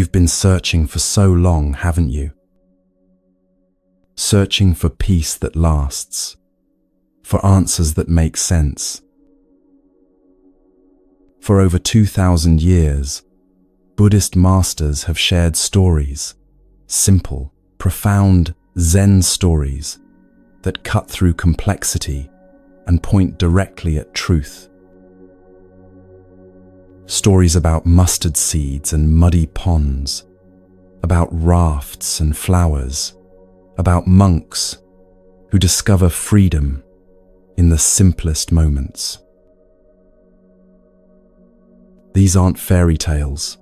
You've been searching for so long, haven't you? Searching for peace that lasts, for answers that make sense. For over 2,000 years, Buddhist masters have shared stories, simple, profound Zen stories that cut through complexity and point directly at truth. Stories about mustard seeds and muddy ponds, about rafts and flowers, about monks who discover freedom in the simplest moments. These aren't fairy tales.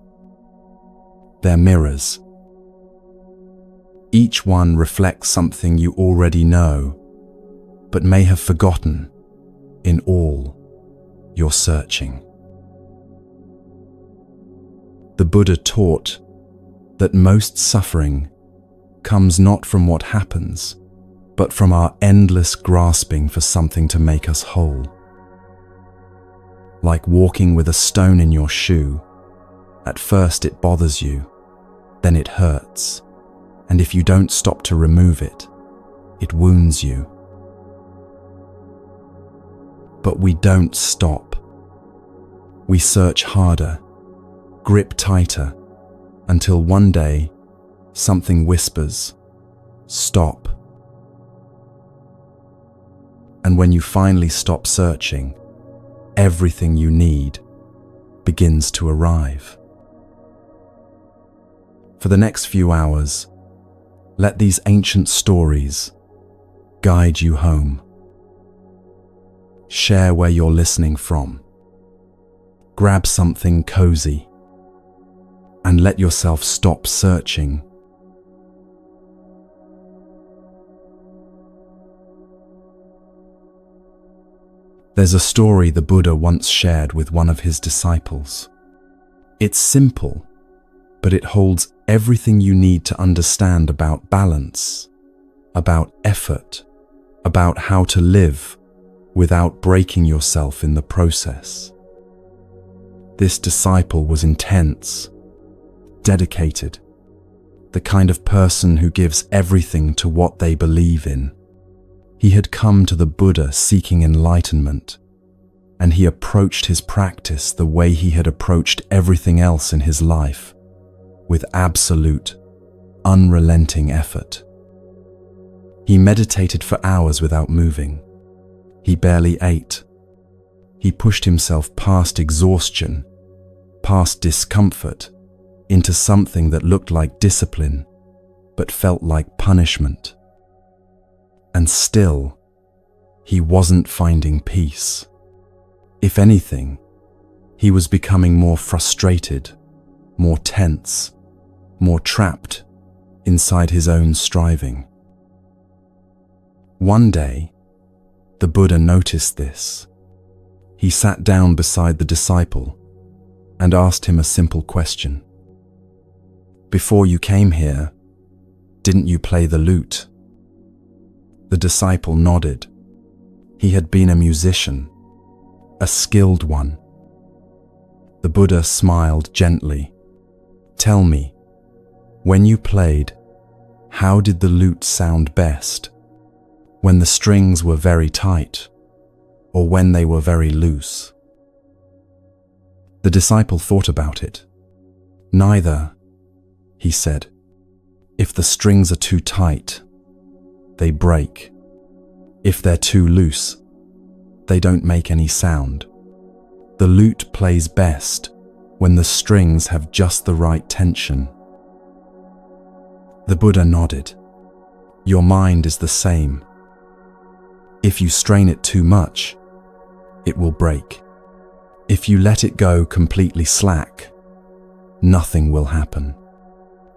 They're mirrors. Each one reflects something you already know, but may have forgotten in all your searching. The Buddha taught that most suffering comes not from what happens, but from our endless grasping for something to make us whole. Like walking with a stone in your shoe, at first it bothers you, then it hurts, and if you don't stop to remove it, it wounds you. But we don't stop. We search harder, grip tighter, until one day something whispers, "Stop." And when you finally stop searching, everything you need begins to arrive. For the next few hours, let these ancient stories guide you home. Share where you're listening from. Grab something cozy and let yourself stop searching. There's a story the Buddha once shared with one of his disciples. It's simple, but it holds everything you need to understand about balance, about effort, about how to live without breaking yourself in the process. This disciple was intense, dedicated, the kind of person who gives everything to what they believe in. He had come to the Buddha seeking enlightenment, and he approached his practice the way he had approached everything else in his life, with absolute, unrelenting effort. He meditated for hours without moving. He barely ate. He pushed himself past exhaustion, past discomfort, into something that looked like discipline, but felt like punishment. And still, he wasn't finding peace. If anything, he was becoming more frustrated, more tense, more trapped inside his own striving. One day, the Buddha noticed this. He sat down beside the disciple and asked him a simple question. "Before you came here, didn't you play the lute?" The disciple nodded. He had been a musician, a skilled one. The Buddha smiled gently. "Tell me, when you played, how did the lute sound best? When the strings were very tight, or when they were very loose?" The disciple thought about it. "Neither," he said. "If the strings are too tight, they break. If they're too loose, they don't make any sound. The lute plays best when the strings have just the right tension." The Buddha nodded. "Your mind is the same. If you strain it too much, it will break. If you let it go completely slack, nothing will happen.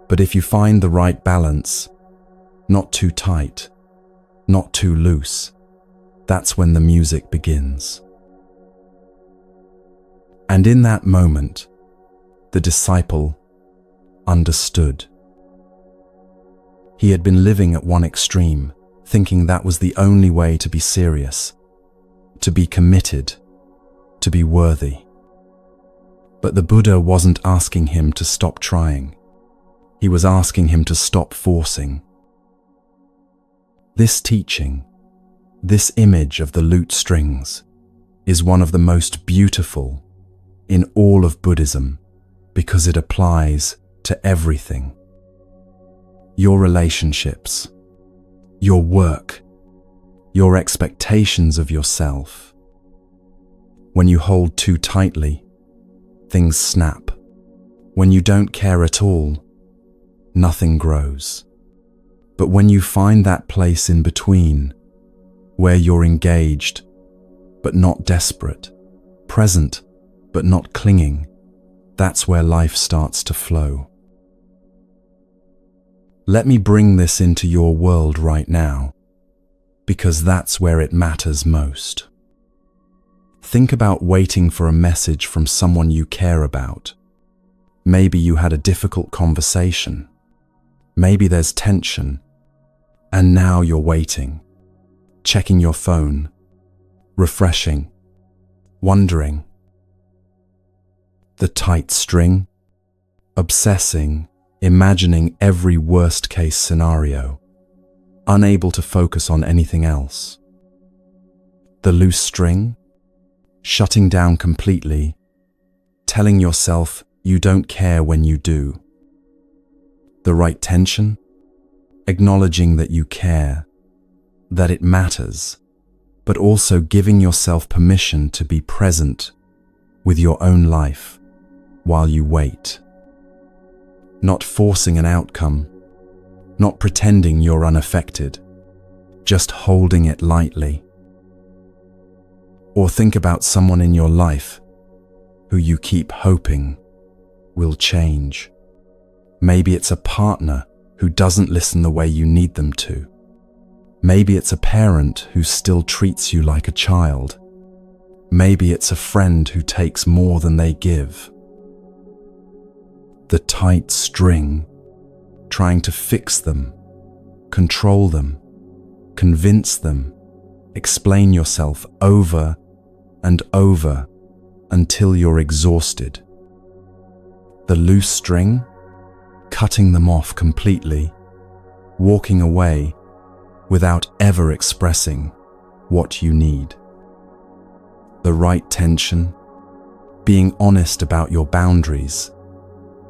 But if you find the right balance, not too tight, not too loose, that's when the music begins." And in that moment, the disciple understood. He had been living at one extreme, thinking that was the only way to be serious, to be committed, to be worthy. But the Buddha wasn't asking him to stop trying. He was asking him to stop forcing. This teaching, this image of the lute strings, is one of the most beautiful in all of Buddhism because it applies to everything. Your relationships, your work, your expectations of yourself. When you hold too tightly, things snap. When you don't care at all, nothing grows. But when you find that place in between, where you're engaged, but not desperate, present, but not clinging, that's where life starts to flow. Let me bring this into your world right now, because that's where it matters most. Think about waiting for a message from someone you care about. Maybe you had a difficult conversation. Maybe there's tension. And now you're waiting, checking your phone, refreshing, wondering. The tight string, obsessing, imagining every worst-case scenario, unable to focus on anything else. The loose string, shutting down completely, telling yourself you don't care when you do. The right tension, acknowledging that you care, that it matters, but also giving yourself permission to be present with your own life while you wait. Not forcing an outcome, not pretending you're unaffected, just holding it lightly. Or think about someone in your life who you keep hoping will change. Maybe it's a partner who doesn't listen the way you need them to. Maybe it's a parent who still treats you like a child. Maybe it's a friend who takes more than they give. The tight string, trying to fix them, control them, convince them, explain yourself over and over until you're exhausted. The loose string, cutting them off completely, walking away without ever expressing what you need. The right tension, being honest about your boundaries,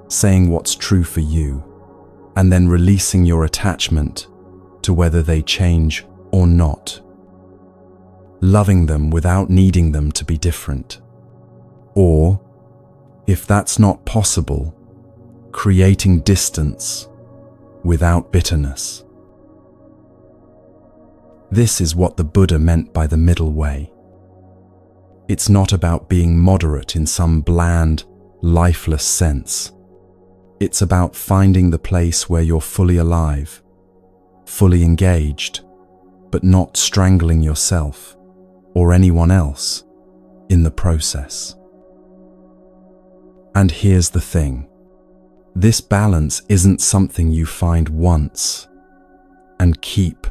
saying what's true for you, and then releasing your attachment to whether they change or not. Loving them without needing them to be different. Or, if that's not possible, creating distance without bitterness. This is what the Buddha meant by the middle way. It's not about being moderate in some bland, lifeless sense. It's about finding the place where you're fully alive, fully engaged, but not strangling yourself or anyone else in the process. And here's the thing. This balance isn't something you find once and keep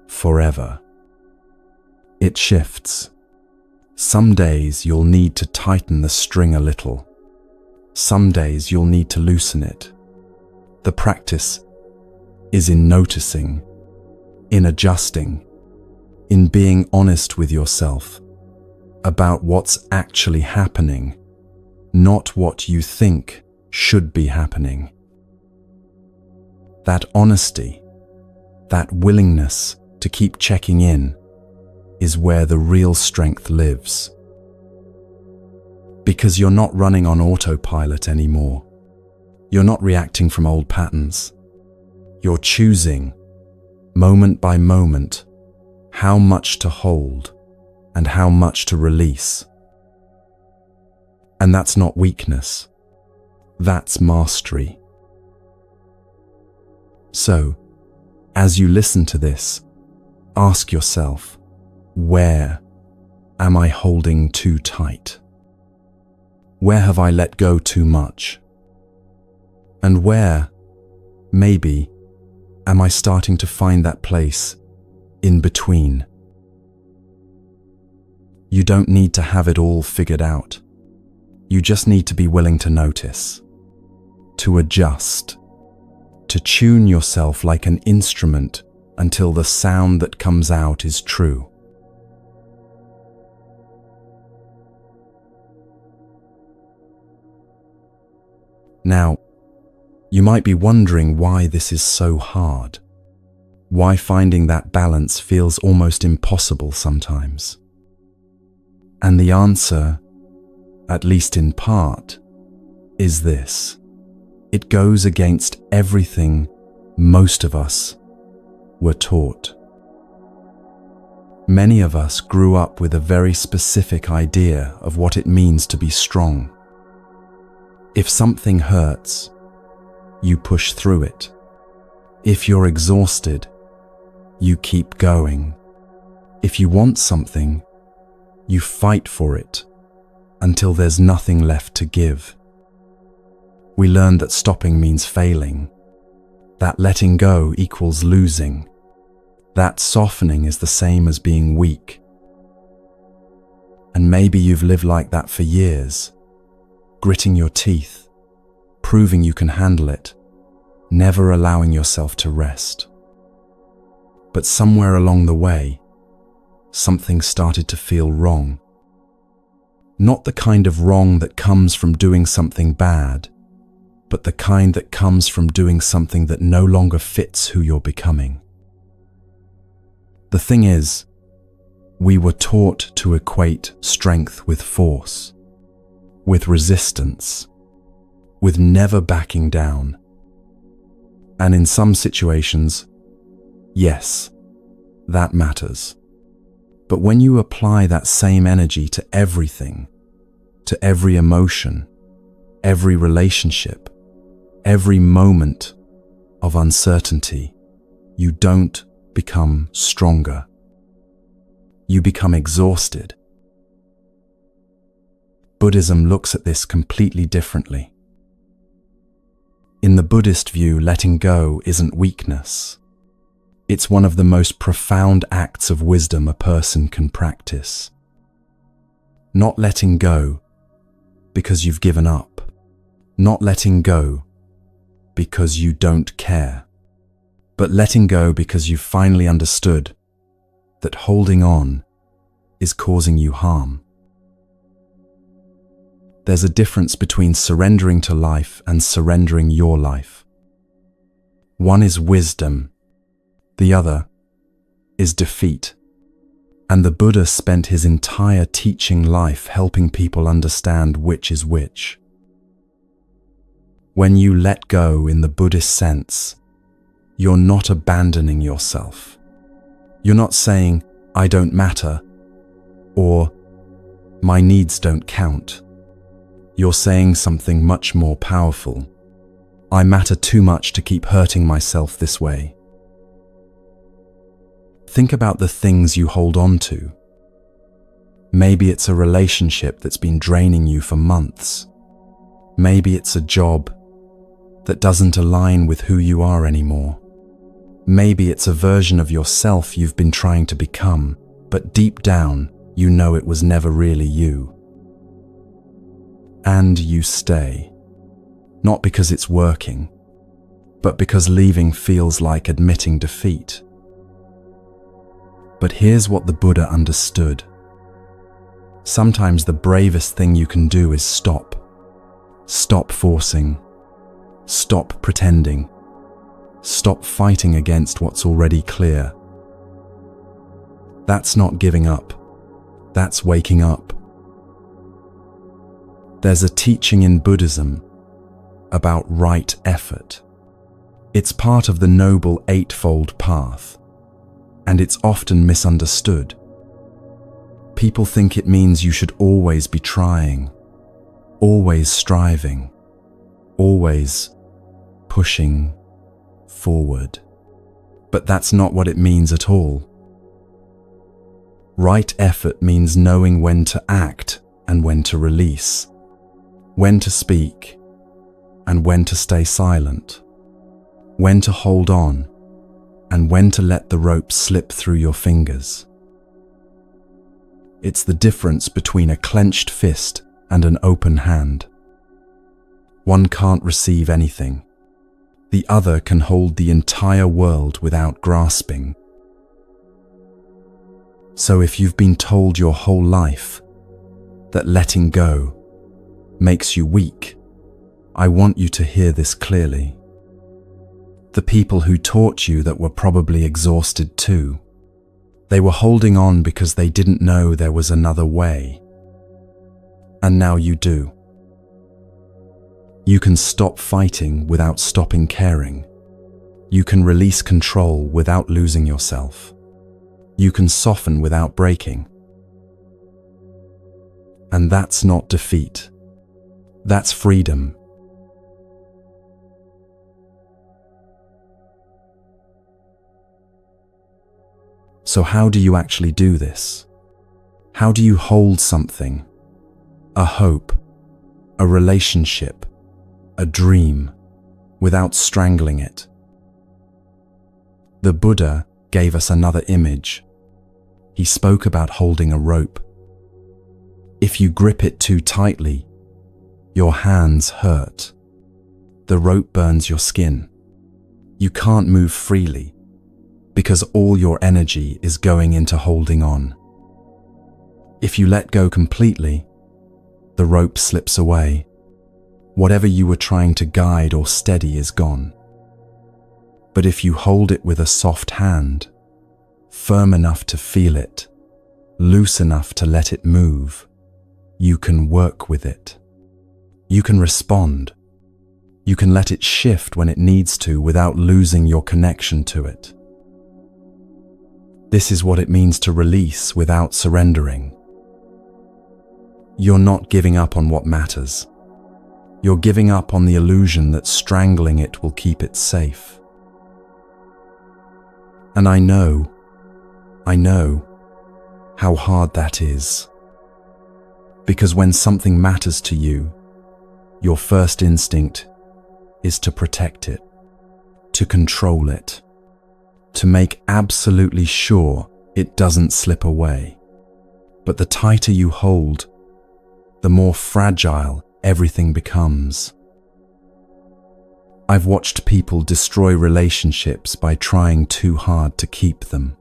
forever. It shifts. Some days you'll need to tighten the string a little. Some days you'll need to loosen it. The practice is in noticing, in adjusting, in being honest with yourself about what's actually happening, not what you think should be happening. That honesty, that willingness to keep checking in, is where the real strength lives. Because you're not running on autopilot anymore. You're not reacting from old patterns. You're choosing, moment by moment, how much to hold and how much to release. And that's not weakness. That's mastery. So, as you listen to this, ask yourself, where am I holding too tight? Where have I let go too much? And where, maybe, am I starting to find that place in between? You don't need to have it all figured out. You just need to be willing to notice, to adjust, to tune yourself like an instrument until the sound that comes out is true. Now, you might be wondering why this is so hard, why finding that balance feels almost impossible sometimes. And the answer, at least in part, is this. It goes against everything most of us were taught. Many of us grew up with a very specific idea of what it means to be strong. If something hurts, you push through it. If you're exhausted, you keep going. If you want something, you fight for it until there's nothing left to give. We learn that stopping means failing, that letting go equals losing, that softening is the same as being weak. And maybe you've lived like that for years, gritting your teeth, proving you can handle it, never allowing yourself to rest. But somewhere along the way, something started to feel wrong. Not the kind of wrong that comes from doing something bad, but the kind that comes from doing something that no longer fits who you're becoming. The thing is, we were taught to equate strength with force, with resistance, with never backing down. And in some situations, yes, that matters. But when you apply that same energy to everything, to every emotion, every relationship, every moment of uncertainty, you don't become stronger. You become exhausted. Buddhism looks at this completely differently. In the Buddhist view, letting go isn't weakness. It's one of the most profound acts of wisdom a person can practice. Not letting go because you've given up. Not letting go because you don't care. But letting go because you've finally understood that holding on is causing you harm. There's a difference between surrendering to life and surrendering your life. One is wisdom, the other is defeat. And the Buddha spent his entire teaching life helping people understand which is which. When you let go in the Buddhist sense, you're not abandoning yourself. You're not saying, I don't matter, or my needs don't count. You're saying something much more powerful. I matter too much to keep hurting myself this way. Think about the things you hold on to. Maybe it's a relationship that's been draining you for months. Maybe it's a job that doesn't align with who you are anymore. Maybe it's a version of yourself you've been trying to become, but deep down, you know it was never really you. And you stay. Not because it's working, but because leaving feels like admitting defeat. But here's what the Buddha understood. Sometimes the bravest thing you can do is stop. Stop forcing. Stop pretending. Stop fighting against what's already clear. That's not giving up. That's waking up. There's a teaching in Buddhism about right effort. It's part of the Noble Eightfold Path, and it's often misunderstood. People think it means you should always be trying, always striving, always pushing forward. But that's not what it means at all. Right effort means knowing when to act and when to release, when to speak and when to stay silent, when to hold on and when to let the rope slip through your fingers. It's the difference between a clenched fist and an open hand. One can't receive anything. The other can hold the entire world without grasping. So if you've been told your whole life that letting go makes you weak, I want you to hear this clearly. The people who taught you that were probably exhausted too. They were holding on because they didn't know there was another way. And now you do. You can stop fighting without stopping caring. You can release control without losing yourself. You can soften without breaking. And that's not defeat. That's freedom. So how do you actually do this? How do you hold something? A hope, a relationship, a dream, without strangling it? The Buddha gave us another image. He spoke about holding a rope. If you grip it too tightly, your hands hurt. The rope burns your skin. You can't move freely because all your energy is going into holding on. If you let go completely, the rope slips away. Whatever you were trying to guide or steady is gone. But if you hold it with a soft hand, firm enough to feel it, loose enough to let it move, you can work with it. You can respond. You can let it shift when it needs to without losing your connection to it. This is what it means to release without surrendering. You're not giving up on what matters. You're giving up on the illusion that strangling it will keep it safe. And I know how hard that is. Because when something matters to you, your first instinct is to protect it, to control it, to make absolutely sure it doesn't slip away. But the tighter you hold, the more fragile everything becomes. I've watched people destroy relationships by trying too hard to keep them.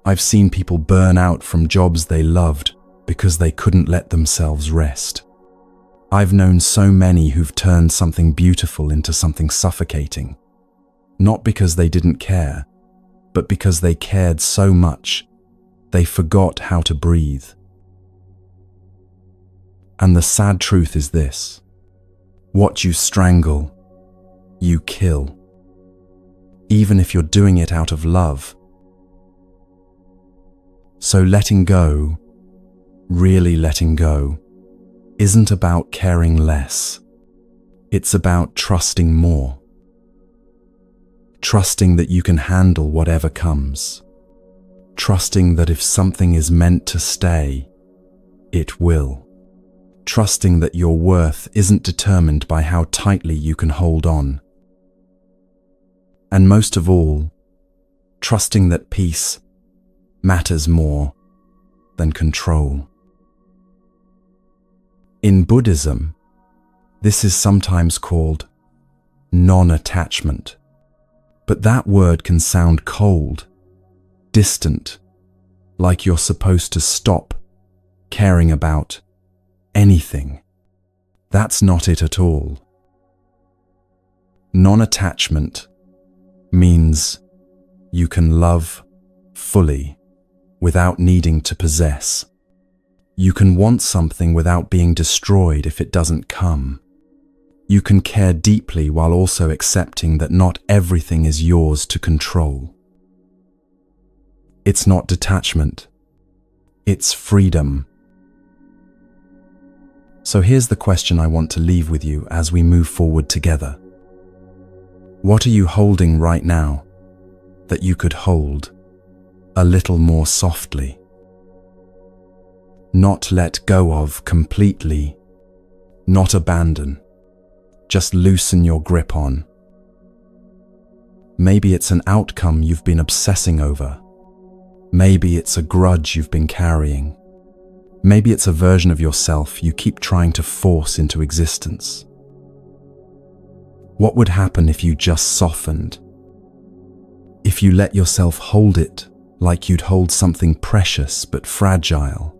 I've seen people burn out from jobs they loved because they couldn't let themselves rest. I've known so many who've turned something beautiful into something suffocating, not because they didn't care, but because they cared so much, they forgot how to breathe. And the sad truth is this: what you strangle, you kill. Even if you're doing it out of love. So letting go, really letting go, isn't about caring less. It's about trusting more. Trusting that you can handle whatever comes. Trusting that if something is meant to stay, it will. Trusting that your worth isn't determined by how tightly you can hold on. And most of all, trusting that peace matters more than control. In Buddhism, this is sometimes called non-attachment. But that word can sound cold, distant, like you're supposed to stop caring about anything. That's not it at all. Non-attachment means you can love fully without needing to possess. You can want something without being destroyed if it doesn't come. You can care deeply while also accepting that not everything is yours to control. It's not detachment. It's freedom. So here's the question I want to leave with you as we move forward together. What are you holding right now that you could hold a little more softly? Not let go of completely, not abandon. Just loosen your grip on. Maybe it's an outcome you've been obsessing over. Maybe it's a grudge you've been carrying. Maybe it's a version of yourself you keep trying to force into existence. What would happen if you just softened? If you let yourself hold it like you'd hold something precious but fragile,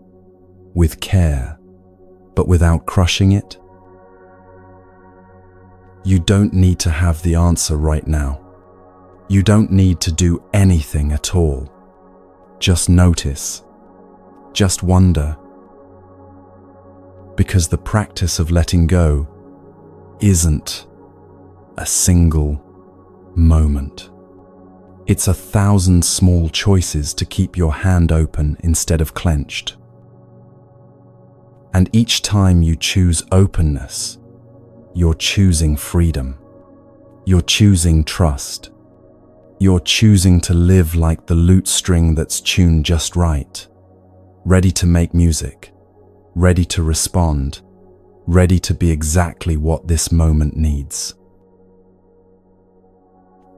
with care, but without crushing it? You don't need to have the answer right now. You don't need to do anything at all. Just notice. Just wonder. Because the practice of letting go isn't a single moment. It's 1,000 small choices to keep your hand open instead of clenched. And each time you choose openness, you're choosing freedom. You're choosing trust. You're choosing to live like the lute string that's tuned just right, ready to make music, ready to respond, ready to be exactly what this moment needs.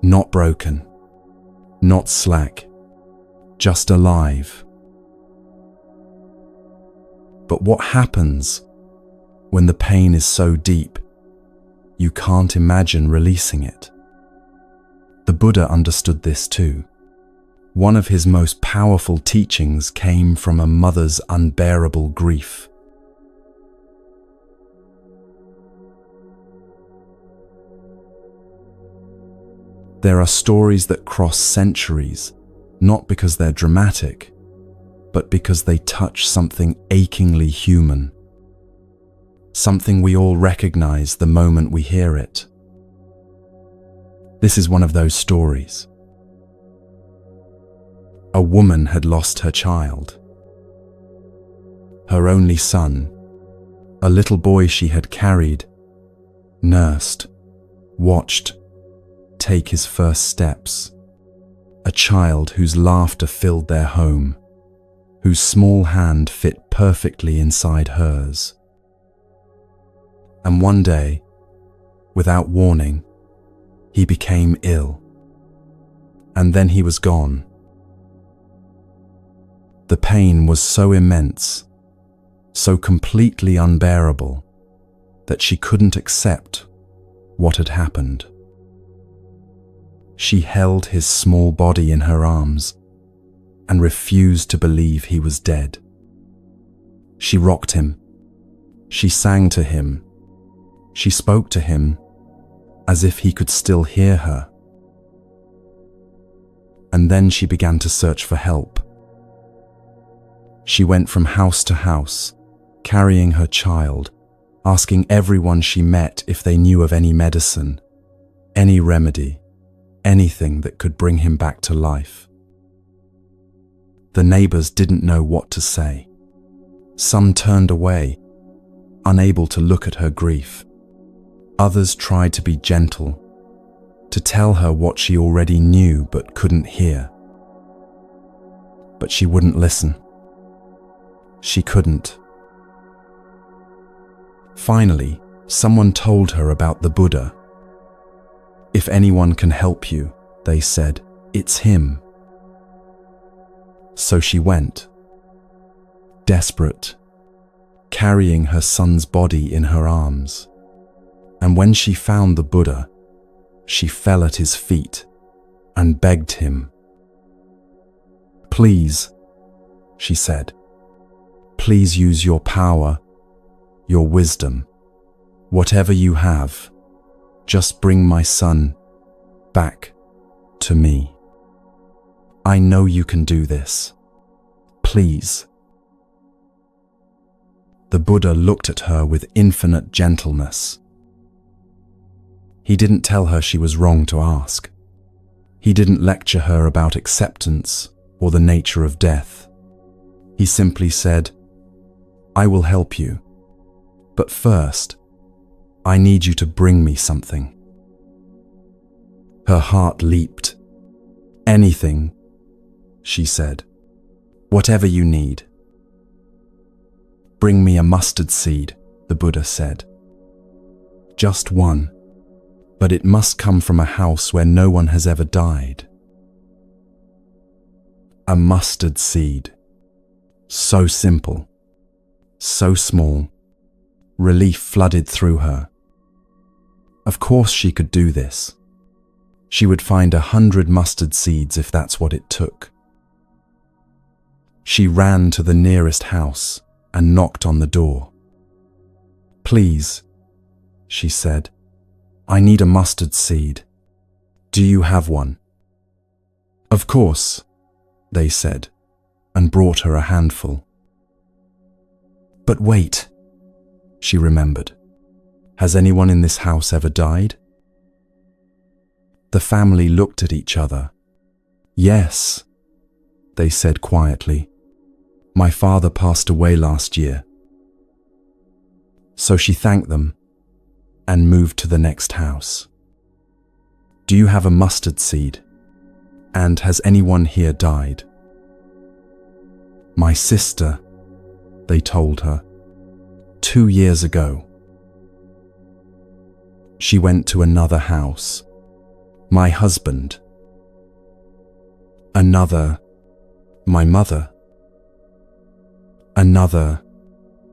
Not broken, not slack, just alive. But what happens when the pain is so deep, you can't imagine releasing it? The Buddha understood this too. One of his most powerful teachings came from a mother's unbearable grief. There are stories that cross centuries, not because they're dramatic, but because they touch something achingly human. Something we all recognize the moment we hear it. This is one of those stories. A woman had lost her child, her only son, a little boy she had carried, nursed, watched take his first steps, a child whose laughter filled their home, whose small hand fit perfectly inside hers. And one day, without warning, he became ill, and then he was gone. The pain was so immense, so completely unbearable, that she couldn't accept what had happened. She held his small body in her arms and refused to believe he was dead. She rocked him. She sang to him. She spoke to him as if he could still hear her. And then she began to search for help. She went from house to house, carrying her child, asking everyone she met if they knew of any medicine, any remedy, anything that could bring him back to life. The neighbors didn't know what to say. Some turned away, unable to look at her grief. Others tried to be gentle, to tell her what she already knew but couldn't hear. But she wouldn't listen. She couldn't. Finally, someone told her about the Buddha. If anyone can help you, they said, it's him. So she went, desperate, carrying her son's body in her arms. And when she found the Buddha, she fell at his feet and begged him. Please, she said, please use your power, your wisdom, whatever you have. Just bring my son back to me. I know you can do this. Please. The Buddha looked at her with infinite gentleness. He didn't tell her she was wrong to ask. He didn't lecture her about acceptance or the nature of death. He simply said, I will help you, but first, I need you to bring me something. Her heart leaped. Anything, she said. Whatever you need. Bring me a mustard seed, the Buddha said. Just one, but it must come from a house where no one has ever died. A mustard seed. So simple, so small. Relief flooded through her. Of course she could do this. She would find 100 mustard seeds if that's what it took. She ran to the nearest house and knocked on the door. "Please," she said, "I need a mustard seed. Do you have one?" "Of course," they said, and brought her a handful. "But wait," she remembered. "Has anyone in this house ever died?" The family looked at each other. "Yes," they said quietly. "My father passed away last year." So she thanked them and moved to the next house. "Do you have a mustard seed? And has anyone here died?" "My sister," they told her, 2 years ago." She went to another house. "My husband." Another, "My mother." Another,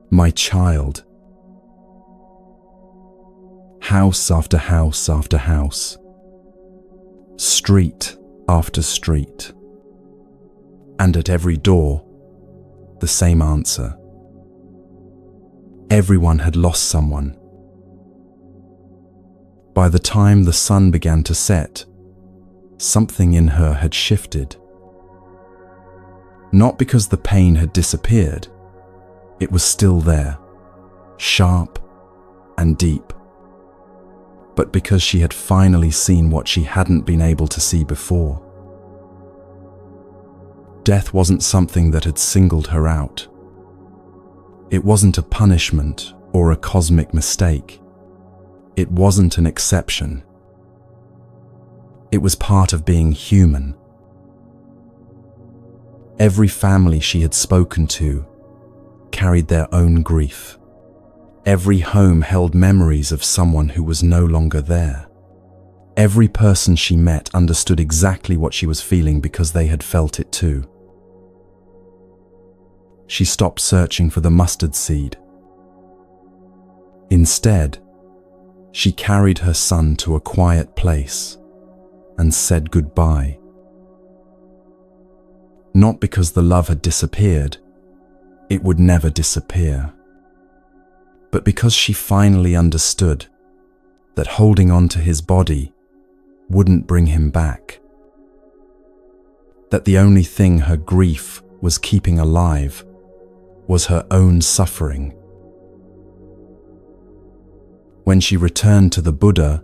"My child." House after house after house. Street after street. And at every door, the same answer. Everyone had lost someone. By the time the sun began to set, something in her had shifted. Not because the pain had disappeared, it was still there, sharp and deep, but because she had finally seen what she hadn't been able to see before. Death wasn't something that had singled her out. It wasn't a punishment or a cosmic mistake. It wasn't an exception. It was part of being human. Every family she had spoken to carried their own grief. Every home held memories of someone who was no longer there. Every person she met understood exactly what she was feeling because they had felt it too. She stopped searching for the mustard seed. Instead, she carried her son to a quiet place and said goodbye. Not because the love had disappeared, it would never disappear, but because she finally understood that holding on to his body wouldn't bring him back. That the only thing her grief was keeping alive was her own suffering. When she returned to the Buddha,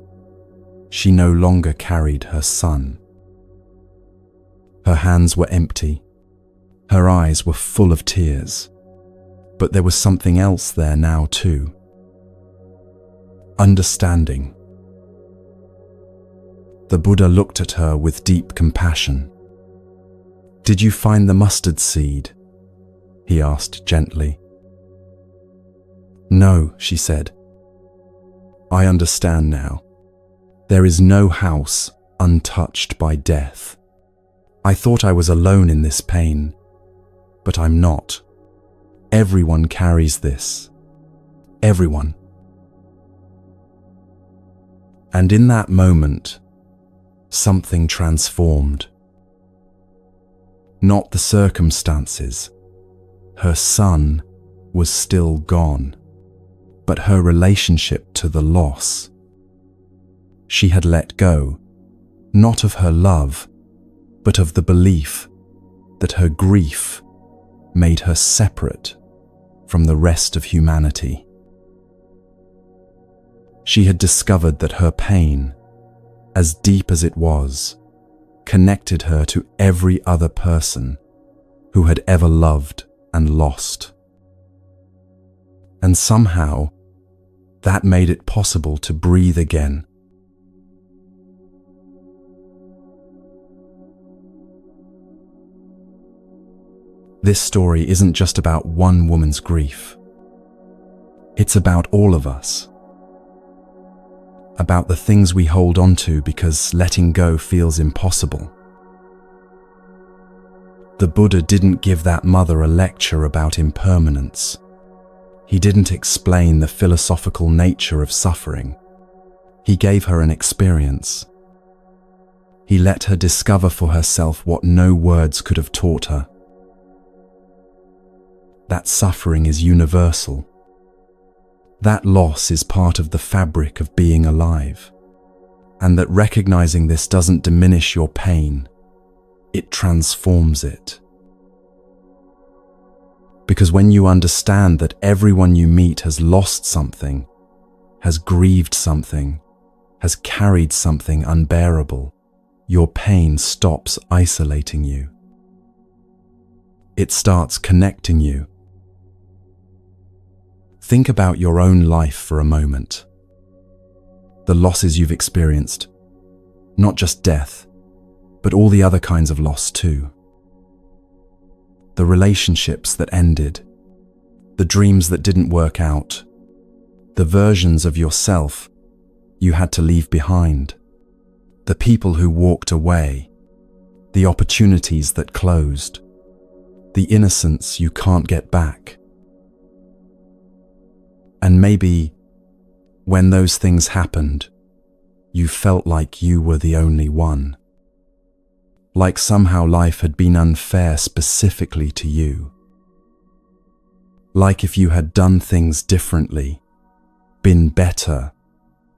she no longer carried her son. Her hands were empty. Her eyes were full of tears. But there was something else there now too. Understanding. The Buddha looked at her with deep compassion. "Did you find the mustard seed?" he asked gently. "No," she said. "I understand now. There is no house untouched by death. I thought I was alone in this pain, but I'm not. Everyone carries this. Everyone." And in that moment, something transformed. Not the circumstances. Her son was still gone, but her relationship to the loss. She had let go, not of her love, but of the belief that her grief made her separate from the rest of humanity. She had discovered that her pain, as deep as it was, connected her to every other person who had ever loved and lost. And somehow, that made it possible to breathe again. This story isn't just about one woman's grief. It's about all of us. About the things we hold on to because letting go feels impossible. The Buddha didn't give that mother a lecture about impermanence. He didn't explain the philosophical nature of suffering. He gave her an experience. He let her discover for herself what no words could have taught her. That suffering is universal. That loss is part of the fabric of being alive. And that recognizing this doesn't diminish your pain, it transforms it. Because when you understand that everyone you meet has lost something, has grieved something, has carried something unbearable, your pain stops isolating you. It starts connecting you. Think about your own life for a moment. The losses you've experienced, not just death, but all the other kinds of loss too. The relationships that ended, the dreams that didn't work out, the versions of yourself you had to leave behind, the people who walked away, the opportunities that closed, the innocence you can't get back. And maybe when those things happened, you felt like you were the only one. Like somehow life had been unfair specifically to you. Like if you had done things differently, been better,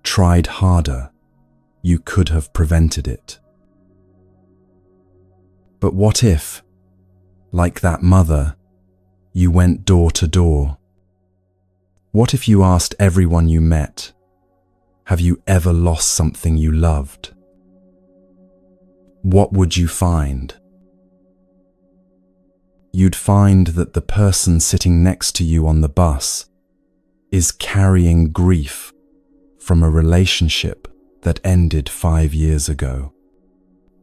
tried harder, you could have prevented it. But what if, like that mother, you went door to door? What if you asked everyone you met, have you ever lost something you loved? What would you find? You'd find that the person sitting next to you on the bus is carrying grief from a relationship that ended 5 years ago.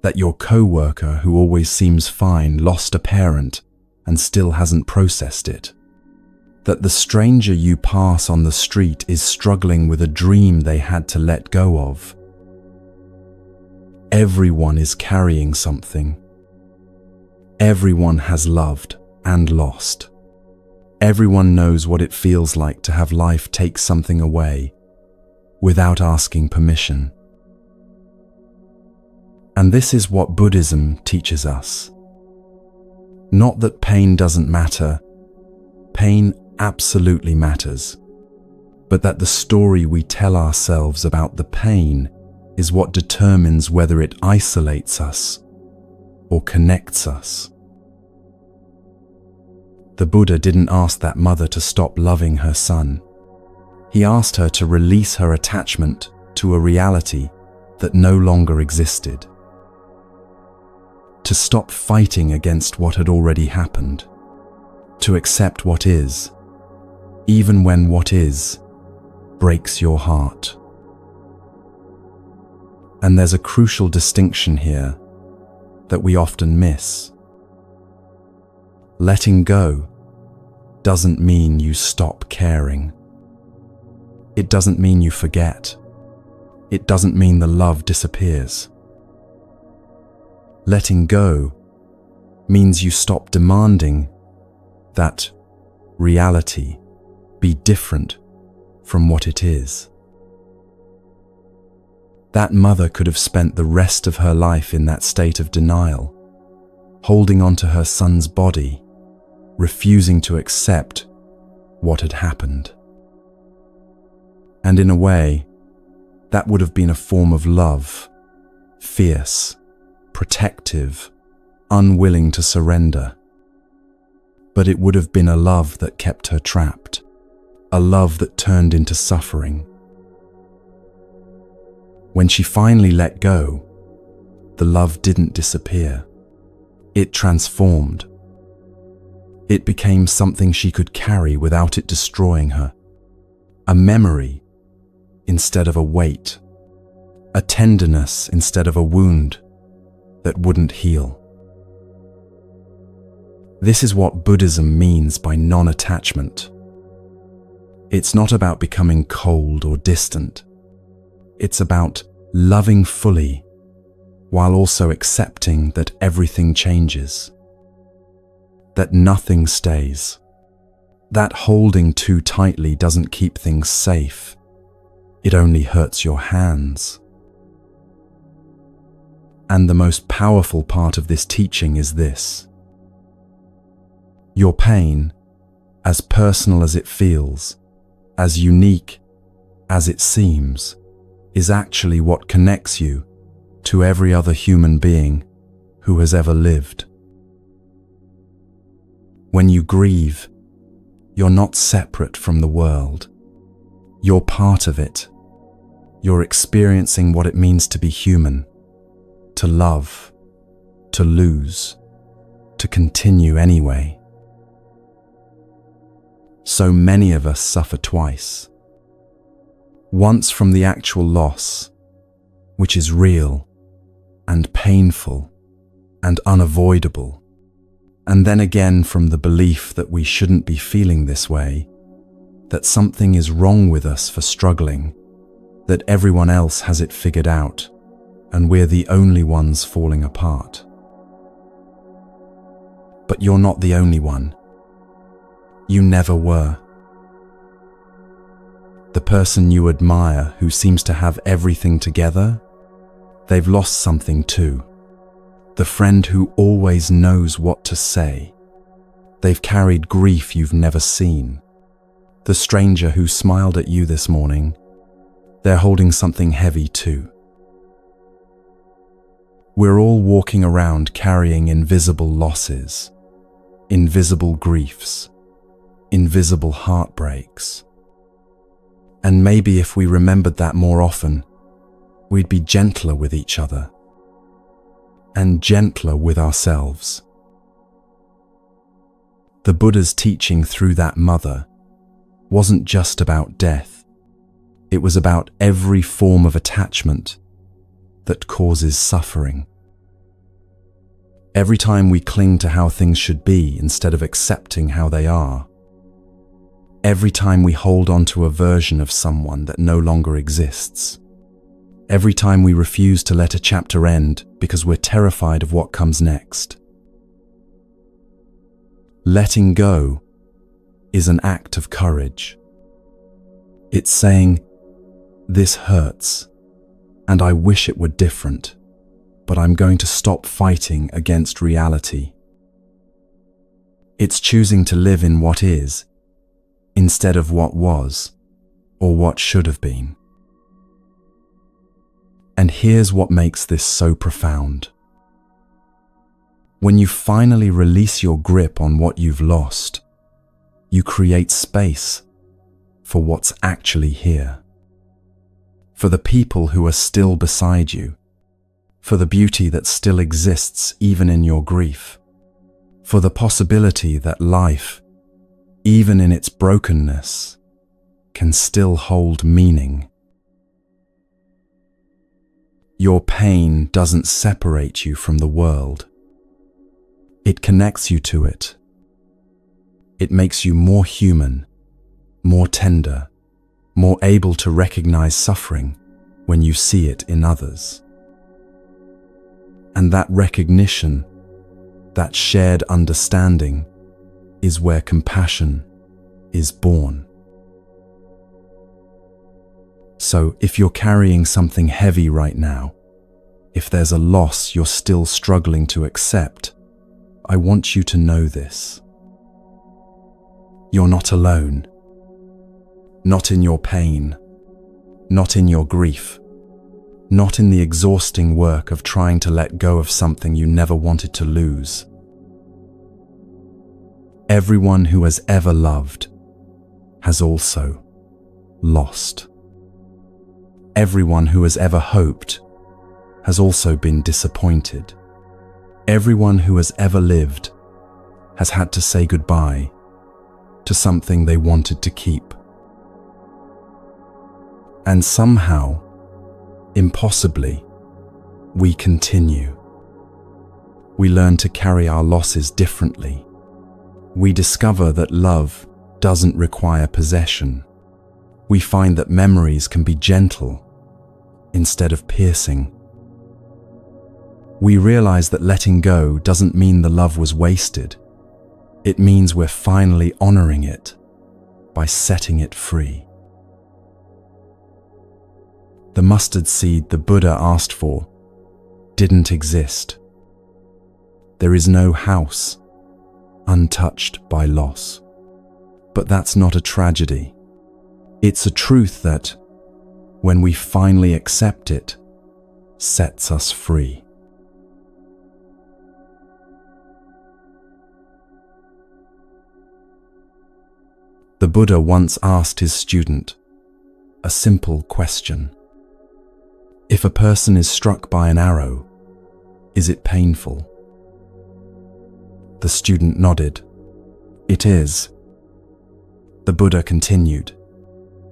That your co-worker who always seems fine lost a parent and still hasn't processed it. That the stranger you pass on the street is struggling with a dream they had to let go of. Everyone is carrying something. Everyone has loved and lost. Everyone knows what it feels like to have life take something away without asking permission. And this is what Buddhism teaches us. Not that pain doesn't matter. Pain absolutely matters. But that the story we tell ourselves about the pain is what determines whether it isolates us or connects us. The Buddha didn't ask that mother to stop loving her son. He asked her to release her attachment to a reality that no longer existed. To stop fighting against what had already happened. To accept what is, even when what is breaks your heart. And there's a crucial distinction here that we often miss. Letting go doesn't mean you stop caring. It doesn't mean you forget. It doesn't mean the love disappears. Letting go means you stop demanding that reality be different from what it is. That mother could have spent the rest of her life in that state of denial, holding on to her son's body, refusing to accept what had happened. And in a way, that would have been a form of love, fierce, protective, unwilling to surrender. But it would have been a love that kept her trapped, a love that turned into suffering. When she finally let go, the love didn't disappear. It transformed. It became something she could carry without it destroying her. A memory instead of a weight. A tenderness instead of a wound that wouldn't heal. This is what Buddhism means by non-attachment. It's not about becoming cold or distant. It's about loving fully while also accepting that everything changes, that nothing stays, that holding too tightly doesn't keep things safe. It only hurts your hands. And the most powerful part of this teaching is this: your pain, as personal as it feels, as unique as it seems, is actually what connects you to every other human being who has ever lived. When you grieve, you're not separate from the world. You're part of it. You're experiencing what it means to be human, to love, to lose, to continue anyway. So many of us suffer twice. Once from the actual loss, which is real and painful and unavoidable, and then again from the belief that we shouldn't be feeling this way, that something is wrong with us for struggling, that everyone else has it figured out, and we're the only ones falling apart. But you're not the only one. You never were. The person you admire who seems to have everything together, they've lost something too. The friend who always knows what to say, they've carried grief you've never seen. The stranger who smiled at you this morning, they're holding something heavy too. We're all walking around carrying invisible losses, invisible griefs, invisible heartbreaks. And maybe if we remembered that more often, we'd be gentler with each other and gentler with ourselves. The Buddha's teaching through that mother wasn't just about death. It was about every form of attachment that causes suffering. Every time we cling to how things should be instead of accepting how they are. Every time we hold on to a version of someone that no longer exists. Every time we refuse to let a chapter end because we're terrified of what comes next. Letting go is an act of courage. It's saying, "This hurts, and I wish it were different, but I'm going to stop fighting against reality." It's choosing to live in what is, instead of what was, or what should have been. And here's what makes this so profound. When you finally release your grip on what you've lost, you create space for what's actually here. For the people who are still beside you, for the beauty that still exists even in your grief, for the possibility that life, even in its brokenness, can still hold meaning. Your pain doesn't separate you from the world. It connects you to it. It makes you more human, more tender, more able to recognize suffering when you see it in others. And that recognition, that shared understanding, is where compassion is born. So if you're carrying something heavy right now, if there's a loss you're still struggling to accept, I want you to know this. You're not alone. Not in your pain, not in your grief, not in the exhausting work of trying to let go of something you never wanted to lose. Everyone who has ever loved has also lost. Everyone who has ever hoped has also been disappointed. Everyone who has ever lived has had to say goodbye to something they wanted to keep. And somehow, impossibly, we continue. We learn to carry our losses differently. We discover that love doesn't require possession. We find that memories can be gentle instead of piercing. We realize that letting go doesn't mean the love was wasted. It means we're finally honoring it by setting it free. The mustard seed the Buddha asked for didn't exist. There is no house untouched by loss. But that's not a tragedy. It's a truth that, when we finally accept it, sets us free. The Buddha once asked his student a simple question. If a person is struck by an arrow, is it painful? The student nodded. It is. The Buddha continued.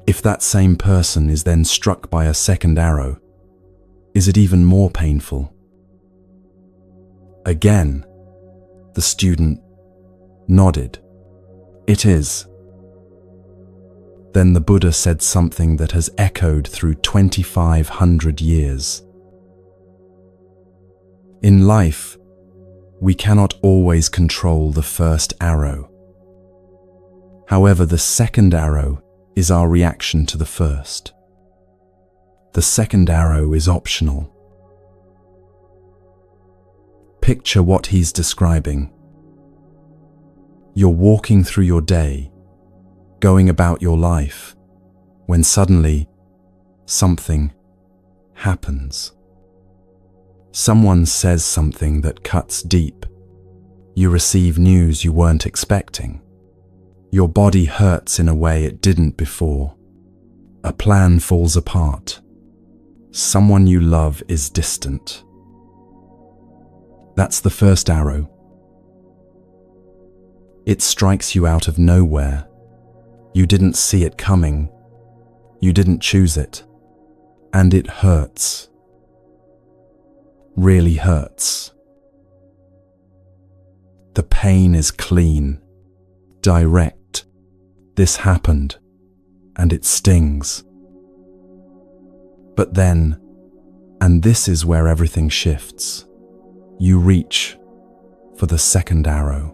If that same person is then struck by a second arrow, is it even more painful? Again, the student nodded. It is. Then the Buddha said something that has echoed through 2,500 years. In life, we cannot always control the first arrow. However, the second arrow is our reaction to the first. The second arrow is optional. Picture what he's describing. You're walking through your day, going about your life, when suddenly something happens. Someone says something that cuts deep. You receive news you weren't expecting. Your body hurts in a way it didn't before. A plan falls apart. Someone you love is distant. That's the first arrow. It strikes you out of nowhere. You didn't see it coming. You didn't choose it. And it hurts. Really hurts. The pain is clean, direct. This happened, and it stings. But then, and this is where everything shifts, you reach for the second arrow.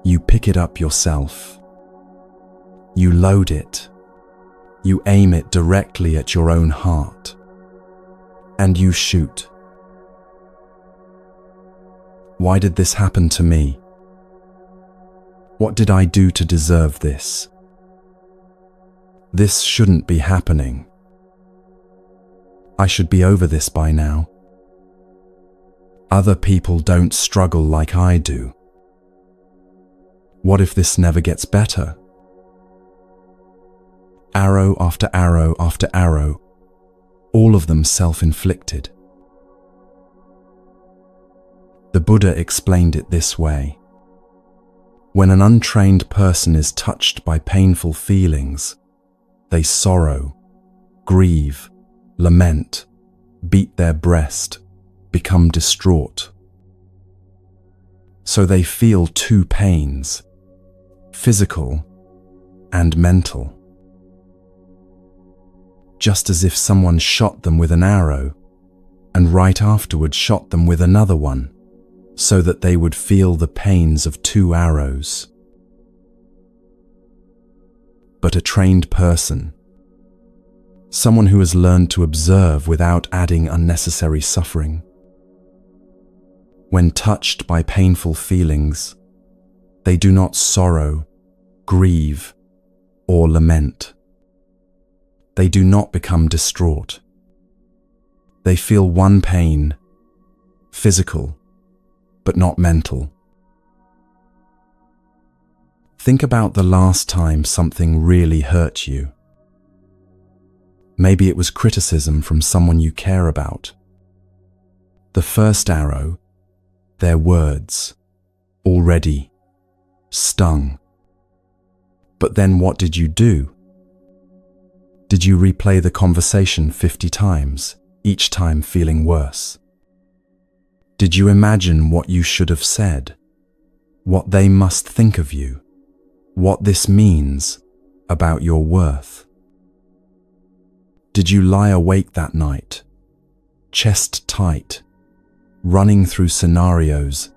You pick it up yourself. You load it. You aim it directly at your own heart. And you shoot. Why did this happen to me? What did I do to deserve this? This shouldn't be happening. I should be over this by now. Other people don't struggle like I do. What if this never gets better? Arrow after arrow after arrow, all of them self-inflicted. The Buddha explained it this way. When an untrained person is touched by painful feelings, they sorrow, grieve, lament, beat their breast, become distraught. So they feel two pains, physical and mental. Just as if someone shot them with an arrow and right afterward shot them with another one, so that they would feel the pains of two arrows. But a trained person, someone who has learned to observe without adding unnecessary suffering, when touched by painful feelings, they do not sorrow, grieve, or lament. They do not become distraught. They feel one pain, physical, but not mental. Think about the last time something really hurt you. Maybe it was criticism from someone you care about. The first arrow, their words, already stung. But then what did you do? Did you replay the conversation 50 times, each time feeling worse? Did you imagine what you should have said? What they must think of you? What this means about your worth? Did you lie awake that night, chest tight, running through scenarios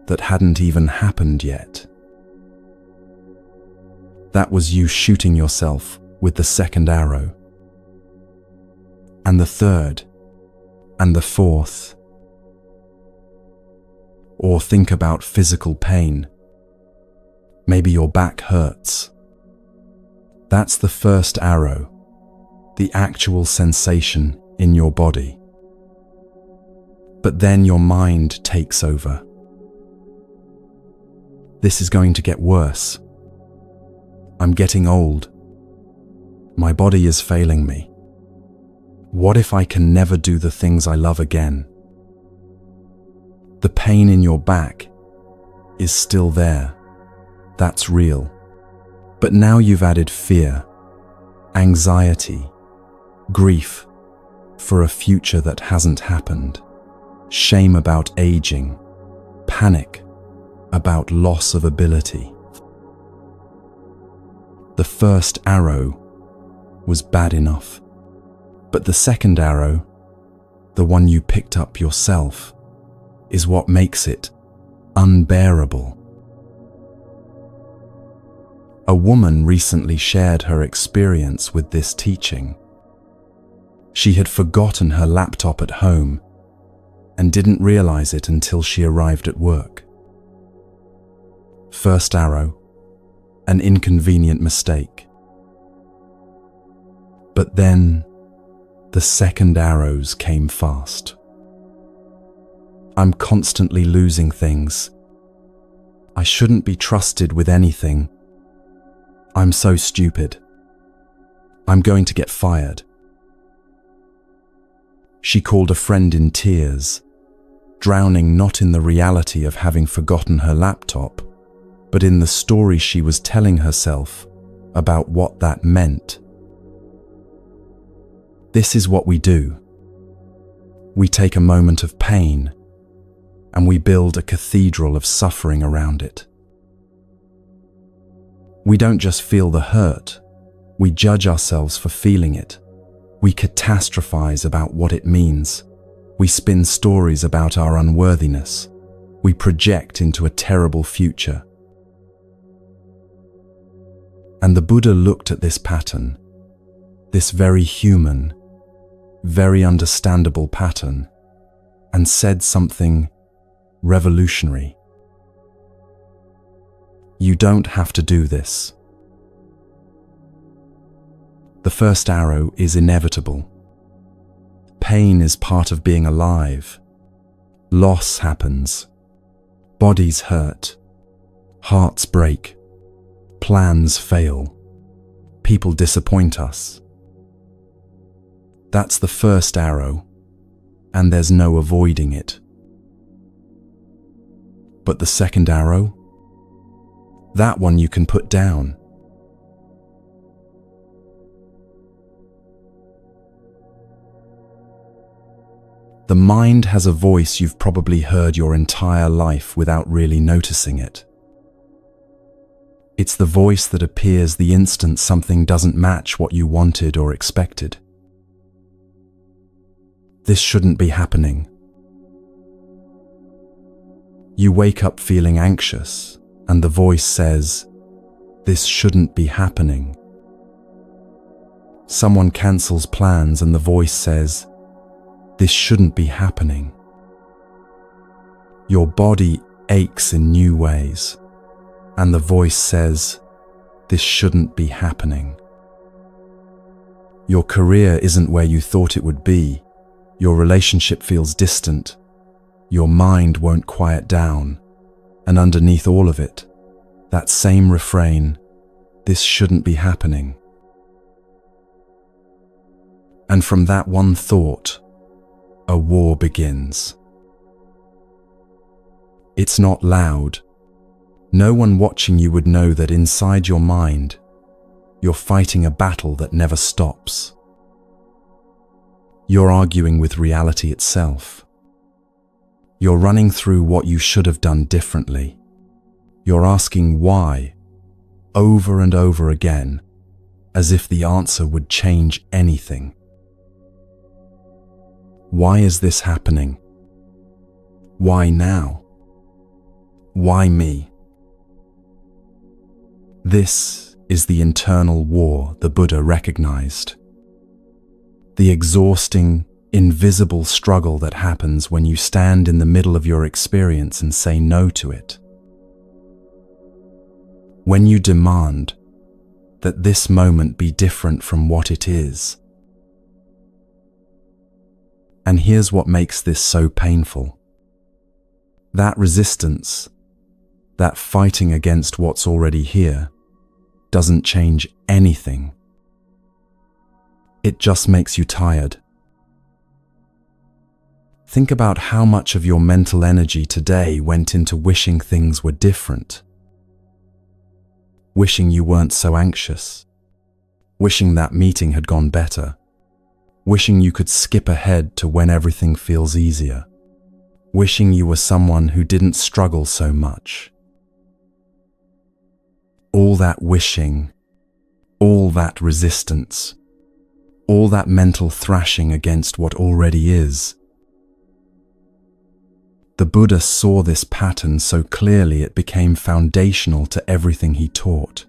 that hadn't even happened yet? That was you shooting yourself with the second arrow. and the third, and the fourth. Or think about physical pain. Maybe your back hurts. That's the first arrow, the actual sensation in your body. But then your mind takes over. This is going to get worse. I'm getting old. My body is failing me. What if I can never do the things I love again? The pain in your back is still there. That's real. But now you've added fear, anxiety, grief for a future that hasn't happened, shame about aging, panic about loss of ability. The first arrow was bad enough, but the second arrow, the one you picked up yourself, is what makes it unbearable. A woman recently shared her experience with this teaching. She had forgotten her laptop at home and didn't realize it until she arrived at work. First arrow, an inconvenient mistake. But then the second arrows came fast. I'm constantly losing things. I shouldn't be trusted with anything. I'm so stupid. I'm going to get fired. She called a friend in tears, drowning not in the reality of having forgotten her laptop, but in the story she was telling herself about what that meant. This is what we do. We take a moment of pain and we build a cathedral of suffering around it. We don't just feel the hurt, we judge ourselves for feeling it. We catastrophize about what it means. We spin stories about our unworthiness. We project into a terrible future. And the Buddha looked at this pattern, this very human, very understandable pattern, and said something revolutionary. You don't have to do this. The first arrow is inevitable. Pain is part of being alive. Loss happens. Bodies hurt. Hearts break. Plans fail. People disappoint us. That's the first arrow, and there's no avoiding it. But the second arrow? That one you can put down. The mind has a voice you've probably heard your entire life without really noticing it. It's the voice that appears the instant something doesn't match what you wanted or expected. This shouldn't be happening. You wake up feeling anxious, and the voice says, "This shouldn't be happening." Someone cancels plans and the voice says, "This shouldn't be happening." Your body aches in new ways, and the voice says, "This shouldn't be happening." Your career isn't where you thought it would be. Your relationship feels distant. Your mind won't quiet down. And underneath all of it, that same refrain, "This shouldn't be happening." And from that one thought, a war begins. It's not loud. No one watching you would know that inside your mind, you're fighting a battle that never stops. You're arguing with reality itself. You're running through what you should have done differently. You're asking why, over and over again, as if the answer would change anything. Why is this happening? Why now? Why me? This is the internal war the Buddha recognized. The exhausting, invisible struggle that happens when you stand in the middle of your experience and say no to it. When you demand that this moment be different from what it is. And here's what makes this so painful. That resistance, that fighting against what's already here, doesn't change anything. It just makes you tired. Think about how much of your mental energy today went into wishing things were different. Wishing you weren't so anxious. Wishing that meeting had gone better. Wishing you could skip ahead to when everything feels easier. Wishing you were someone who didn't struggle so much. All that wishing, all that resistance, all that mental thrashing against what already is. The Buddha saw this pattern so clearly it became foundational to everything he taught.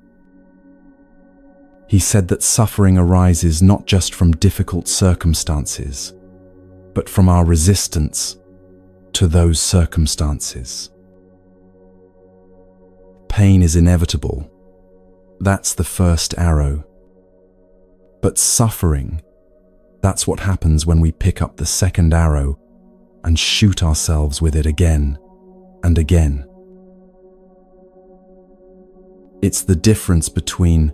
He said that suffering arises not just from difficult circumstances, but from our resistance to those circumstances. Pain is inevitable. That's the first arrow. But suffering, that's what happens when we pick up the second arrow and shoot ourselves with it again and again. It's the difference between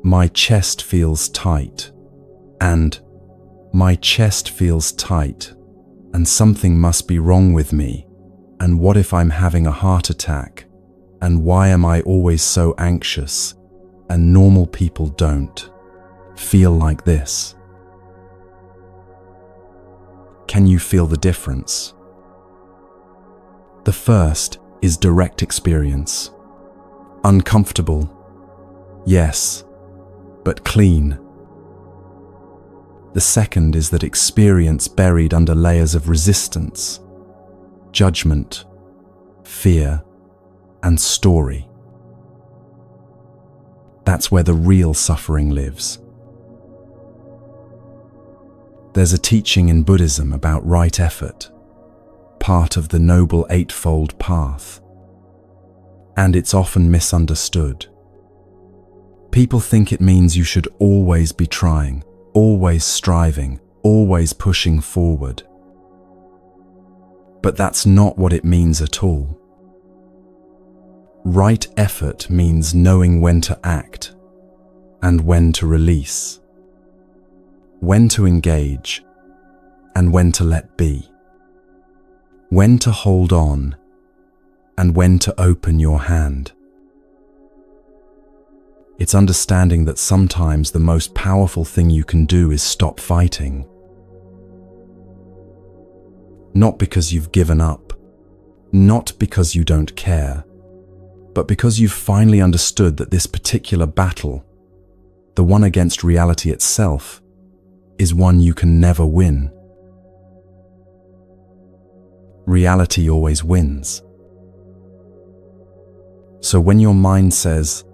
my chest feels tight and my chest feels tight and something must be wrong with me, and what if I'm having a heart attack, and why am I always so anxious, and normal people don't feel like this. Can you feel the difference? The first is direct experience. Uncomfortable, yes, but clean. The second is that experience buried under layers of resistance, judgment, fear, and story. That's where the real suffering lives. There's a teaching in Buddhism about right effort, part of the Noble Eightfold Path, and it's often misunderstood. People think it means you should always be trying, always striving, always pushing forward. But that's not what it means at all. Right effort means knowing when to act and when to release, when to engage and when to let be, when to hold on and when to open your hand. It's understanding that sometimes the most powerful thing you can do is stop fighting. Not because you've given up, not because you don't care, but because you've finally understood that this particular battle, the one against reality itself, is one you can never win. Reality always wins. So when your mind says,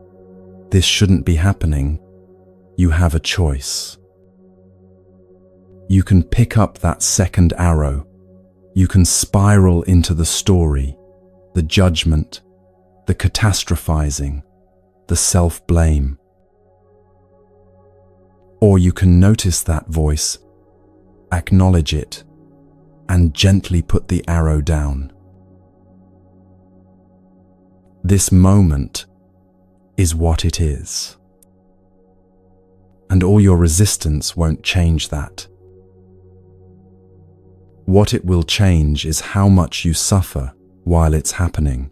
"This shouldn't be happening," you have a choice. You can pick up that second arrow. You can spiral into the story, the judgment, the catastrophizing, the self-blame. Or you can notice that voice, acknowledge it, and gently put the arrow down. This moment is what it is. And all your resistance won't change that. What it will change is how much you suffer while it's happening.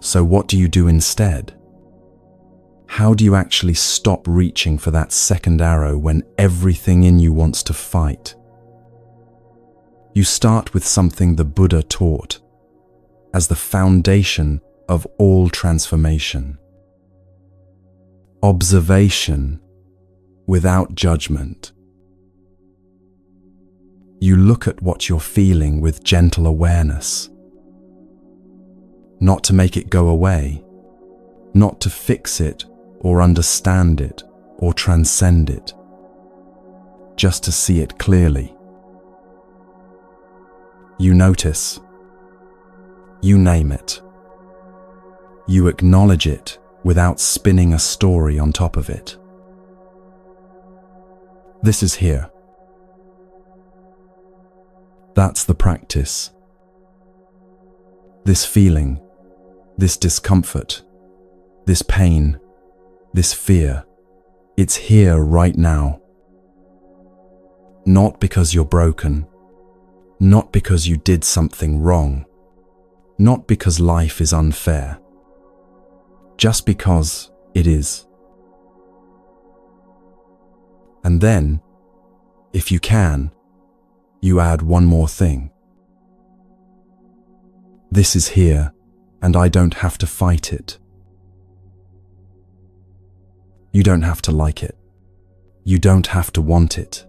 So what do you do instead? How do you actually stop reaching for that second arrow when everything in you wants to fight? You start with something the Buddha taught as the foundation of all transformation. Observation without judgment. You look at what you're feeling with gentle awareness. Not to make it go away, not to fix it or understand it or transcend it, just to see it clearly. You notice, you name it, you acknowledge it without spinning a story on top of it. This is here. That's the practice. This feeling, this discomfort, this pain, this fear, it's here right now. Not because you're broken, not because you did something wrong, not because life is unfair, just because it is. And then, if you can, you add one more thing. This is here, and I don't have to fight it. You don't have to like it. You don't have to want it.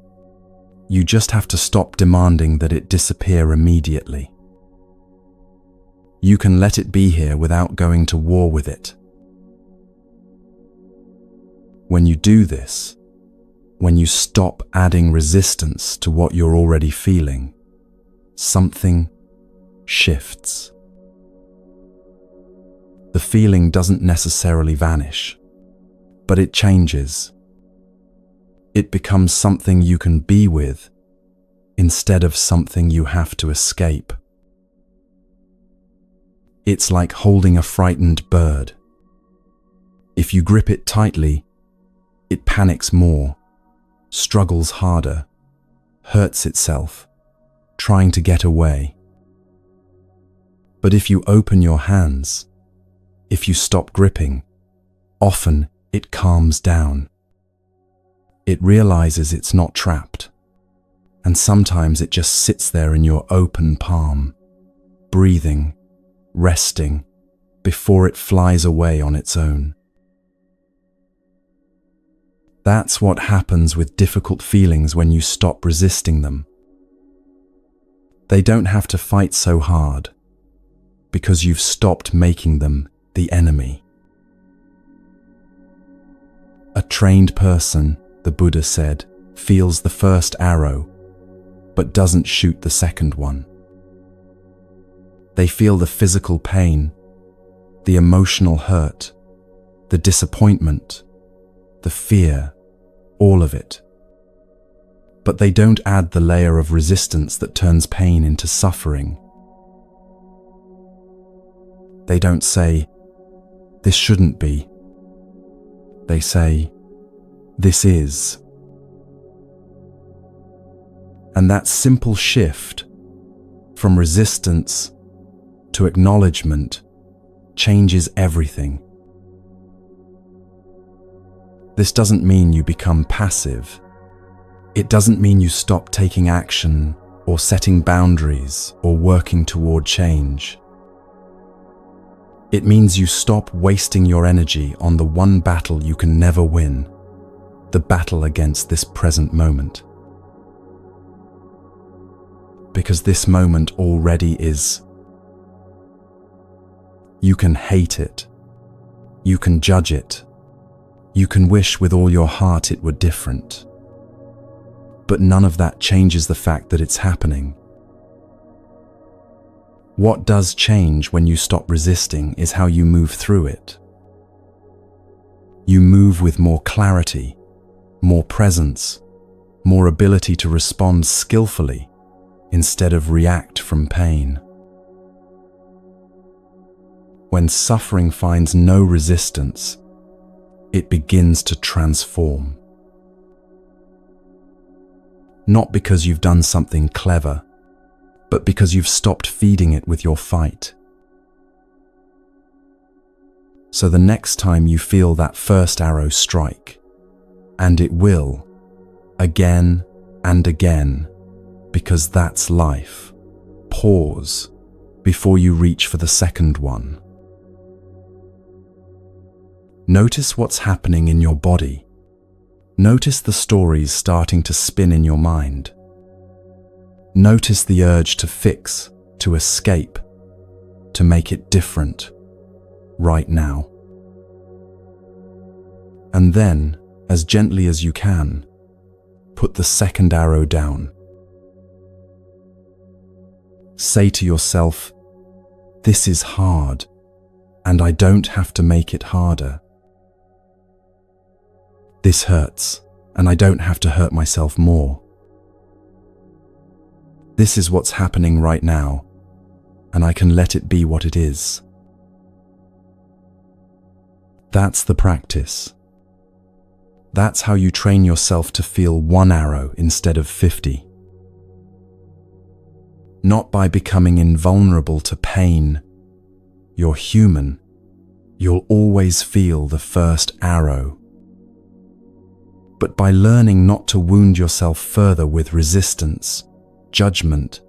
You just have to stop demanding that it disappear immediately. You can let it be here without going to war with it. When you do this, when you stop adding resistance to what you're already feeling, something shifts. The feeling doesn't necessarily vanish, but it changes. It becomes something you can be with instead of something you have to escape. It's like holding a frightened bird. If you grip it tightly, it panics more, struggles harder, hurts itself, trying to get away. But if you open your hands, if you stop gripping, often it calms down. It realizes it's not trapped, and sometimes it just sits there in your open palm, breathing, resting, before it flies away on its own. That's what happens with difficult feelings when you stop resisting them. They don't have to fight so hard, because you've stopped making them the enemy. A trained person, the Buddha said, feels the first arrow, but doesn't shoot the second one. They feel the physical pain, the emotional hurt, the disappointment, the fear, all of it. But they don't add the layer of resistance that turns pain into suffering. They don't say, "This shouldn't be." They say, "This is." And that simple shift from resistance to acknowledgement changes everything. This doesn't mean you become passive. It doesn't mean you stop taking action or setting boundaries or working toward change. It means you stop wasting your energy on the one battle you can never win, the battle against this present moment. Because this moment already is. You can hate it. You can judge it. You can wish with all your heart it were different. But none of that changes the fact that it's happening. What does change when you stop resisting is how you move through it. You move with more clarity, more presence, more ability to respond skillfully instead of react from pain. When suffering finds no resistance, it begins to transform. Not because you've done something clever, but because you've stopped feeding it with your fight. So the next time you feel that first arrow strike, and it will, again and again, because that's life, pause before you reach for the second one. Notice what's happening in your body. Notice the stories starting to spin in your mind. Notice the urge to fix, to escape, to make it different, right now. And then, as gently as you can, put the second arrow down. Say to yourself, "This is hard, and I don't have to make it harder. This hurts, and I don't have to hurt myself more. This is what's happening right now, and I can let it be what it is." That's the practice. That's how you train yourself to feel one arrow instead of 50. Not by becoming invulnerable to pain. You're human. You'll always feel the first arrow. But by learning not to wound yourself further with resistance, judgment,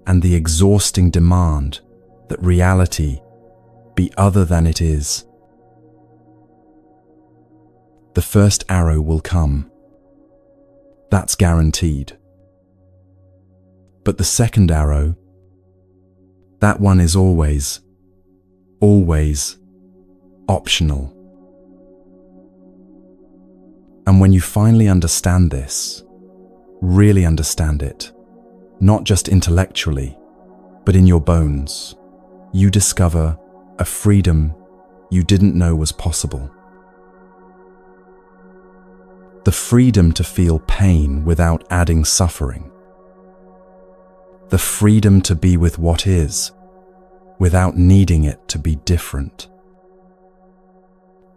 and the exhausting demand that reality be other than it is, the first arrow will come. That's guaranteed. But the second arrow, that one is always optional. And when you finally understand this, really understand it, not just intellectually, but in your bones, you discover a freedom you didn't know was possible. The freedom to feel pain without adding suffering. The freedom to be with what is, without needing it to be different.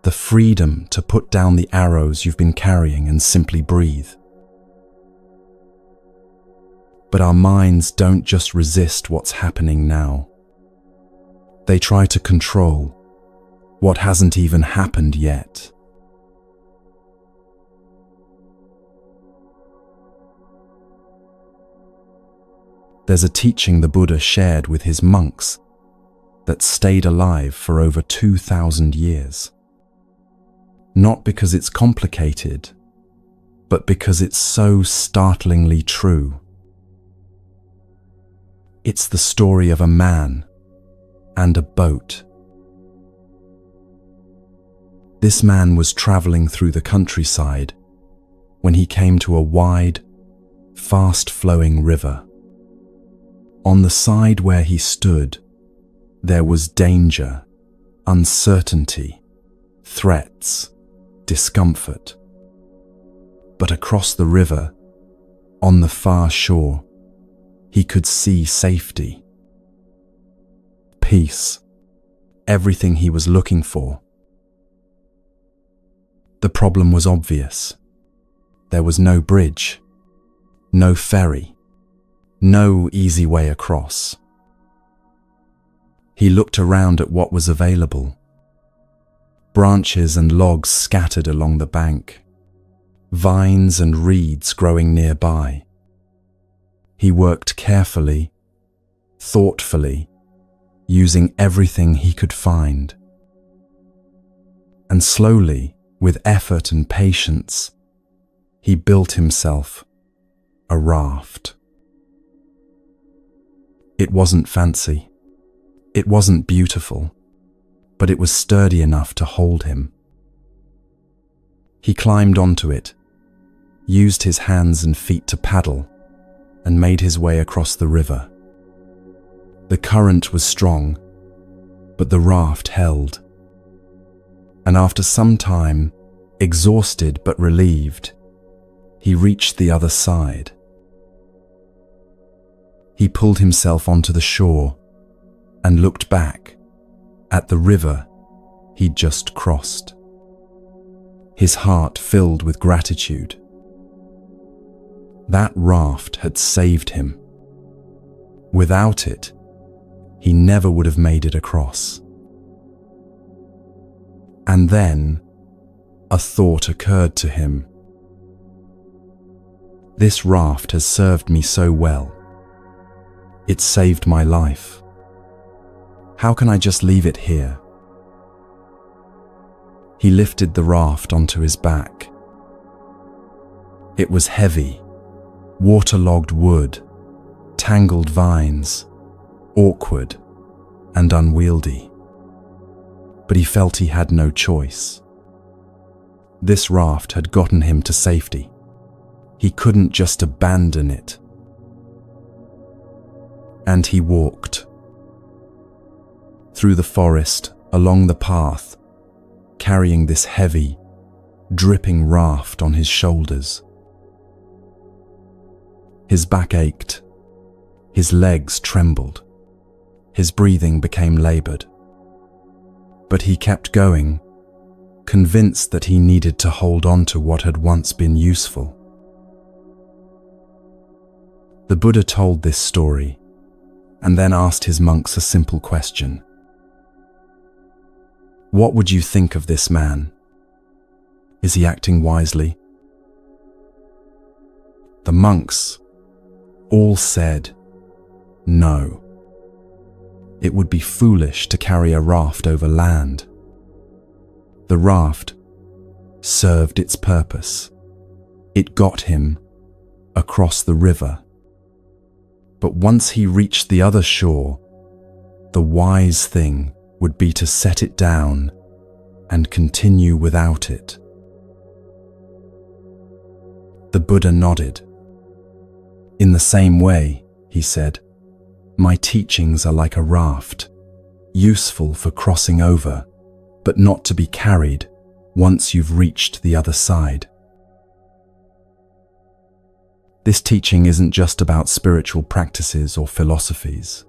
The freedom to put down the arrows you've been carrying and simply breathe. But our minds don't just resist what's happening now. They try to control what hasn't even happened yet. There's a teaching the Buddha shared with his monks that stayed alive for over 2,000 years. Not because it's complicated, but because it's so startlingly true. It's the story of a man and a boat. This man was traveling through the countryside when he came to a wide, fast-flowing river. On the side where he stood, there was danger, uncertainty, threats, discomfort. But across the river, on the far shore, he could see safety, peace, everything he was looking for. The problem was obvious. There was no bridge, no ferry, no easy way across. He looked around at what was available. Branches and logs scattered along the bank, vines and reeds growing nearby. He worked carefully, thoughtfully, using everything he could find. And slowly, with effort and patience, he built himself a raft. It wasn't fancy. It wasn't beautiful, but it was sturdy enough to hold him. He climbed onto it, used his hands and feet to paddle, and made his way across the river. The current was strong, but the raft held. And after some time, exhausted but relieved, he reached the other side. He pulled himself onto the shore and looked back at the river he'd just crossed. His heart filled with gratitude. That raft had saved him. Without it, he never would have made it across. And then, a thought occurred to him. This raft has served me so well. It saved my life. How can I just leave it here? He lifted the raft onto his back. It was heavy, waterlogged wood, tangled vines, awkward and unwieldy. But he felt he had no choice. This raft had gotten him to safety. He couldn't just abandon it. And he walked through the forest, along the path, carrying this heavy, dripping raft on his shoulders. His back ached, his legs trembled, his breathing became labored. But he kept going, convinced that he needed to hold on to what had once been useful. The Buddha told this story and then asked his monks a simple question. What would you think of this man? Is he acting wisely? The monks all said, no. It would be foolish to carry a raft over land. The raft served its purpose. It got him across the river. But once he reached the other shore, the wise thing would be to set it down and continue without it. The Buddha nodded. In the same way, he said, my teachings are like a raft, useful for crossing over, but not to be carried once you've reached the other side. This teaching isn't just about spiritual practices or philosophies.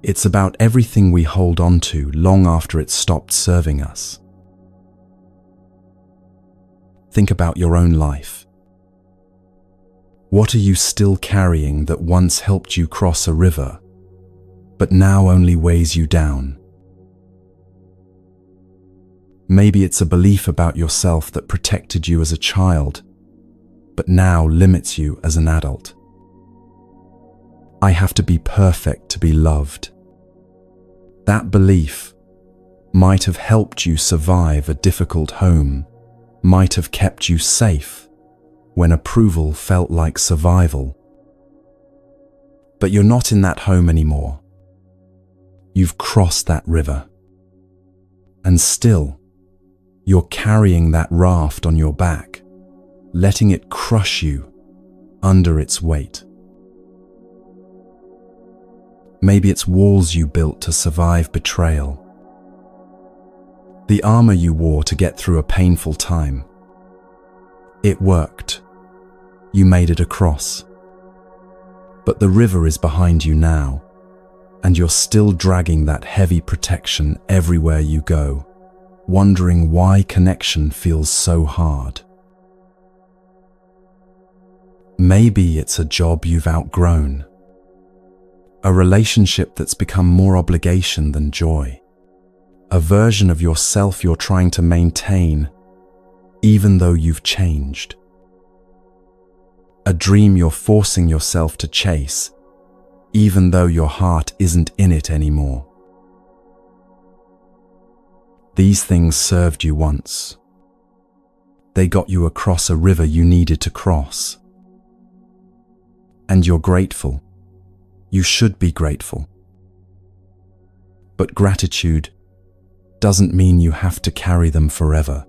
It's about everything we hold on to long after it's stopped serving us. Think about your own life. What are you still carrying that once helped you cross a river, but now only weighs you down? Maybe it's a belief about yourself that protected you as a child, but now limits you as an adult. I have to be perfect to be loved. That belief might have helped you survive a difficult home, might have kept you safe when approval felt like survival. But you're not in that home anymore. You've crossed that river. And still, you're carrying that raft on your back, letting it crush you under its weight. Maybe it's walls you built to survive betrayal. The armor you wore to get through a painful time. It worked. You made it across. But the river is behind you now, and you're still dragging that heavy protection everywhere you go, wondering why connection feels so hard. Maybe it's a job you've outgrown. A relationship that's become more obligation than joy. A version of yourself you're trying to maintain, even though you've changed. A dream you're forcing yourself to chase, even though your heart isn't in it anymore. These things served you once. They got you across a river you needed to cross. And you're grateful. You should be grateful. But gratitude doesn't mean you have to carry them forever.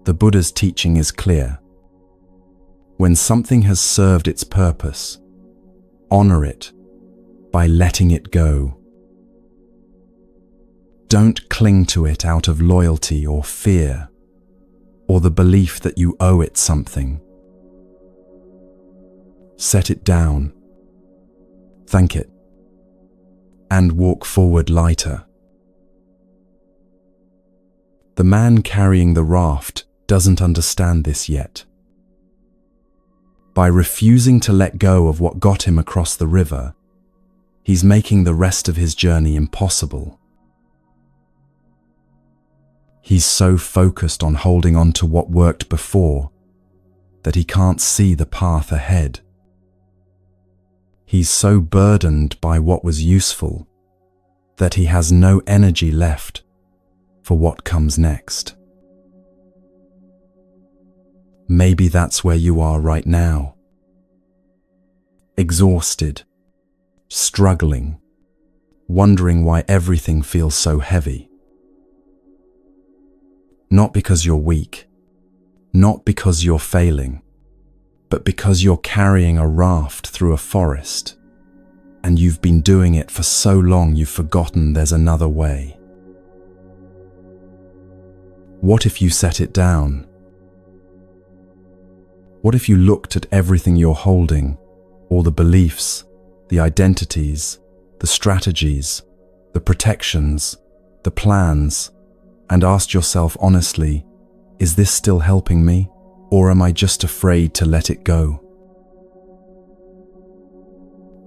The Buddha's teaching is clear. When something has served its purpose, honor it by letting it go. Don't cling to it out of loyalty or fear, or the belief that you owe it something. Set it down, thank it, and walk forward lighter. The man carrying the raft doesn't understand this yet. By refusing to let go of what got him across the river, he's making the rest of his journey impossible. He's so focused on holding on to what worked before that he can't see the path ahead. He's so burdened by what was useful that he has no energy left for what comes next. Maybe that's where you are right now. Exhausted, struggling, wondering why everything feels so heavy. Not because you're weak, not because you're failing, but because you're carrying a raft through a forest, and you've been doing it for so long you've forgotten there's another way. What if you set it down? What if you looked at everything you're holding, all the beliefs, the identities, the strategies, the protections, the plans, and asked yourself honestly, is this still helping me, or am I just afraid to let it go?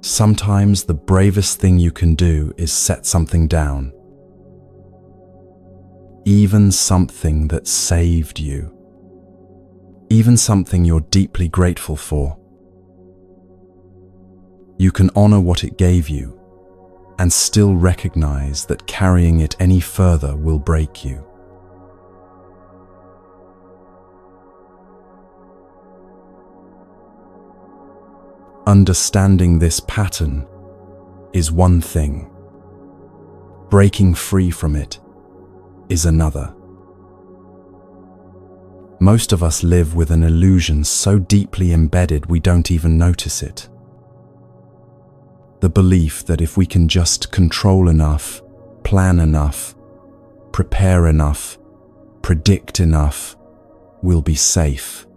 Sometimes the bravest thing you can do is set something down. Even something that saved you. Even something you're deeply grateful for. You can honor what it gave you and still recognize that carrying it any further will break you. Understanding this pattern is one thing. Breaking free from it is another. Most of us live with an illusion so deeply embedded we don't even notice it. The belief that if we can just control enough, plan enough, prepare enough, predict enough, we'll be safe.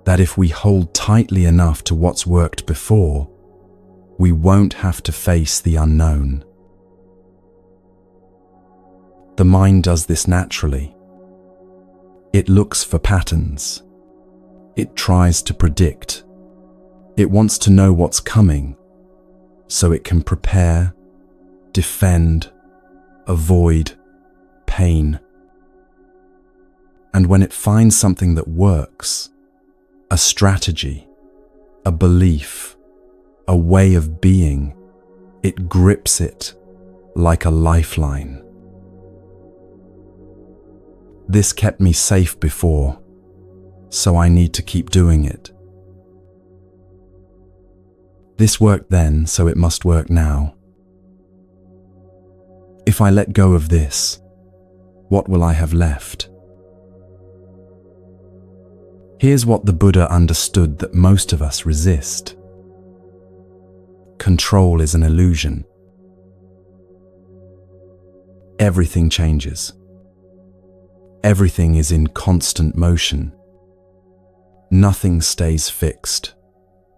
That if we hold tightly enough to what's worked before, we won't have to face the unknown. The mind does this naturally. It looks for patterns. It tries to predict. It wants to know what's coming, so it can prepare, defend, avoid pain. And when it finds something that works, a strategy, a belief, a way of being, it grips it like a lifeline. This kept me safe before, so I need to keep doing it. This worked then, so it must work now. If I let go of this, what will I have left? Here's what the Buddha understood that most of us resist. Control is an illusion. Everything changes. Everything is in constant motion. Nothing stays fixed.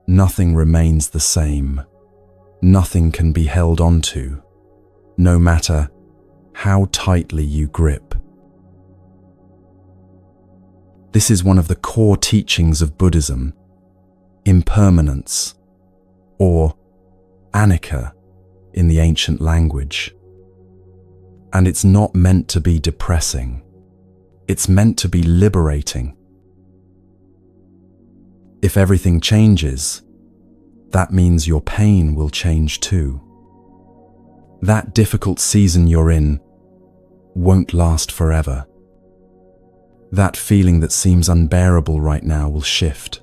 Nothing remains the same. Nothing can be held onto, no matter how tightly you grip. This is one of the core teachings of Buddhism, impermanence, or anicca in the ancient language. And it's not meant to be depressing. It's meant to be liberating. If everything changes, that means your pain will change too. That difficult season you're in won't last forever. That feeling that seems unbearable right now will shift.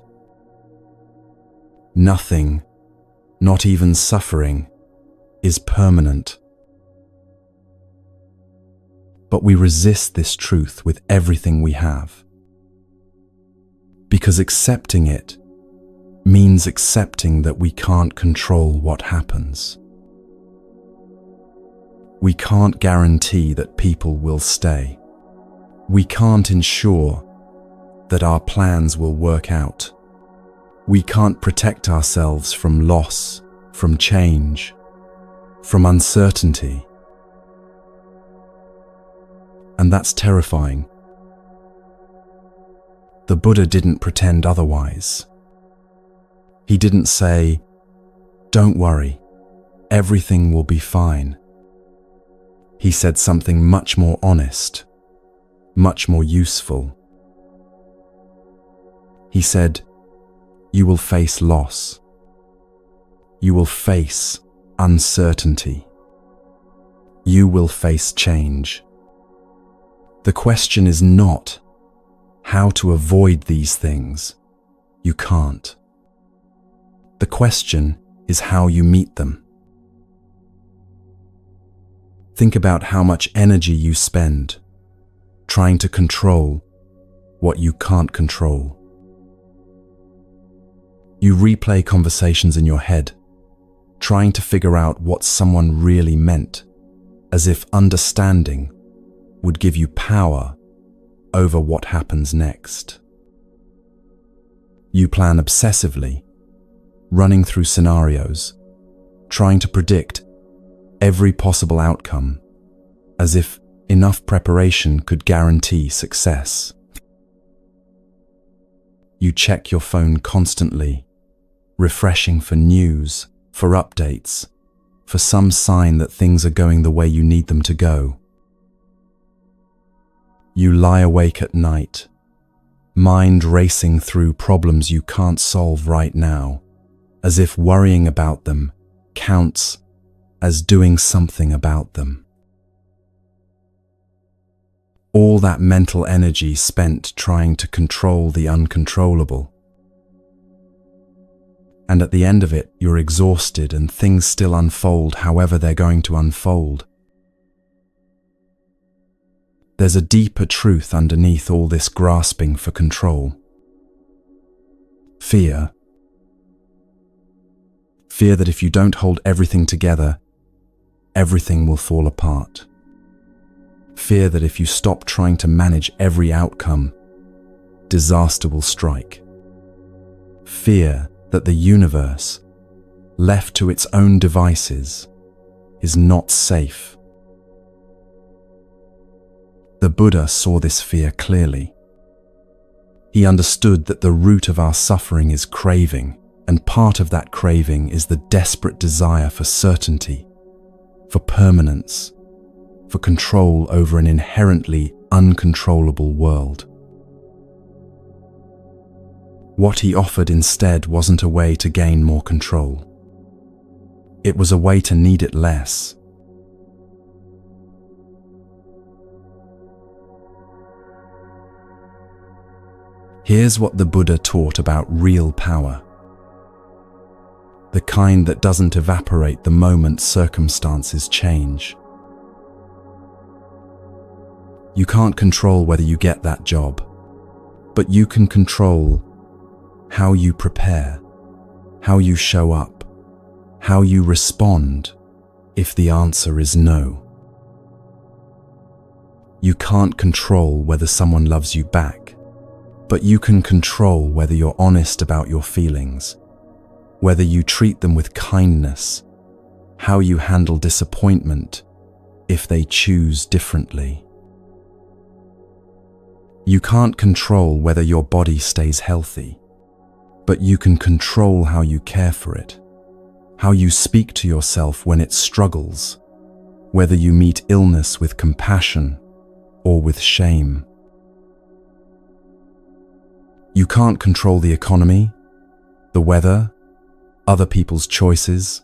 Nothing, not even suffering, is permanent. But we resist this truth with everything we have. Because accepting it means accepting that we can't control what happens. We can't guarantee that people will stay. We can't ensure that our plans will work out. We can't protect ourselves from loss, from change, from uncertainty. And that's terrifying. The Buddha didn't pretend otherwise. He didn't say, "Don't worry, everything will be fine." He said something much more honest, much more useful. He said, "You will face loss. You will face uncertainty. You will face change. The question is not how to avoid these things. You can't. The question is how you meet them." Think about how much energy you spend trying to control what you can't control. You replay conversations in your head, trying to figure out what someone really meant, as if understanding would give you power over what happens next. You plan obsessively, running through scenarios, trying to predict every possible outcome, as if enough preparation could guarantee success. You check your phone constantly, refreshing for news, for updates, for some sign that things are going the way you need them to go. You lie awake at night, mind racing through problems you can't solve right now, as if worrying about them counts as doing something about them. All that mental energy spent trying to control the uncontrollable. And at the end of it, you're exhausted and things still unfold however they're going to unfold. There's a deeper truth underneath all this grasping for control. Fear. Fear that if you don't hold everything together, everything will fall apart. Fear that if you stop trying to manage every outcome, disaster will strike. Fear that the universe, left to its own devices, is not safe. The Buddha saw this fear clearly. He understood that the root of our suffering is craving, and part of that craving is the desperate desire for certainty, for permanence, for control over an inherently uncontrollable world. What he offered instead wasn't a way to gain more control. It was a way to need it less. Here's what the Buddha taught about real power. The kind that doesn't evaporate the moment circumstances change. You can't control whether you get that job, but you can control how you prepare, how you show up, how you respond if the answer is no. You can't control whether someone loves you back, but you can control whether you're honest about your feelings, whether you treat them with kindness, how you handle disappointment if they choose differently. You can't control whether your body stays healthy, but you can control how you care for it, how you speak to yourself when it struggles, whether you meet illness with compassion or with shame. You can't control the economy, the weather, other people's choices,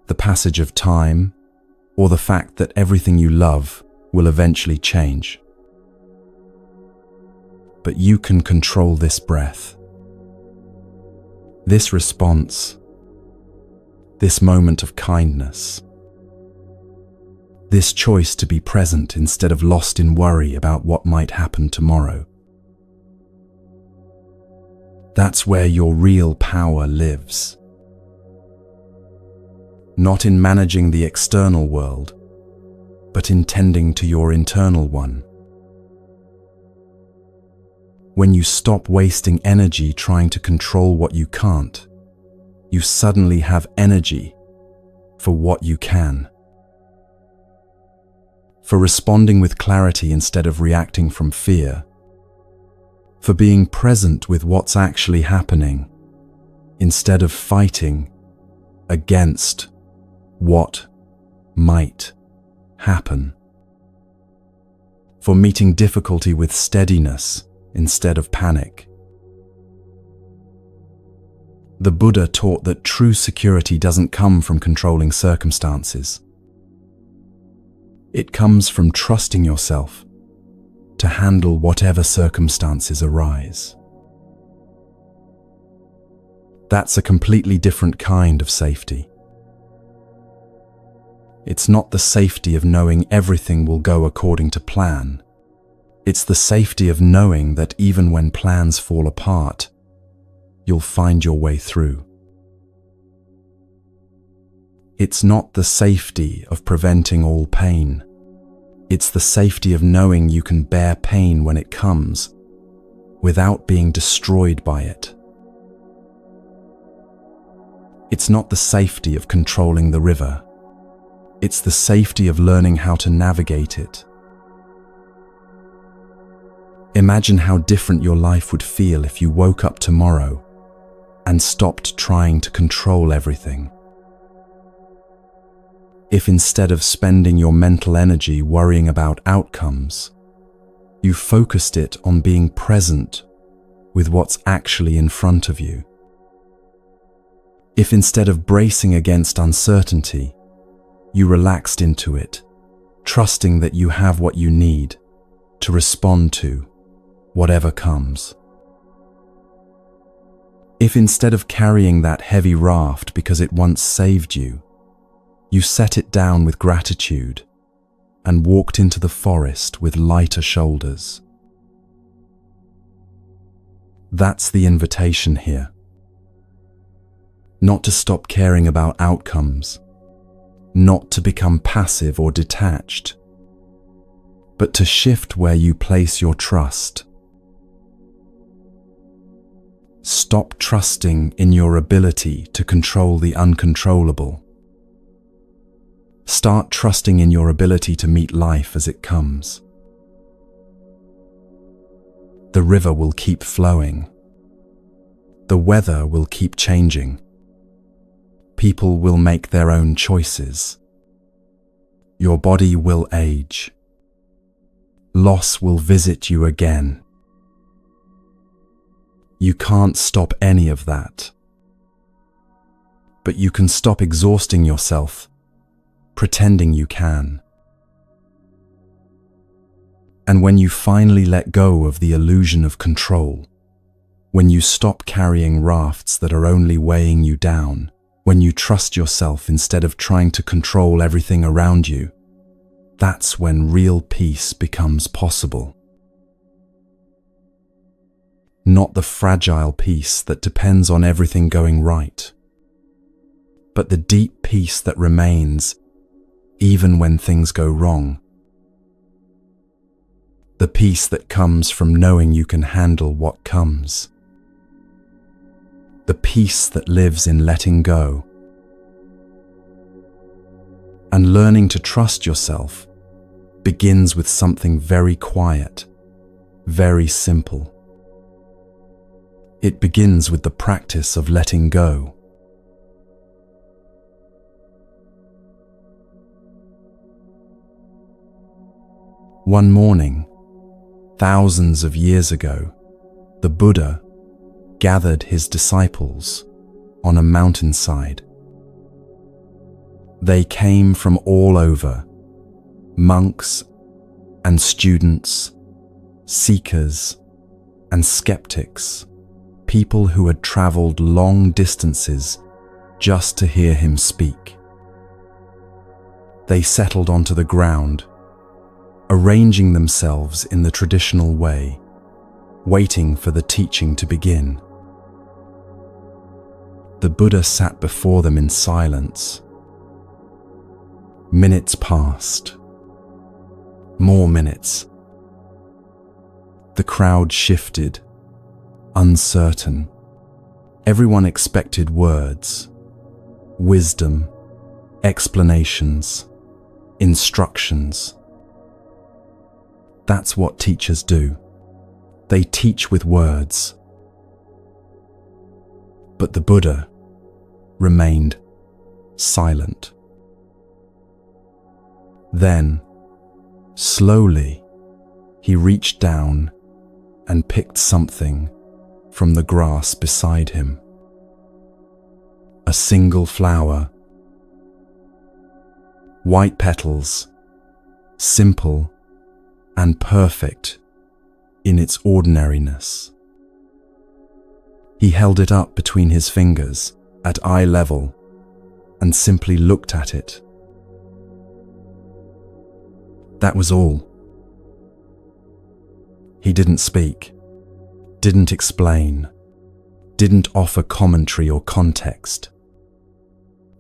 the passage of time, or the fact that everything you love will eventually change. But you can control this breath, this response, this moment of kindness, this choice to be present instead of lost in worry about what might happen tomorrow. That's where your real power lives. Not in managing the external world, but in tending to your internal one. When you stop wasting energy trying to control what you can't, you suddenly have energy for what you can. For responding with clarity instead of reacting from fear. For being present with what's actually happening, instead of fighting against what might happen. For meeting difficulty with steadiness instead of panic. The Buddha taught that true security doesn't come from controlling circumstances. It comes from trusting yourself to handle whatever circumstances arise. That's a completely different kind of safety. It's not the safety of knowing everything will go according to plan. It's the safety of knowing that even when plans fall apart, you'll find your way through. It's not the safety of preventing all pain. It's the safety of knowing you can bear pain when it comes, without being destroyed by it. It's not the safety of controlling the river. It's the safety of learning how to navigate it. Imagine how different your life would feel if you woke up tomorrow and stopped trying to control everything. If instead of spending your mental energy worrying about outcomes, you focused it on being present with what's actually in front of you. If instead of bracing against uncertainty, you relaxed into it, trusting that you have what you need to respond to whatever comes. If instead of carrying that heavy raft because it once saved you, you set it down with gratitude and walked into the forest with lighter shoulders. That's the invitation here. Not to stop caring about outcomes, not to become passive or detached, but to shift where you place your trust. Stop trusting in your ability to control the uncontrollable. Start trusting in your ability to meet life as it comes. The river will keep flowing. The weather will keep changing. People will make their own choices. Your body will age. Loss will visit you again. You can't stop any of that. But you can stop exhausting yourself, pretending you can. And when you finally let go of the illusion of control, when you stop carrying rafts that are only weighing you down, when you trust yourself instead of trying to control everything around you, that's when real peace becomes possible. Not the fragile peace that depends on everything going right, but the deep peace that remains even when things go wrong. The peace that comes from knowing you can handle what comes. The peace that lives in letting go. And learning to trust yourself begins with something very quiet, very simple. It begins with the practice of letting go. One morning, thousands of years ago, the Buddha gathered his disciples on a mountainside. They came from all over, monks and students, seekers and skeptics, people who had traveled long distances just to hear him speak. They settled onto the ground, arranging themselves in the traditional way, waiting for the teaching to begin. The Buddha sat before them in silence. Minutes passed. More minutes. The crowd shifted, uncertain. Everyone expected words, wisdom, explanations, instructions. That's what teachers do. They teach with words. But the Buddha remained silent. Then, slowly, he reached down and picked something from the grass beside him. A single flower. White petals, simple and perfect in its ordinariness. He held it up between his fingers at eye level and simply looked at it. That was all. He didn't speak, didn't explain, didn't offer commentary or context.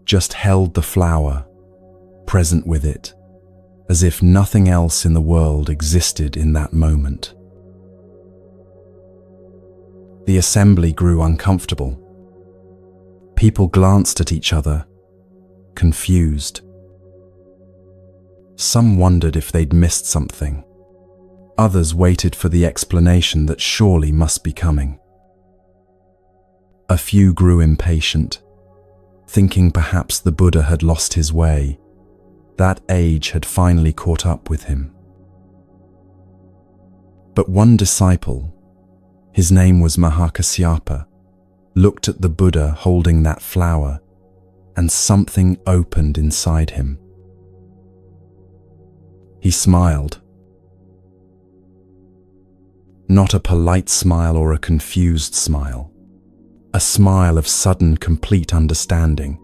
Just held the flower, present with it, as if nothing else in the world existed in that moment. The assembly grew uncomfortable. People glanced at each other, confused. Some wondered if they'd missed something. Others waited for the explanation that surely must be coming. A few grew impatient, thinking perhaps the Buddha had lost his way. That age had finally caught up with him. But one disciple, his name was Mahakasyapa, looked at the Buddha holding that flower, and something opened inside him. He smiled. Not a polite smile or a confused smile. A smile of sudden, complete understanding.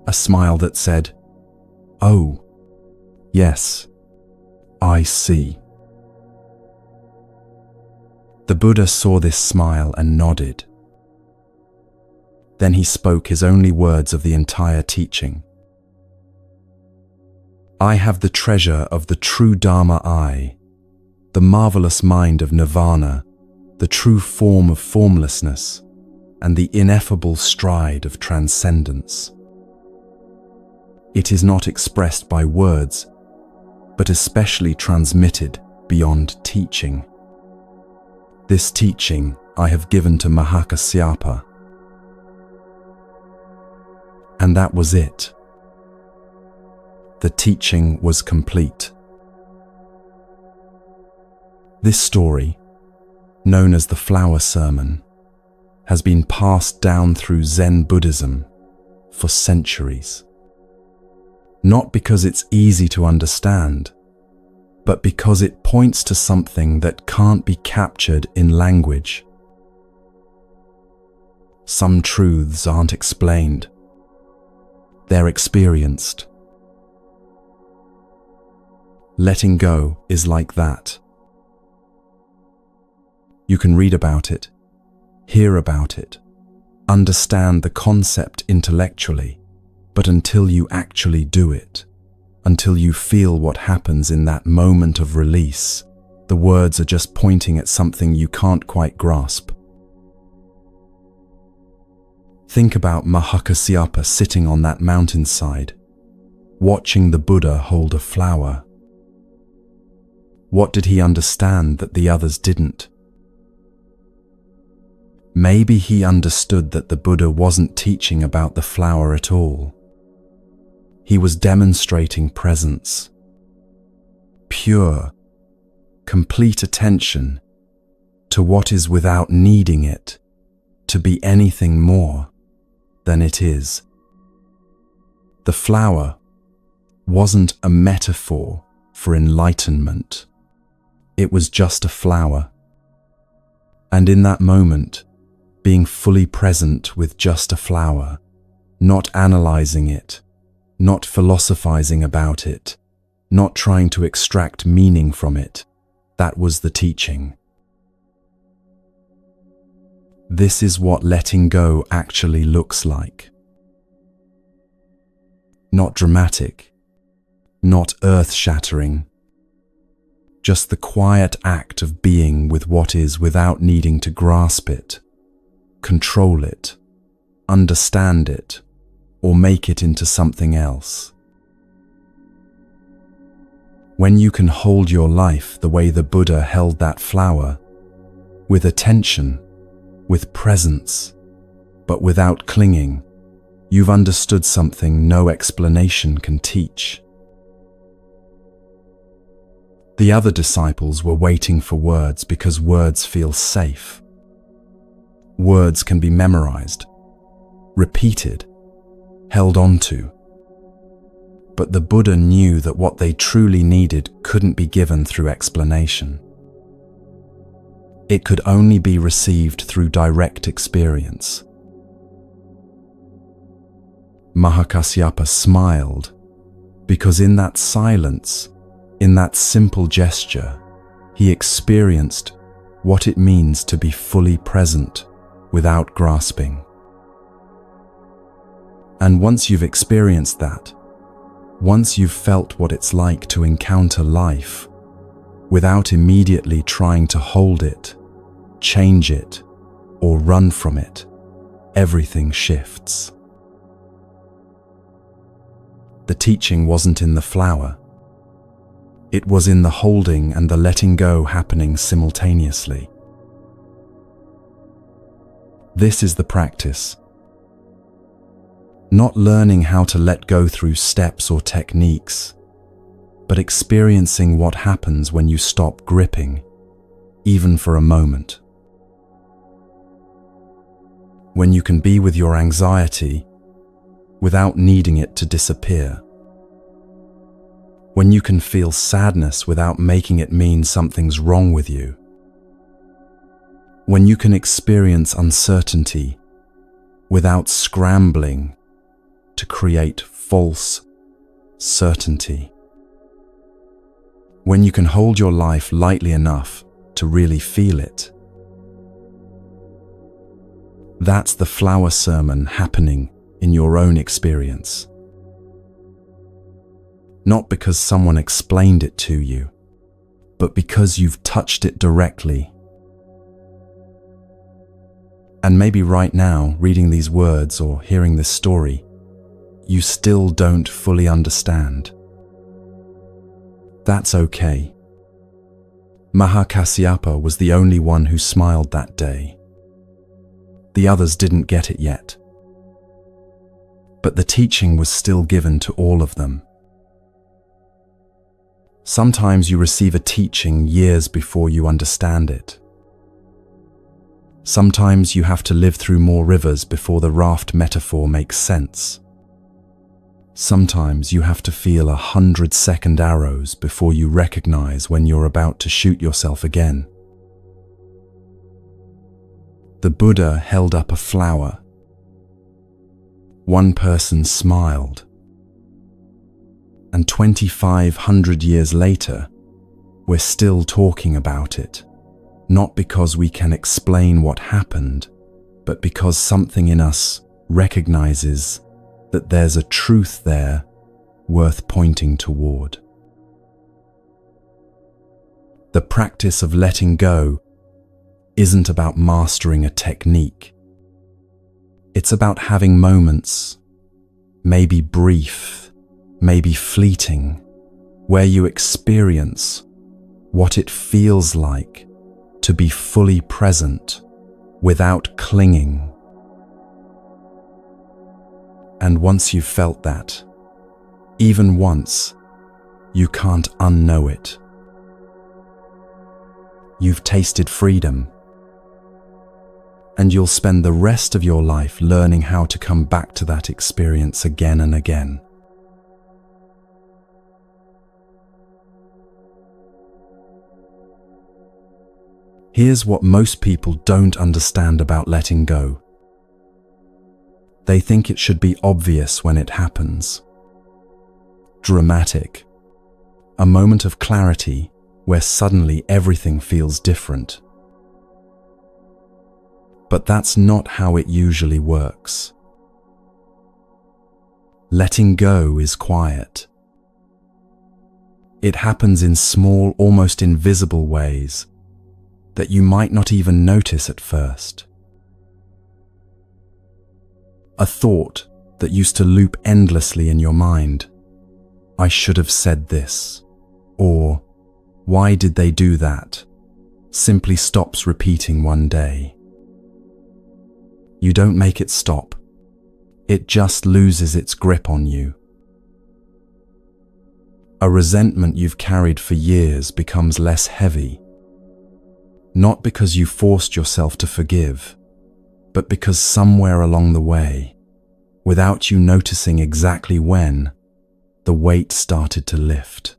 A smile that said, "Oh, yes, I see." The Buddha saw this smile and nodded. Then he spoke his only words of the entire teaching. "I have the treasure of the true Dharma I, the marvelous mind of nirvana, the true form of formlessness, and the ineffable stride of transcendence. It is not expressed by words, but especially transmitted beyond teaching. This teaching I have given to Mahakasyapa." And that was it. The teaching was complete. This story, known as the Flower Sermon, has been passed down through Zen Buddhism for centuries. Not because it's easy to understand, but because it points to something that can't be captured in language. Some truths aren't explained. They're experienced. Letting go is like that. You can read about it, hear about it, understand the concept intellectually, but until you actually do it, until you feel what happens in that moment of release, the words are just pointing at something you can't quite grasp. Think about Mahakasyapa sitting on that mountainside, watching the Buddha hold a flower. What did he understand that the others didn't? Maybe he understood that the Buddha wasn't teaching about the flower at all. He was demonstrating presence, pure, complete attention to what is without needing it to be anything more than it is. The flower wasn't a metaphor for enlightenment. It was just a flower. And in that moment, being fully present with just a flower, not analyzing it, not philosophizing about it, not trying to extract meaning from it, that was the teaching. This is what letting go actually looks like. Not dramatic, not earth-shattering, just the quiet act of being with what is without needing to grasp it, control it, understand it, or make it into something else. When you can hold your life the way the Buddha held that flower, with attention, with presence, but without clinging, you've understood something no explanation can teach. The other disciples were waiting for words because words feel safe. Words can be memorized, repeated, held onto. But the Buddha knew that what they truly needed couldn't be given through explanation. It could only be received through direct experience. Mahakasyapa smiled, Because in that silence, in that simple gesture, he experienced what it means to be fully present without grasping. And once you've experienced that, once you've felt what it's like to encounter life without immediately trying to hold it, change it, or run from it, everything shifts. The teaching wasn't in the flower. It was in the holding and the letting go happening simultaneously. This is the practice. Not learning how to let go through steps or techniques, but experiencing what happens when you stop gripping, even for a moment. When you can be with your anxiety without needing it to disappear. When you can feel sadness without making it mean something's wrong with you. When you can experience uncertainty without scrambling to create false certainty. When you can hold your life lightly enough to really feel it. That's the flower sermon happening in your own experience. Not because someone explained it to you, but because you've touched it directly. And maybe right now, reading these words or hearing this story, you still don't fully understand. That's okay. Mahakasyapa was the only one who smiled that day. The others didn't get it yet. But the teaching was still given to all of them. Sometimes you receive a teaching years before you understand it. Sometimes you have to live through more rivers before the raft metaphor makes sense. Sometimes you have to feel 100-second arrows before you recognize when you're about to shoot yourself again. The Buddha held up a flower. One person smiled. And 2,500 years later, we're still talking about it. Not because we can explain what happened, but because something in us recognizes that there's a truth there worth pointing toward. The practice of letting go isn't about mastering a technique. It's about having moments, maybe brief, maybe fleeting, where you experience what it feels like to be fully present without clinging. And once you've felt that, even once, you can't unknow it. You've tasted freedom, and you'll spend the rest of your life learning how to come back to that experience again and again. Here's what most people don't understand about letting go. They think it should be obvious when it happens. Dramatic. A moment of clarity where suddenly everything feels different. But that's not how it usually works. Letting go is quiet. It happens in small, almost invisible ways that you might not even notice at first. A thought that used to loop endlessly in your mind. I should have said this. Or, why did they do that? Simply stops repeating one day. You don't make it stop. It just loses its grip on you. A resentment you've carried for years becomes less heavy. Not because you forced yourself to forgive, but because somewhere along the way, without you noticing exactly when, the weight started to lift.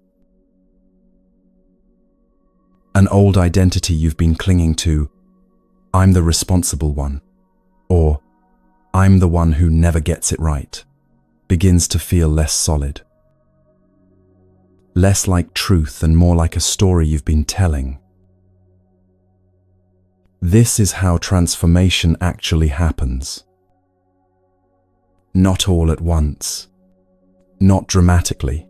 An old identity you've been clinging to, I'm the responsible one, or I'm the one who never gets it right, begins to feel less solid. less like truth and more like a story you've been telling. This is how transformation actually happens. Not all at once, not dramatically,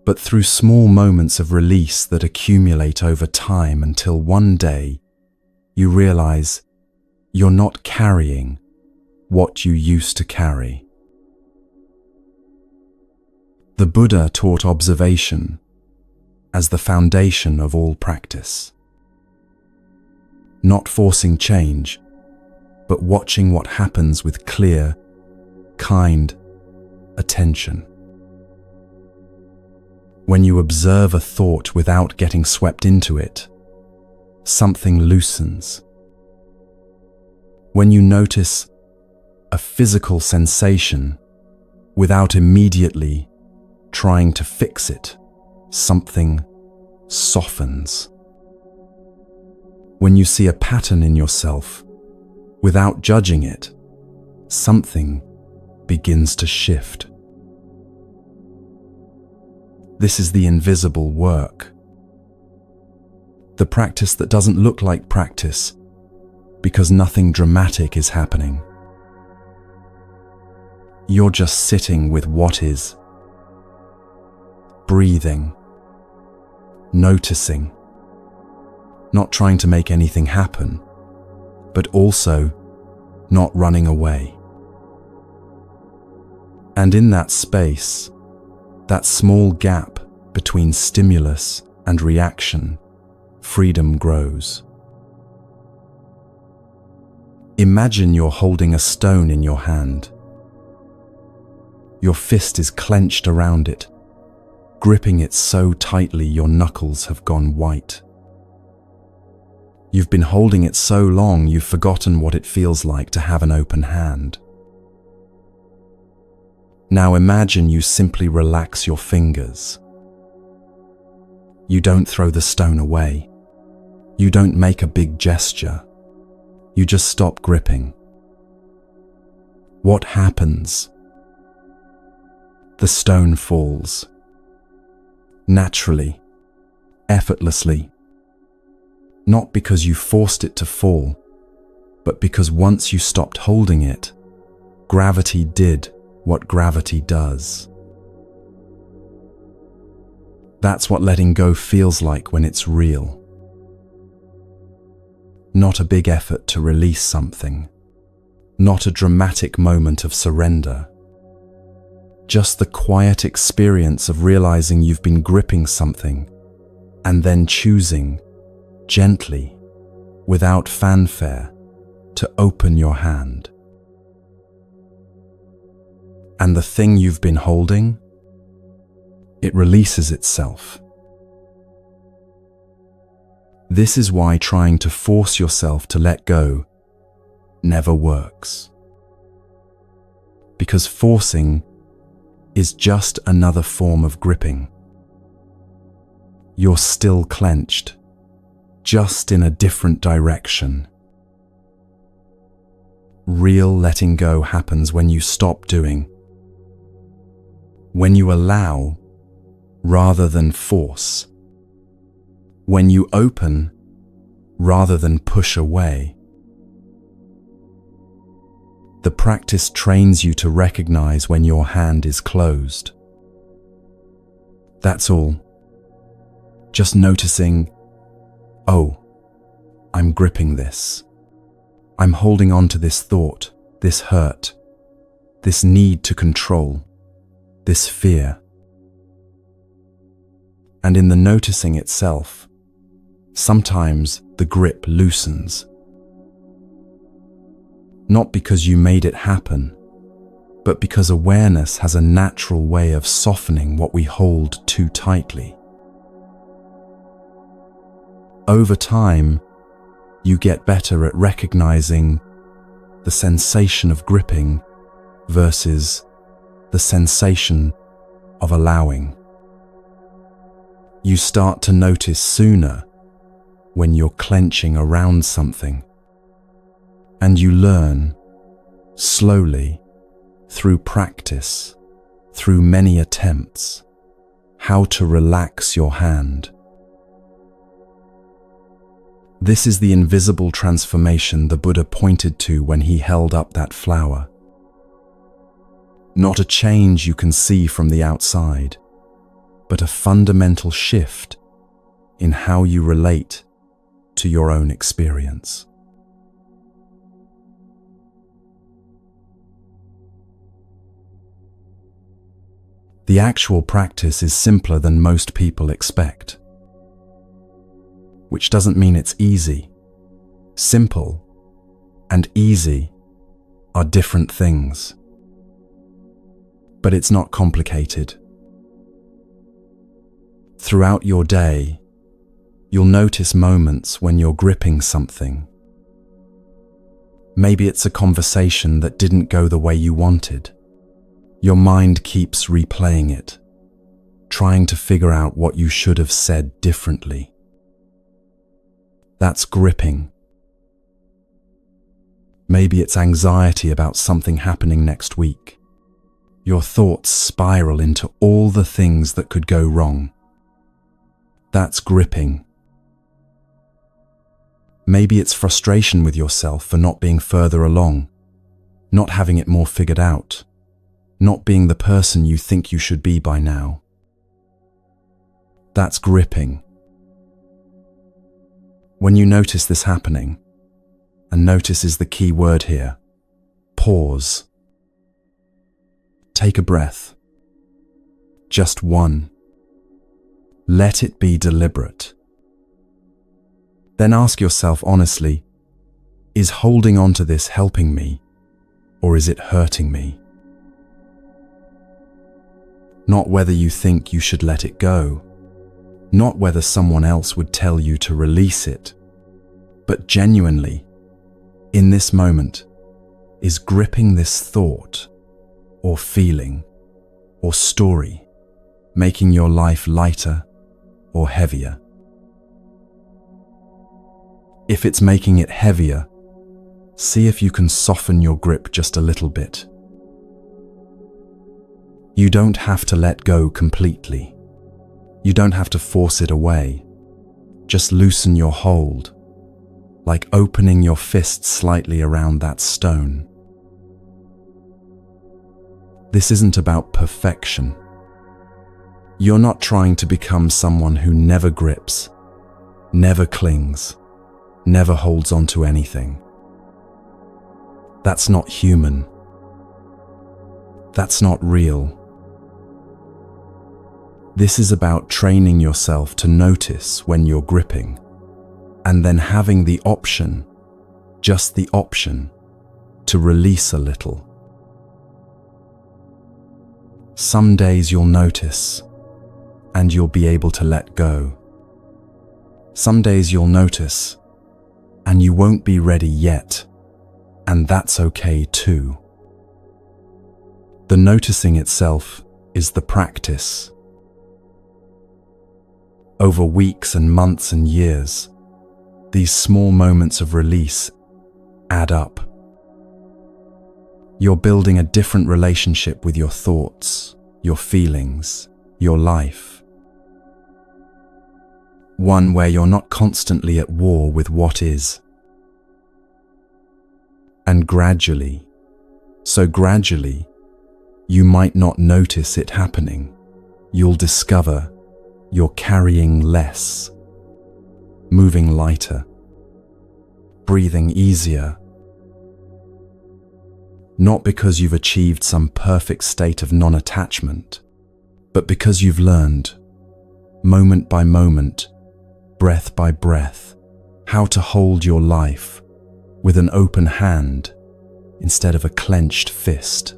but through small moments of release that accumulate over time until one day you realize you're not carrying what you used to carry. The Buddha taught observation as the foundation of all practice. Not forcing change, but watching what happens with clear, kind attention. When you observe a thought without getting swept into it, something loosens. When you notice a physical sensation without immediately trying to fix it, something softens. When you see a pattern in yourself without judging it, something begins to shift. This is the invisible work. The practice that doesn't look like practice because nothing dramatic is happening. You're just sitting with what is, breathing, noticing, not trying to make anything happen, but also not running away. And in that space, that small gap between stimulus and reaction, freedom grows. Imagine you're holding a stone in your hand. Your fist is clenched around it, gripping it so tightly your knuckles have gone white. You've been holding it so long you've forgotten what it feels like to have an open hand. Now imagine you simply relax your fingers. You don't throw the stone away. You don't make a big gesture. You just stop gripping. What happens? The stone falls. Naturally, effortlessly. Not because you forced it to fall, but because once you stopped holding it, gravity did what gravity does. That's what letting go feels like when it's real. Not a big effort to release something, not a dramatic moment of surrender. Just the quiet experience of realizing you've been gripping something and then choosing, gently, without fanfare, to open your hand. And the thing you've been holding, it releases itself. This is why trying to force yourself to let go never works. Because forcing is just another form of gripping. You're still clenched, just in a different direction. Real letting go happens when you stop doing, when you allow rather than force, when you open rather than push away. The practice trains you to recognize when your hand is closed. That's all. Just noticing, oh, I'm gripping this. I'm holding on to this thought, this hurt, this need to control, this fear. And in the noticing itself, sometimes the grip loosens. Not because you made it happen, but because awareness has a natural way of softening what we hold too tightly. Over time, you get better at recognizing the sensation of gripping versus the sensation of allowing. You start to notice sooner when you're clenching around something, and you learn slowly through practice, through many attempts, how to relax your hand. This is the invisible transformation the Buddha pointed to when he held up that flower. Not a change you can see from the outside, but a fundamental shift in how you relate to your own experience. The actual practice is simpler than most people expect, which doesn't mean it's easy. Simple and easy are different things, but it's not complicated. Throughout your day, you'll notice moments when you're gripping something. Maybe it's a conversation that didn't go the way you wanted. Your mind keeps replaying it, trying to figure out what you should have said differently. That's gripping. Maybe it's anxiety about something happening next week. Your thoughts spiral into all the things that could go wrong. That's gripping. Maybe it's frustration with yourself for not being further along, not having it more figured out, not being the person you think you should be by now. That's gripping. When you notice this happening, and notice is the key word here, pause. Take a breath. Just one. Let it be deliberate. Then ask yourself honestly, is holding on to this helping me, or is it hurting me? Not whether you think you should let it go, not whether someone else would tell you to release it, but genuinely, in this moment, is gripping this thought, or feeling, or story, making your life lighter or heavier? If it's making it heavier, see if you can soften your grip just a little bit. You don't have to let go completely. You don't have to force it away. Just loosen your hold, like opening your fist slightly around that stone. This isn't about perfection. You're not trying to become someone who never grips, never clings, never holds on to anything. That's not human. That's not real. This is about training yourself to notice when you're gripping, and then having the option, just the option, to release a little. Some days you'll notice, and you'll be able to let go. Some days you'll notice, and you won't be ready yet, and that's okay too. The noticing itself is the practice. Over weeks and months and years, these small moments of release add up. You're building a different relationship with your thoughts, your feelings, your life. One where you're not constantly at war with what is. And gradually, so gradually, you might not notice it happening. You'll discover you're carrying less, moving lighter, breathing easier. Not because you've achieved some perfect state of non-attachment, but because you've learned, moment by moment, breath by breath, how to hold your life with an open hand instead of a clenched fist.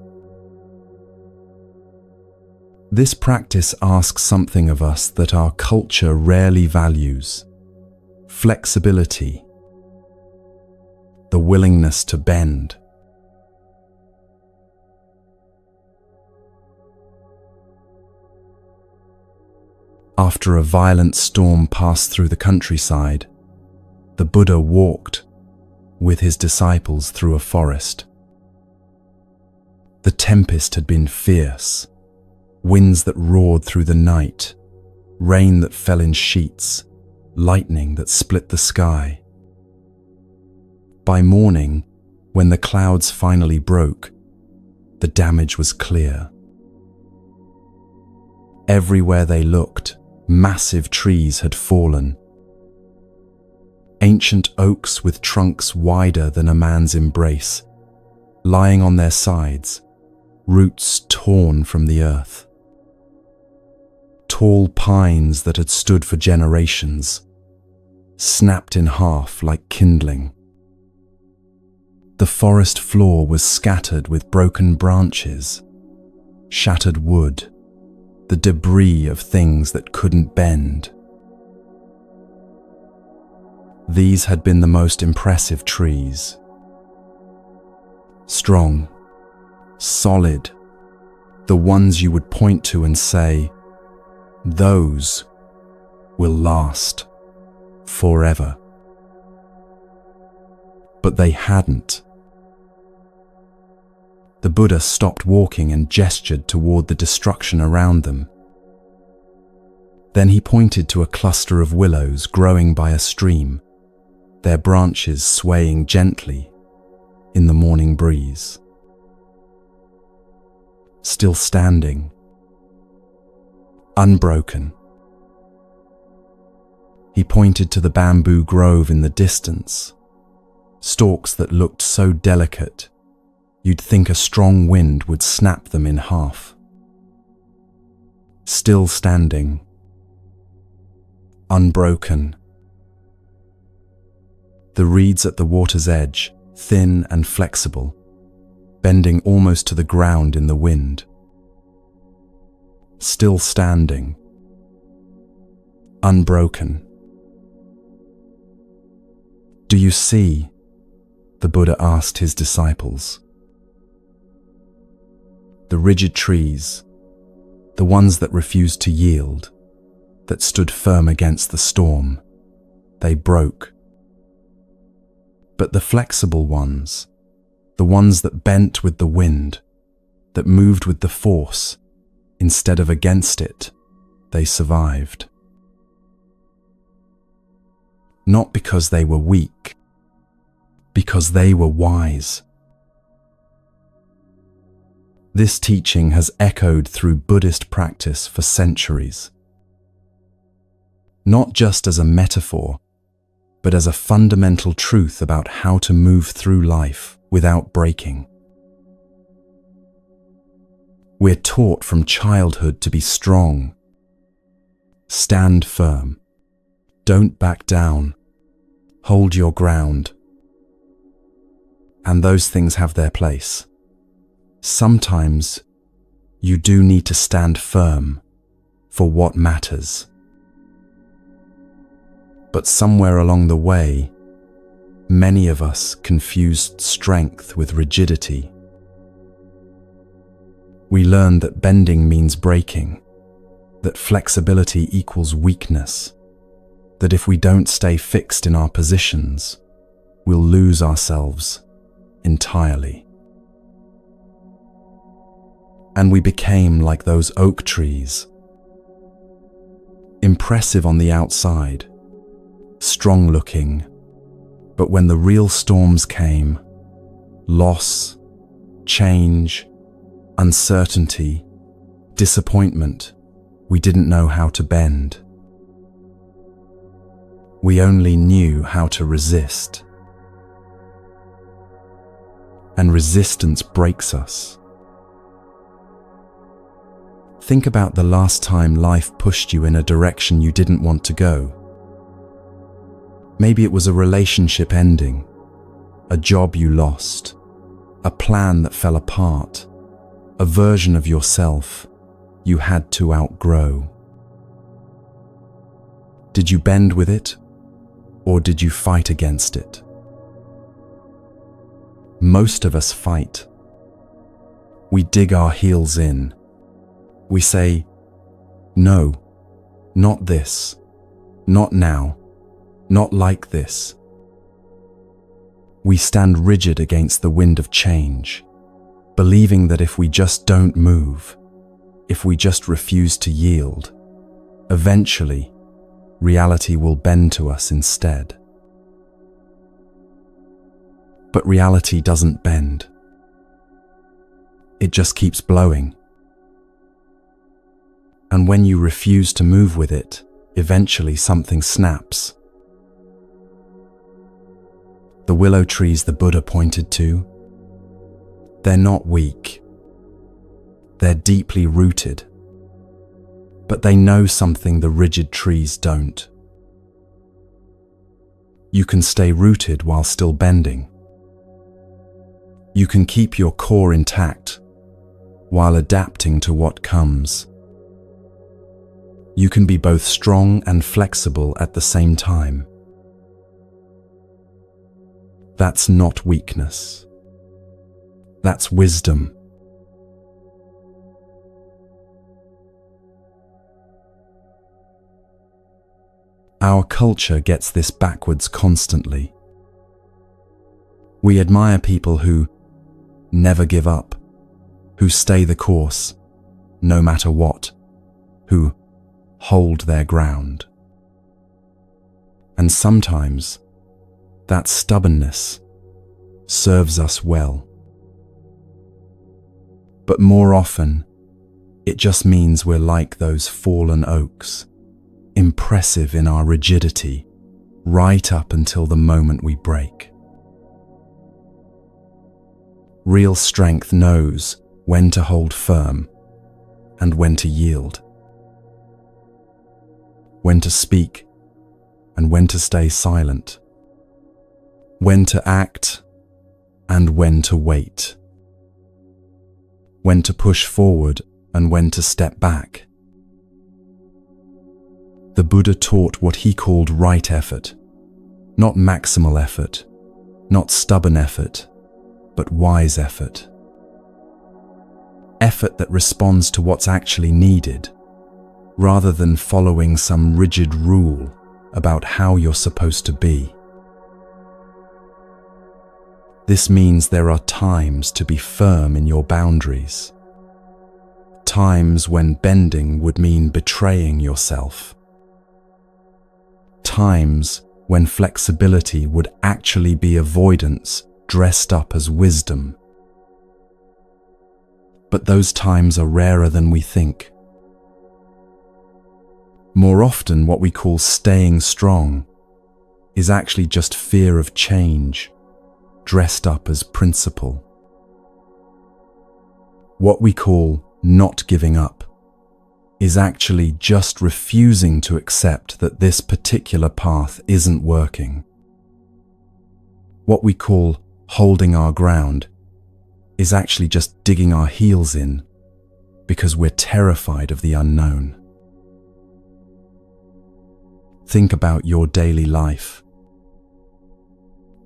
This practice asks something of us that our culture rarely values: flexibility, the willingness to bend. After a violent storm passed through the countryside, the Buddha walked with his disciples through a forest. The tempest had been fierce, Winds that roared through the night, rain that fell in sheets, lightning that split the sky. By morning, when the clouds finally broke, the damage was clear. Everywhere they looked, massive trees had fallen. Ancient oaks with trunks wider than a man's embrace, lying on their sides, roots torn from the earth. Tall pines that had stood for generations, snapped in half like kindling. The forest floor was scattered with broken branches, shattered wood, the debris of things that couldn't bend. These had been the most impressive trees. Strong, solid, the ones you would point to and say, "Those will last forever." But they hadn't. The Buddha stopped walking and gestured toward the destruction around them. Then he pointed to a cluster of willows growing by a stream, their branches swaying gently in the morning breeze. Still standing, unbroken. He pointed to the bamboo grove in the distance, stalks that looked so delicate you'd think a strong wind would snap them in half. Still standing, unbroken. The reeds at the water's edge, thin and flexible, bending almost to the ground in the wind. Still standing, unbroken. "Do you see?" the Buddha asked his disciples. The rigid trees, the ones that refused to yield, that stood firm against the storm, they broke. But the flexible ones, the ones that bent with the wind, that moved with the force, instead of against it, they survived. Not because they were weak, because they were wise. This teaching has echoed through Buddhist practice for centuries. Not just as a metaphor, but as a fundamental truth about how to move through life without breaking. We're taught from childhood to be strong. Stand firm. Don't back down. Hold your ground. And those things have their place. Sometimes you do need to stand firm for what matters. But somewhere along the way, many of us confused strength with rigidity. We learned that bending means breaking, that flexibility equals weakness, that if we don't stay fixed in our positions, we'll lose ourselves entirely. And we became like those oak trees, impressive on the outside, strong-looking, but when the real storms came, loss, change, uncertainty, disappointment, we didn't know how to bend. We only knew how to resist. And resistance breaks us. Think about the last time life pushed you in a direction you didn't want to go. Maybe it was a relationship ending, a job you lost, a plan that fell apart, a version of yourself you had to outgrow. Did you bend with it, or did you fight against it? Most of us fight. We dig our heels in. We say, "No, not this, not now, not like this." We stand rigid against the wind of change, believing that if we just don't move, if we just refuse to yield, eventually, reality will bend to us instead. But reality doesn't bend. It just keeps blowing. And when you refuse to move with it, eventually something snaps. The willow trees the Buddha pointed to, they're not weak. They're deeply rooted. But they know something the rigid trees don't. You can stay rooted while still bending. You can keep your core intact while adapting to what comes. You can be both strong and flexible at the same time. That's not weakness. That's wisdom. Our culture gets this backwards constantly. We admire people who never give up, who stay the course, no matter what, who hold their ground. And sometimes that stubbornness serves us well. But more often, it just means we're like those fallen oaks, impressive in our rigidity, right up until the moment we break. Real strength knows when to hold firm and when to yield, when to speak and when to stay silent, when to act and when to wait, when to push forward and when to step back. The Buddha taught what he called right effort, not maximal effort, not stubborn effort, but wise effort. Effort that responds to what's actually needed, rather than following some rigid rule about how you're supposed to be. This means there are times to be firm in your boundaries, times when bending would mean betraying yourself, times when flexibility would actually be avoidance dressed up as wisdom. But those times are rarer than we think. More often, what we call staying strong is actually just fear of change, dressed up as principle. What we call not giving up is actually just refusing to accept that this particular path isn't working. What we call holding our ground is actually just digging our heels in because we're terrified of the unknown. Think about your daily life.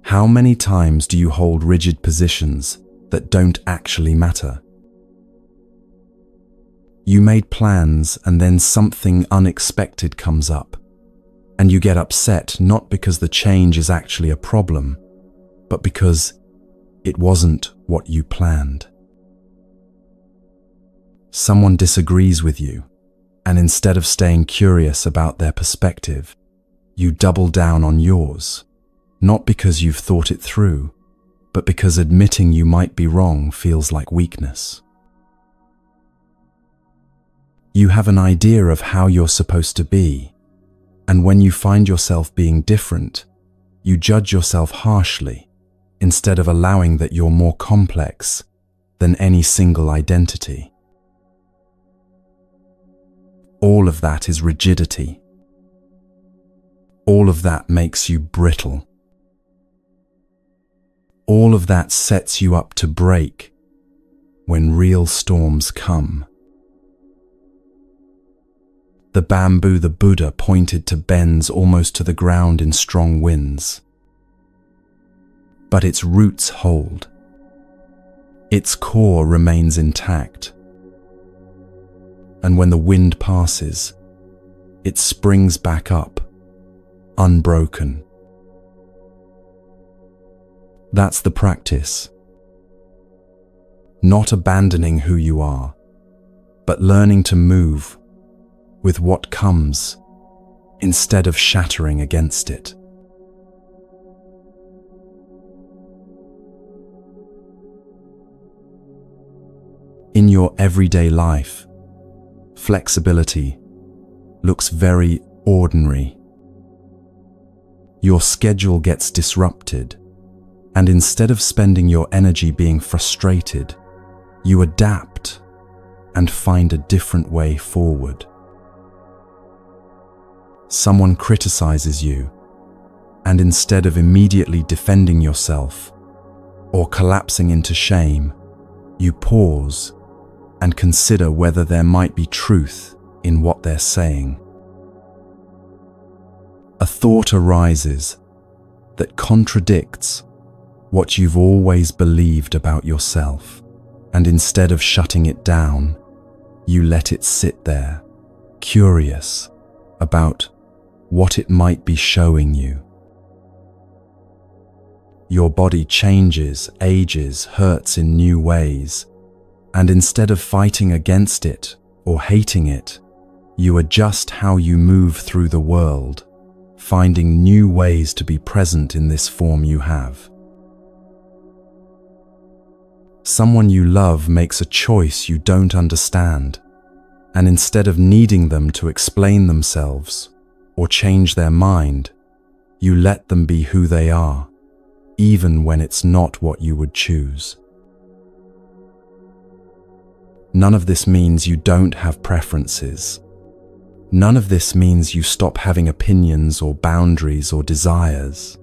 How many times do you hold rigid positions that don't actually matter? You made plans and then something unexpected comes up, and you get upset not because the change is actually a problem, but because it wasn't what you planned. Someone disagrees with you, and instead of staying curious about their perspective, you double down on yours, not because you've thought it through, but because admitting you might be wrong feels like weakness. You have an idea of how you're supposed to be, and when you find yourself being different, you judge yourself harshly instead of allowing that you're more complex than any single identity. All of that is rigidity. All of that makes you brittle. All of that sets you up to break when real storms come. The bamboo the Buddha pointed to bends almost to the ground in strong winds. But its roots hold. Its core remains intact. And when the wind passes, it springs back up, unbroken. That's the practice. Not abandoning who you are, but learning to move with what comes instead of shattering against it. In your everyday life, flexibility looks very ordinary. Your schedule gets disrupted, and instead of spending your energy being frustrated, you adapt and find a different way forward. Someone criticizes you, and instead of immediately defending yourself or collapsing into shame, you pause and consider whether there might be truth in what they're saying. A thought arises that contradicts what you've always believed about yourself, and instead of shutting it down, you let it sit there, curious about what it might be showing you. Your body changes, ages, hurts in new ways, and instead of fighting against it or hating it, you adjust how you move through the world, finding new ways to be present in this form you have. Someone you love makes a choice you don't understand, and instead of needing them to explain themselves or change their mind, you let them be who they are, even when it's not what you would choose. None of this means you don't have preferences. None of this means you stop having opinions or boundaries or desires.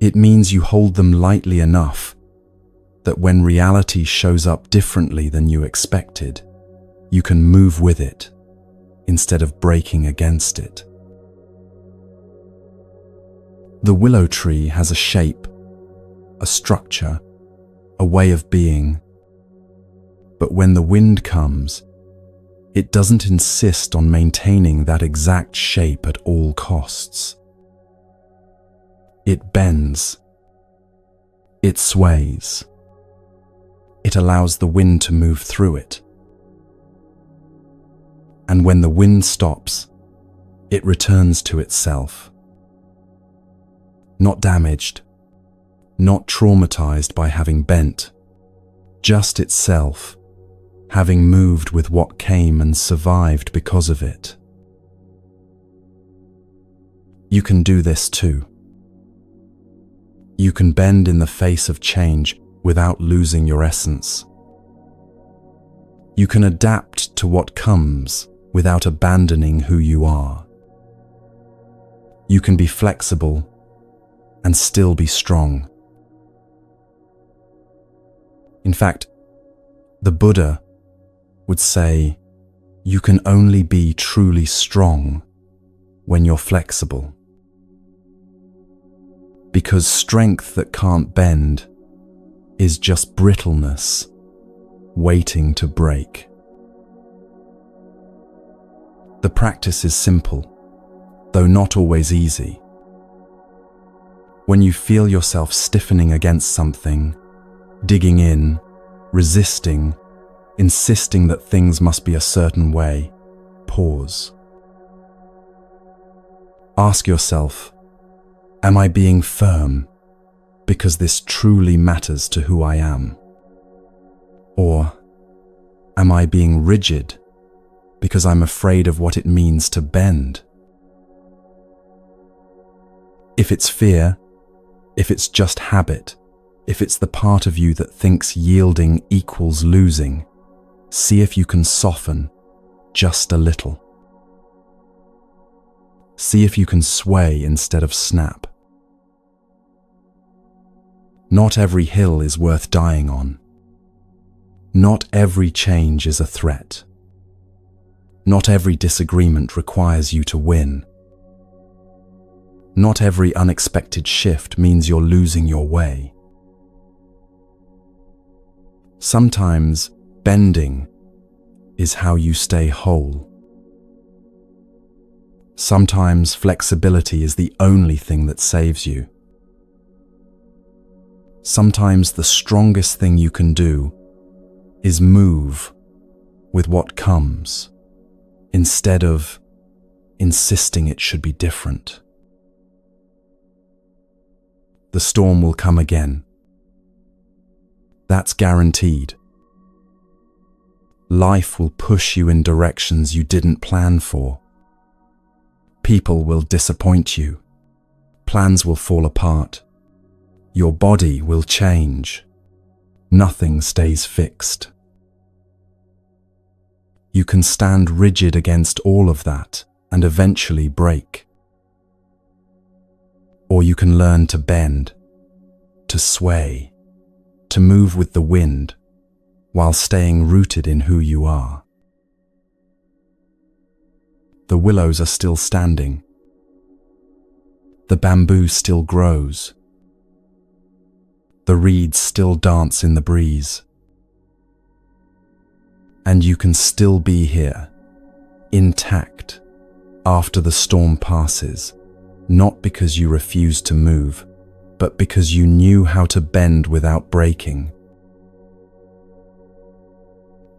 It means you hold them lightly enough that when reality shows up differently than you expected, you can move with it instead of breaking against it. The willow tree has a shape, a structure, a way of being. But when the wind comes, it doesn't insist on maintaining that exact shape at all costs. It bends. It sways. It allows the wind to move through it. And when the wind stops, it returns to itself. Not damaged, not traumatized by having bent, just itself, having moved with what came and survived because of it. You can do this too. You can bend in the face of change without losing your essence. You can adapt to what comes without abandoning who you are. You can be flexible and still be strong. In fact, the Buddha would say, you can only be truly strong when you're flexible. Because strength that can't bend is just brittleness waiting to break. The practice is simple, though not always easy. When you feel yourself stiffening against something, digging in, resisting, insisting that things must be a certain way, pause. Ask yourself, am I being firm because this truly matters to who I am? Or am I being rigid because I'm afraid of what it means to bend? If it's fear, if it's just habit, if it's the part of you that thinks yielding equals losing, see if you can soften just a little. See if you can sway instead of snap. Not every hill is worth dying on. Not every change is a threat. Not every disagreement requires you to win. Not every unexpected shift means you're losing your way. Sometimes bending is how you stay whole. Sometimes flexibility is the only thing that saves you. Sometimes the strongest thing you can do is move with what comes, instead of insisting it should be different. The storm will come again. That's guaranteed. Life will push you in directions you didn't plan for. People will disappoint you. Plans will fall apart. Your body will change. Nothing stays fixed. You can stand rigid against all of that and eventually break. Or you can learn to bend, to sway, to move with the wind, while staying rooted in who you are. The willows are still standing. The bamboo still grows. The reeds still dance in the breeze. And you can still be here, intact, after the storm passes, not because you refused to move, but because you knew how to bend without breaking.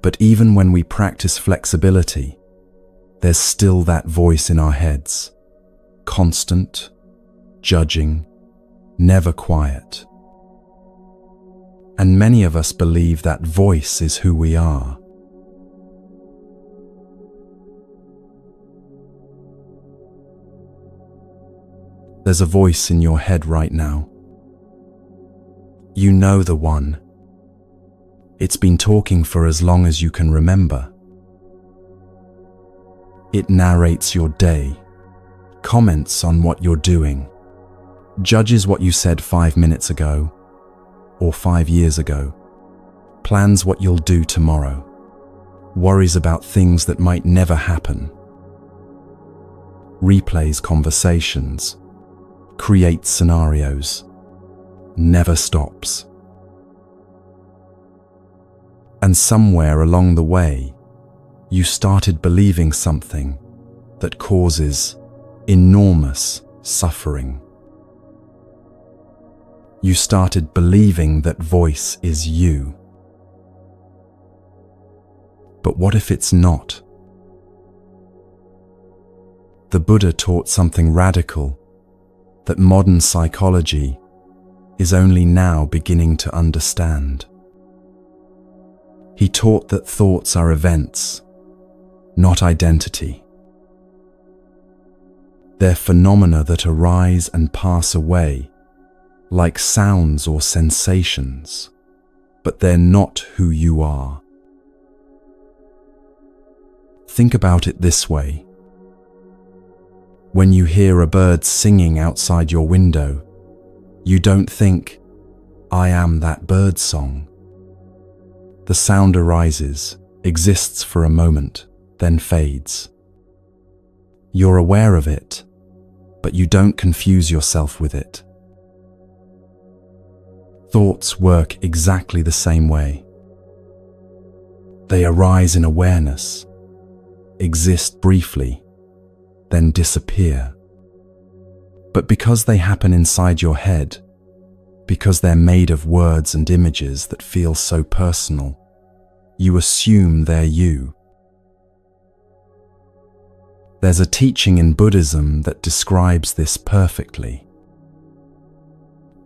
But even when we practice flexibility, there's still that voice in our heads, constant, judging, never quiet. And many of us believe that voice is who we are. There's a voice in your head right now. You know the one. It's been talking for as long as you can remember. It narrates your day, comments on what you're doing, judges what you said 5 minutes ago or 5 years ago, plans what you'll do tomorrow, worries about things that might never happen, replays conversations, creates scenarios, never stops. And somewhere along the way, you started believing something that causes enormous suffering. You started believing that voice is you. But what if it's not? The Buddha taught something radical that modern psychology is only now beginning to understand. He taught that thoughts are events, not identity. They're phenomena that arise and pass away, like sounds or sensations, but they're not who you are. Think about it this way. When you hear a bird singing outside your window, you don't think, "I am that bird song." The sound arises, exists for a moment, then fades. You're aware of it, but you don't confuse yourself with it. Thoughts work exactly the same way. They arise in awareness, exist briefly, then disappear. But because they happen inside your head, because they're made of words and images that feel so personal, you assume they're you. There's a teaching in Buddhism that describes this perfectly.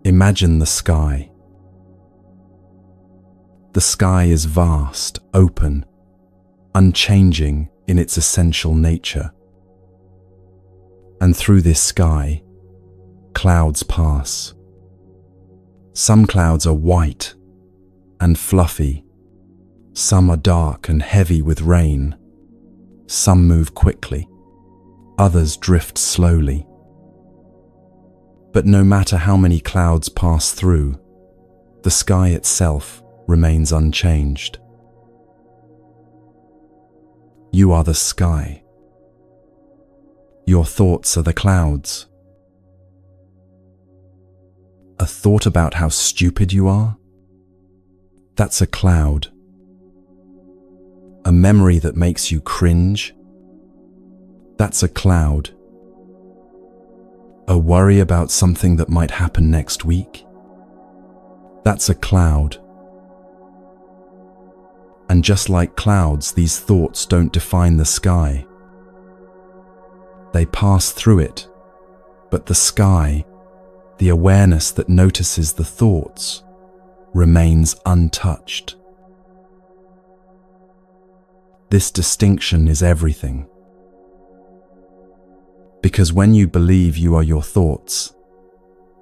Imagine the sky. The sky is vast, open, unchanging in its essential nature. And through this sky, clouds pass. Some clouds are white and fluffy. Some are dark and heavy with rain. Some move quickly. Others drift slowly. But no matter how many clouds pass through, the sky itself remains unchanged. You are the sky. Your thoughts are the clouds. A thought about how stupid you are? That's a cloud. A memory that makes you cringe? That's a cloud. A worry about something that might happen next week? That's a cloud. And just like clouds, these thoughts don't define the sky. They pass through it, but the sky, the awareness that notices the thoughts, remains untouched. This distinction is everything. Because when you believe you are your thoughts,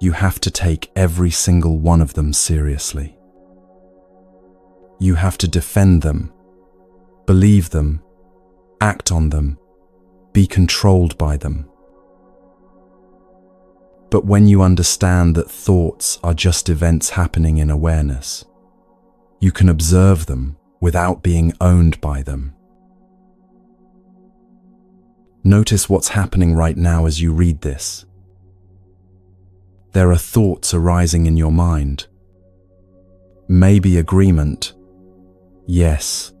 you have to take every single one of them seriously. You have to defend them, believe them, act on them, be controlled by them. But when you understand that thoughts are just events happening in awareness, you can observe them without being owned by them. Notice what's happening right now as you read this. There are thoughts arising in your mind. Maybe agreement. Yes,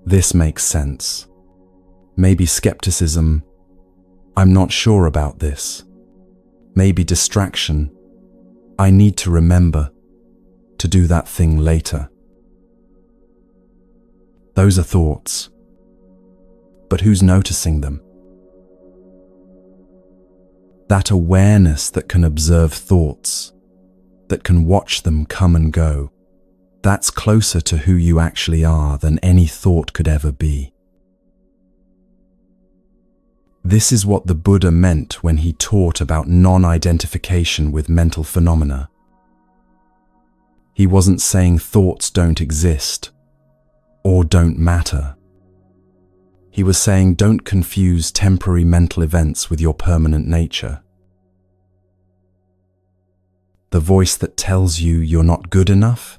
this makes sense. Maybe skepticism. I'm not sure about this. Maybe distraction. I need to remember to do that thing later. Those are thoughts. But who's noticing them? That awareness that can observe thoughts, that can watch them come and go, that's closer to who you actually are than any thought could ever be. This is what the Buddha meant when he taught about non-identification with mental phenomena. He wasn't saying thoughts don't exist or don't matter. He was saying don't confuse temporary mental events with your permanent nature. The voice that tells you you're not good enough?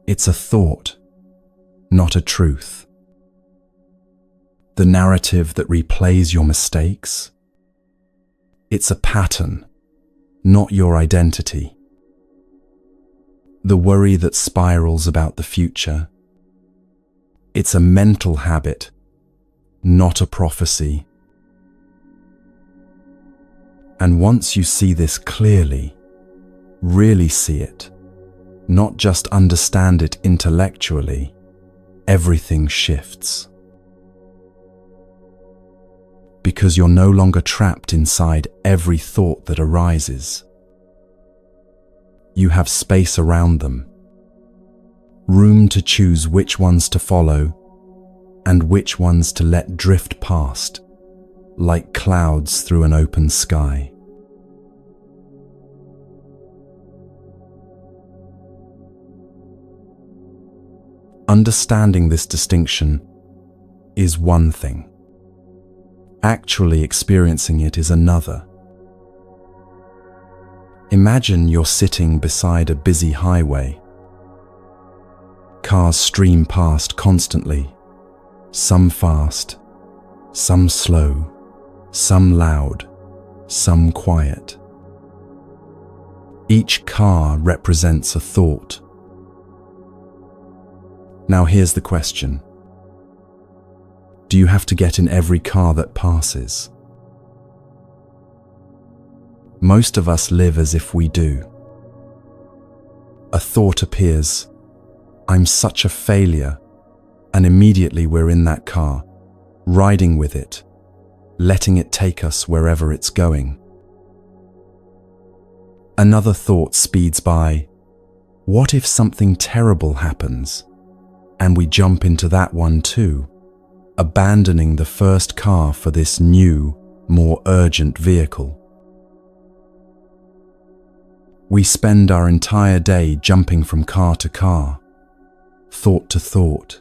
It's a thought, not a truth. The narrative that replays your mistakes? It's a pattern, not your identity. The worry that spirals about the future? It's a mental habit, not a prophecy. And once you see this clearly, really see it, not just understand it intellectually, everything shifts. Because you're no longer trapped inside every thought that arises. You have space around them, room to choose which ones to follow and which ones to let drift past, like clouds through an open sky. Understanding this distinction is one thing. Actually experiencing it is another. Imagine you're sitting beside a busy highway. Cars stream past constantly, some fast, some slow, some loud, some quiet. Each car represents a thought. Now here's the question. Do you have to get in every car that passes? Most of us live as if we do. A thought appears, I'm such a failure, and immediately we're in that car, riding with it, letting it take us wherever it's going. Another thought speeds by, what if something terrible happens? And we jump into that one too, abandoning the first car for this new, more urgent vehicle. We spend our entire day jumping from car to car, thought to thought,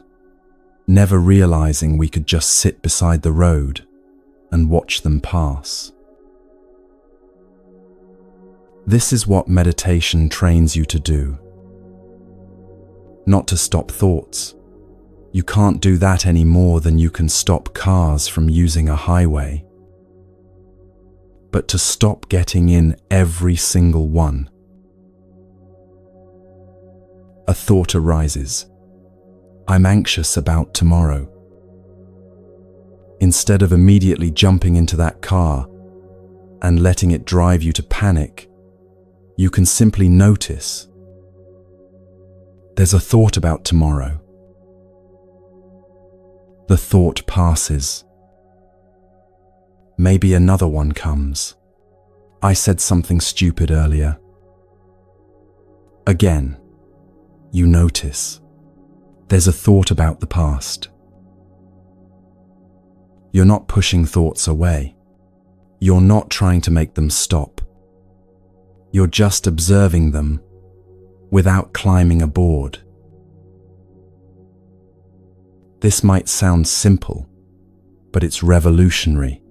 never realizing we could just sit beside the road and watch them pass. This is what meditation trains you to do. Not to stop thoughts. You can't do that any more than you can stop cars from using a highway. But to stop getting in every single one. A thought arises. I'm anxious about tomorrow. Instead of immediately jumping into that car and letting it drive you to panic, you can simply notice. There's a thought about tomorrow. The thought passes. Maybe another one comes. I said something stupid earlier. Again, you notice. There's a thought about the past. You're not pushing thoughts away. You're not trying to make them stop. You're just observing them without climbing aboard. This might sound simple, but it's revolutionary.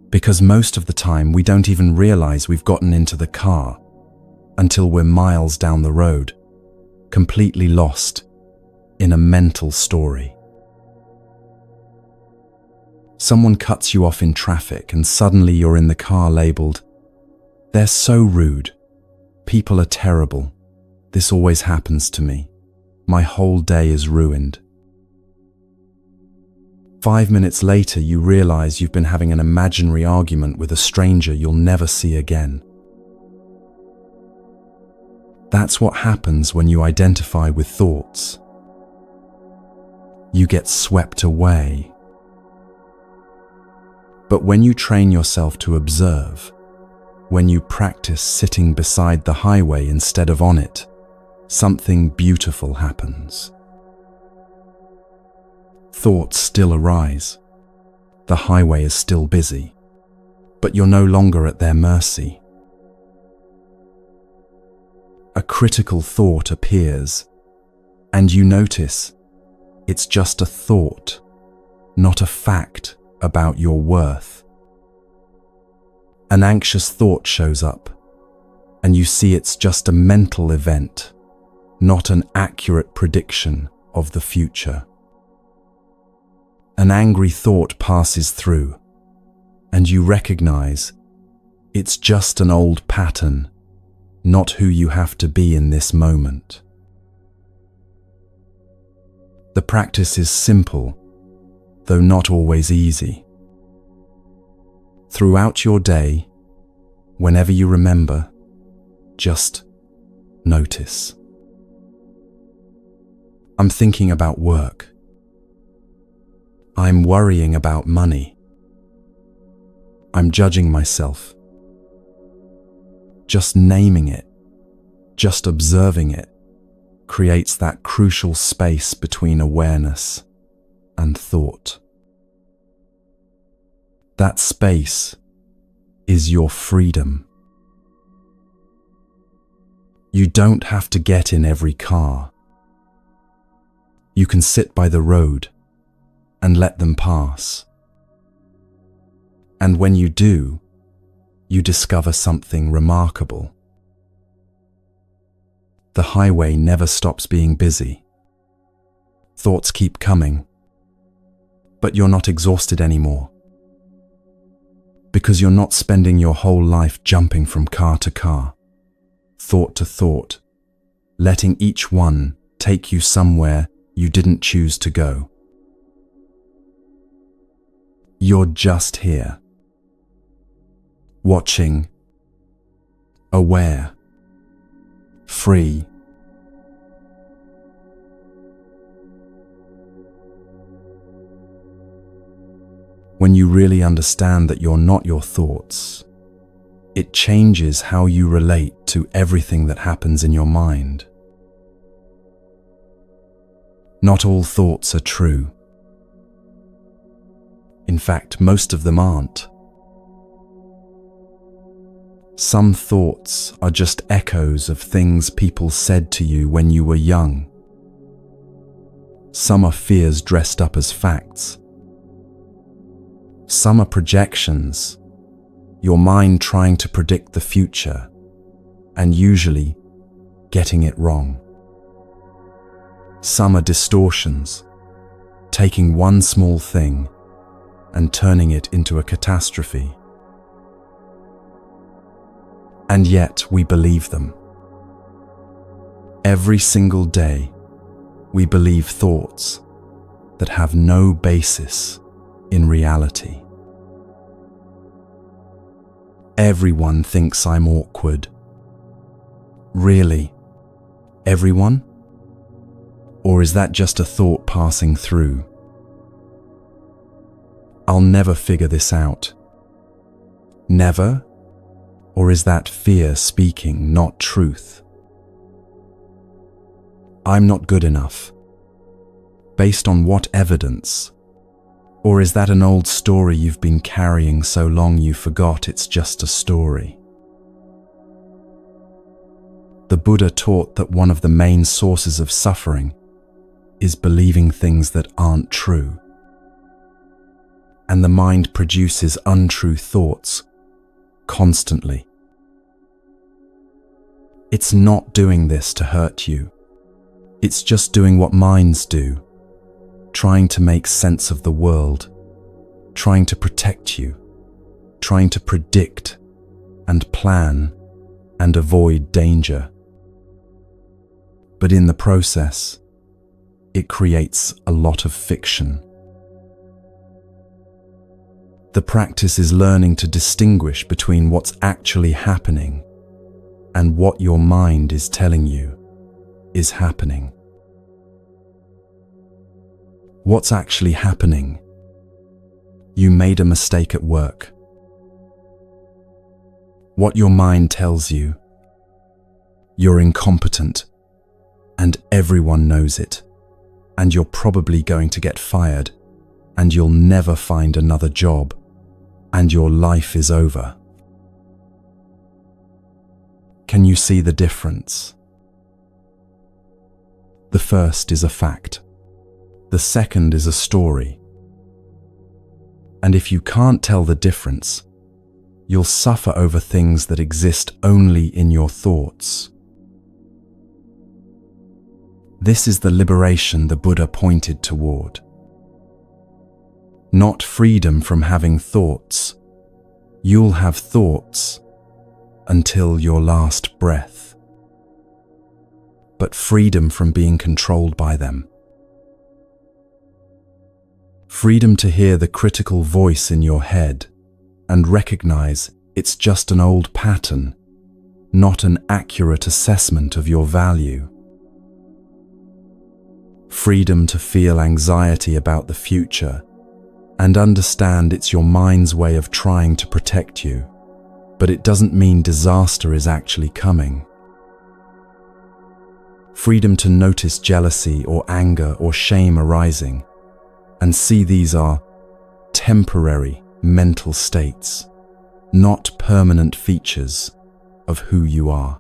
Because most of the time we don't even realize we've gotten into the car until we're miles down the road, completely lost in a mental story. Someone cuts you off in traffic and suddenly you're in the car labeled, "They're so rude. People are terrible. This always happens to me. My whole day is ruined." 5 minutes later, you realize you've been having an imaginary argument with a stranger you'll never see again. That's what happens when you identify with thoughts. You get swept away. But when you train yourself to observe, when you practice sitting beside the highway instead of on it, something beautiful happens. Thoughts still arise. The highway is still busy, but you're no longer at their mercy. A critical thought appears, and you notice it's just a thought, not a fact about your worth. An anxious thought shows up, and you see it's just a mental event, not an accurate prediction of the future. An angry thought passes through, and you recognize it's just an old pattern, not who you have to be in this moment. The practice is simple, though not always easy. Throughout your day, whenever you remember, just notice. I'm thinking about work. I'm worrying about money. I'm judging myself. Just naming it, just observing it, creates that crucial space between awareness and thought. That space is your freedom. You don't have to get in every car. You can sit by the road and let them pass. And when you do, you discover something remarkable. The highway never stops being busy. Thoughts keep coming, but you're not exhausted anymore. Because you're not spending your whole life jumping from car to car, thought to thought, letting each one take you somewhere you didn't choose to go. You're just here, watching, aware, free. When you really understand that you're not your thoughts, it changes how you relate to everything that happens in your mind. Not all thoughts are true. In fact, most of them aren't. Some thoughts are just echoes of things people said to you when you were young. Some are fears dressed up as facts. Some are projections, your mind trying to predict the future, and usually getting it wrong. Some are distortions, taking one small thing and turning it into a catastrophe. And yet we believe them. Every single day, we believe thoughts that have no basis in reality. Everyone thinks I'm awkward. Really? Everyone? Or is that just a thought passing through? I'll never figure this out. Never? Or is that fear speaking, not truth? I'm not good enough. Based on what evidence? Or is that an old story you've been carrying so long you forgot it's just a story? The Buddha taught that one of the main sources of suffering is believing things that aren't true. And the mind produces untrue thoughts constantly. It's not doing this to hurt you. It's just doing what minds do, trying to make sense of the world, trying to protect you, trying to predict and plan and avoid danger. But in the process, it creates a lot of fiction. The practice is learning to distinguish between what's actually happening and what your mind is telling you is happening. What's actually happening? You made a mistake at work. What your mind tells you, you're incompetent, and everyone knows it, and you're probably going to get fired, and you'll never find another job, and your life is over. Can you see the difference? The first is a fact. The second is a story. And if you can't tell the difference, you'll suffer over things that exist only in your thoughts. This is the liberation the Buddha pointed toward. Not freedom from having thoughts. You'll have thoughts until your last breath. But freedom from being controlled by them. Freedom to hear the critical voice in your head and recognize it's just an old pattern, not an accurate assessment of your value. Freedom to feel anxiety about the future and understand it's your mind's way of trying to protect you, but it doesn't mean disaster is actually coming. Freedom to notice jealousy or anger or shame arising and see these are temporary mental states, not permanent features of who you are.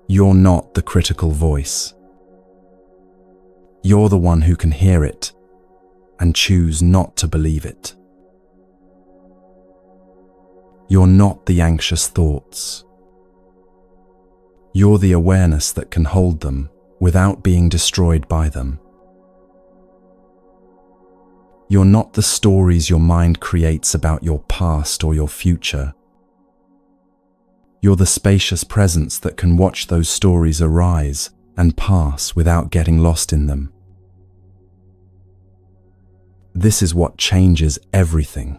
You're not the critical voice. You're the one who can hear it and choose not to believe it. You're not the anxious thoughts. You're the awareness that can hold them without being destroyed by them. You're not the stories your mind creates about your past or your future. You're the spacious presence that can watch those stories arise and pass without getting lost in them. This is what changes everything.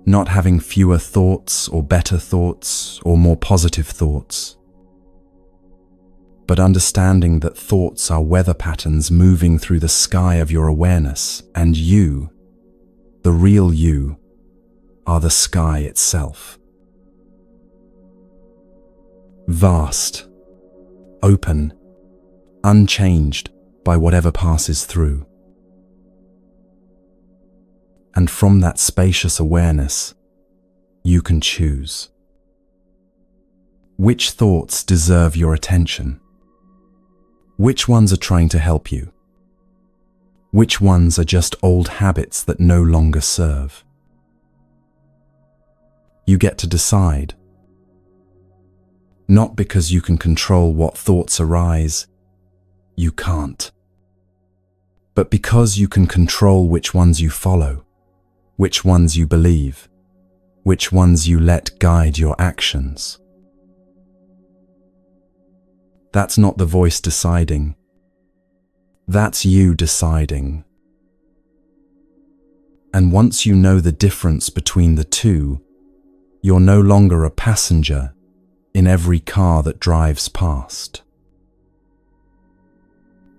Not having fewer thoughts or better thoughts or more positive thoughts, but understanding that thoughts are weather patterns moving through the sky of your awareness, and you, the real you, are the sky itself. Vast, open, unchanged by whatever passes through. And from that spacious awareness, you can choose. Which thoughts deserve your attention? Which ones are trying to help you? Which ones are just old habits that no longer serve? You get to decide. Not because you can control what thoughts arise, you can't. But because you can control which ones you follow, which ones you believe, which ones you let guide your actions. That's not the voice deciding. That's you deciding. And once you know the difference between the two, you're no longer a passenger, in every car that drives past.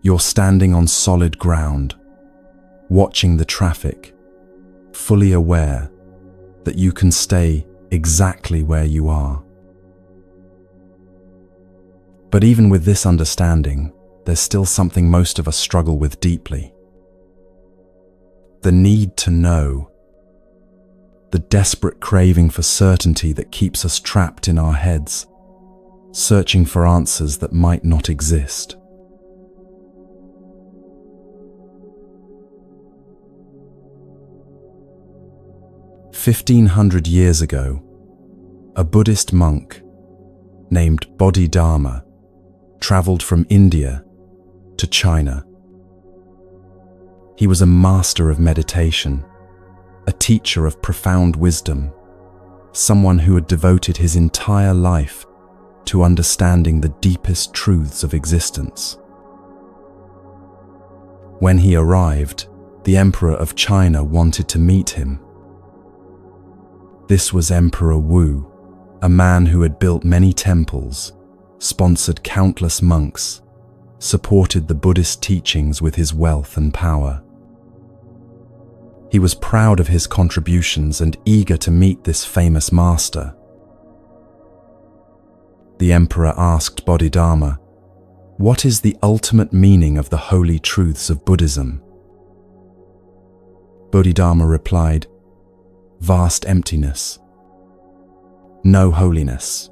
You're standing on solid ground, watching the traffic, fully aware that you can stay exactly where you are. But even with this understanding, there's still something most of us struggle with deeply. The need to know. The desperate craving for certainty that keeps us trapped in our heads, searching for answers that might not exist. "1,500 years ago, a Buddhist monk named Bodhidharma traveled from India to China. He was a master of meditation, a teacher of profound wisdom, someone who had devoted his entire life to understanding the deepest truths of existence. When he arrived, the Emperor of China wanted to meet him. This was Emperor Wu, a man who had built many temples, sponsored countless monks, supported the Buddhist teachings with his wealth and power. He was proud of his contributions and eager to meet this famous master. The emperor asked Bodhidharma, "What is the ultimate meaning of the holy truths of Buddhism?" Bodhidharma replied, "Vast emptiness. No holiness."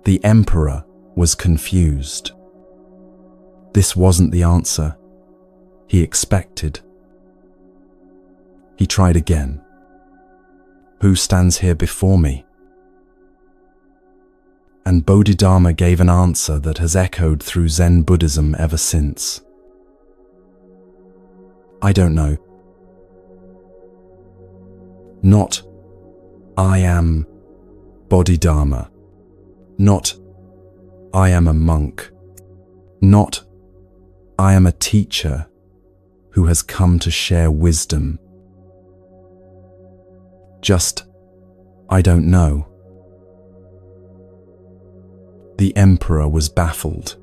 The emperor was confused. This wasn't the answer he expected. He tried again. "Who stands here before me?" And Bodhidharma gave an answer that has echoed through Zen Buddhism ever since. "I don't know. Not, I am Bodhidharma. Not, I am a monk. Not, I am a teacher who has come to share wisdom. Just, I don't know." The emperor was baffled.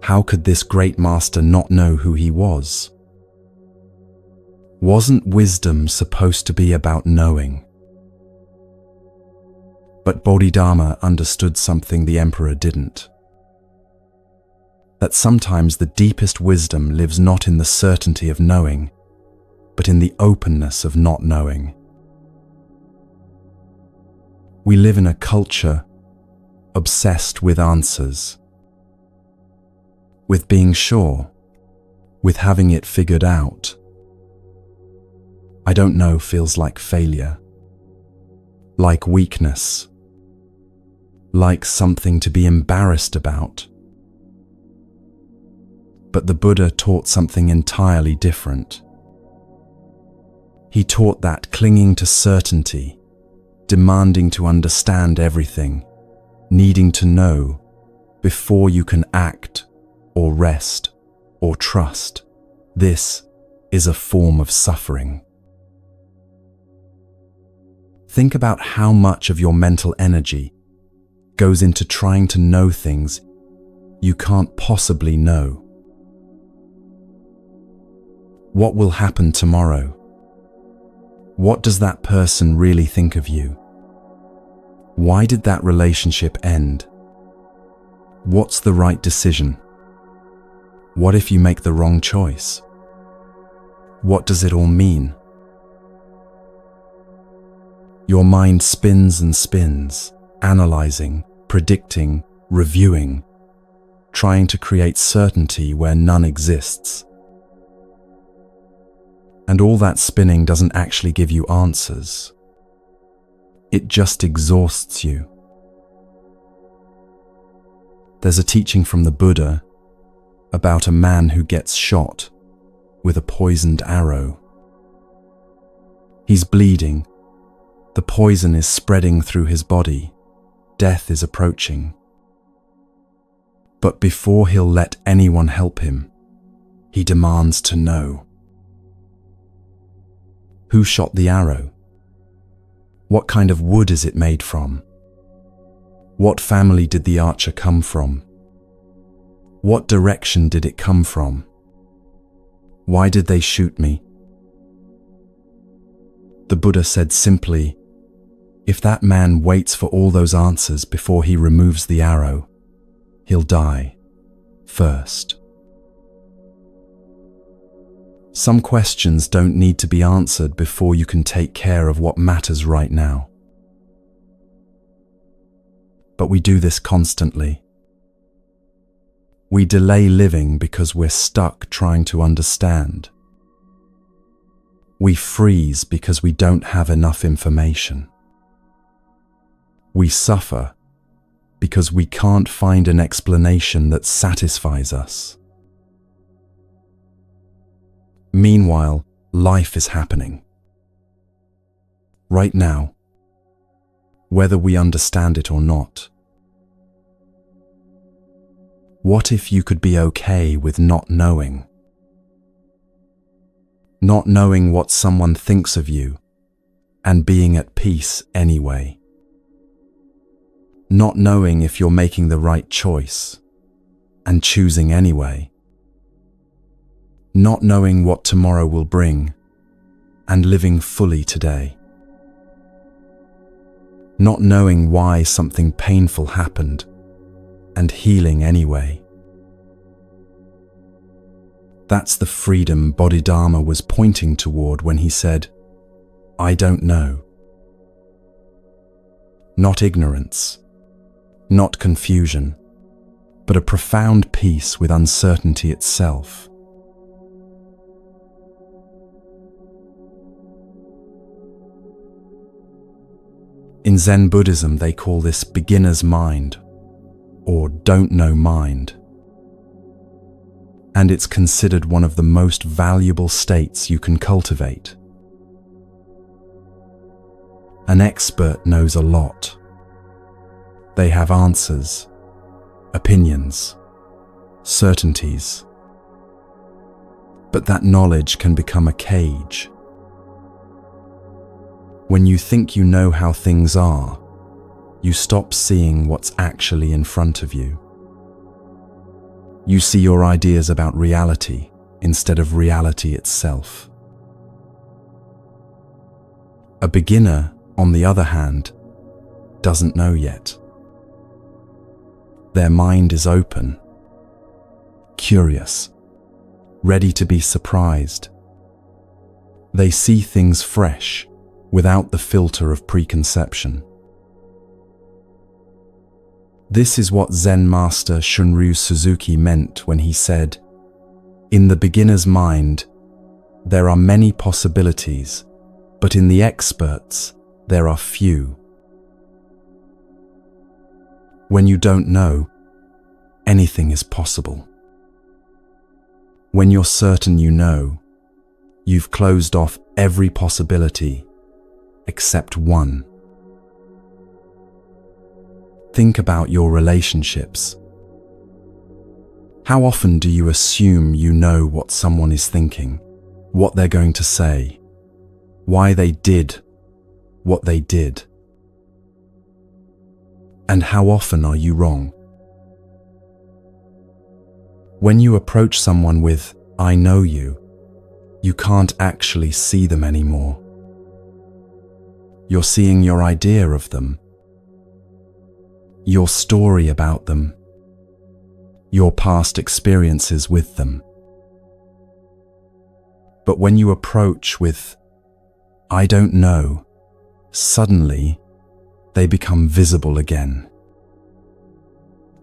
How could this great master not know who he was? Wasn't wisdom supposed to be about knowing? But Bodhidharma understood something the emperor didn't. That sometimes the deepest wisdom lives not in the certainty of knowing, but in the openness of not knowing. We live in a culture obsessed with answers, with being sure, with having it figured out. "I don't know" feels like failure, like weakness, like something to be embarrassed about. But the Buddha taught something entirely different. He taught that clinging to certainty, demanding to understand everything, needing to know before you can act or rest or trust, this is a form of suffering. Think about how much of your mental energy goes into trying to know things you can't possibly know. What will happen tomorrow? What does that person really think of you? Why did that relationship end? What's the right decision? What if you make the wrong choice? What does it all mean? Your mind spins and spins, analyzing, predicting, reviewing, trying to create certainty where none exists. And all that spinning doesn't actually give you answers. It just exhausts you. There's a teaching from the Buddha about a man who gets shot with a poisoned arrow. He's bleeding. The poison is spreading through his body. Death is approaching. But before he'll let anyone help him, he demands to know. Who shot the arrow? What kind of wood is it made from? What family did the archer come from? What direction did it come from? Why did they shoot me? The Buddha said simply, if that man waits for all those answers before he removes the arrow, he'll die first. Some questions don't need to be answered before you can take care of what matters right now. But we do this constantly. We delay living because we're stuck trying to understand. We freeze because we don't have enough information. We suffer because we can't find an explanation that satisfies us. Meanwhile, life is happening. Right now, whether we understand it or not. What if you could be okay with not knowing? Not knowing what someone thinks of you, and being at peace anyway. Not knowing if you're making the right choice, and choosing anyway. Not knowing what tomorrow will bring, and living fully today. Not knowing why something painful happened, and healing anyway. That's the freedom Bodhidharma was pointing toward when he said, I don't know. Not ignorance, not confusion, but a profound peace with uncertainty itself. In Zen Buddhism, they call this beginner's mind, or don't know mind. And it's considered one of the most valuable states you can cultivate. An expert knows a lot. They have answers, opinions, certainties. But that knowledge can become a cage. When you think you know how things are, you stop seeing what's actually in front of you. You see your ideas about reality instead of reality itself. A beginner, on the other hand, doesn't know yet. Their mind is open, curious, ready to be surprised. They see things fresh, without the filter of preconception. This is what Zen master Shunryu Suzuki meant when he said, in the beginner's mind, there are many possibilities, but in the experts, there are few. When you don't know, anything is possible. When you're certain you know, you've closed off every possibility except one. Think about your relationships. How often do you assume you know what someone is thinking, what they're going to say, why they did what they did? And how often are you wrong? When you approach someone with, I know you, you can't actually see them anymore. You're seeing your idea of them, your story about them, your past experiences with them. But when you approach with, I don't know, suddenly they become visible again.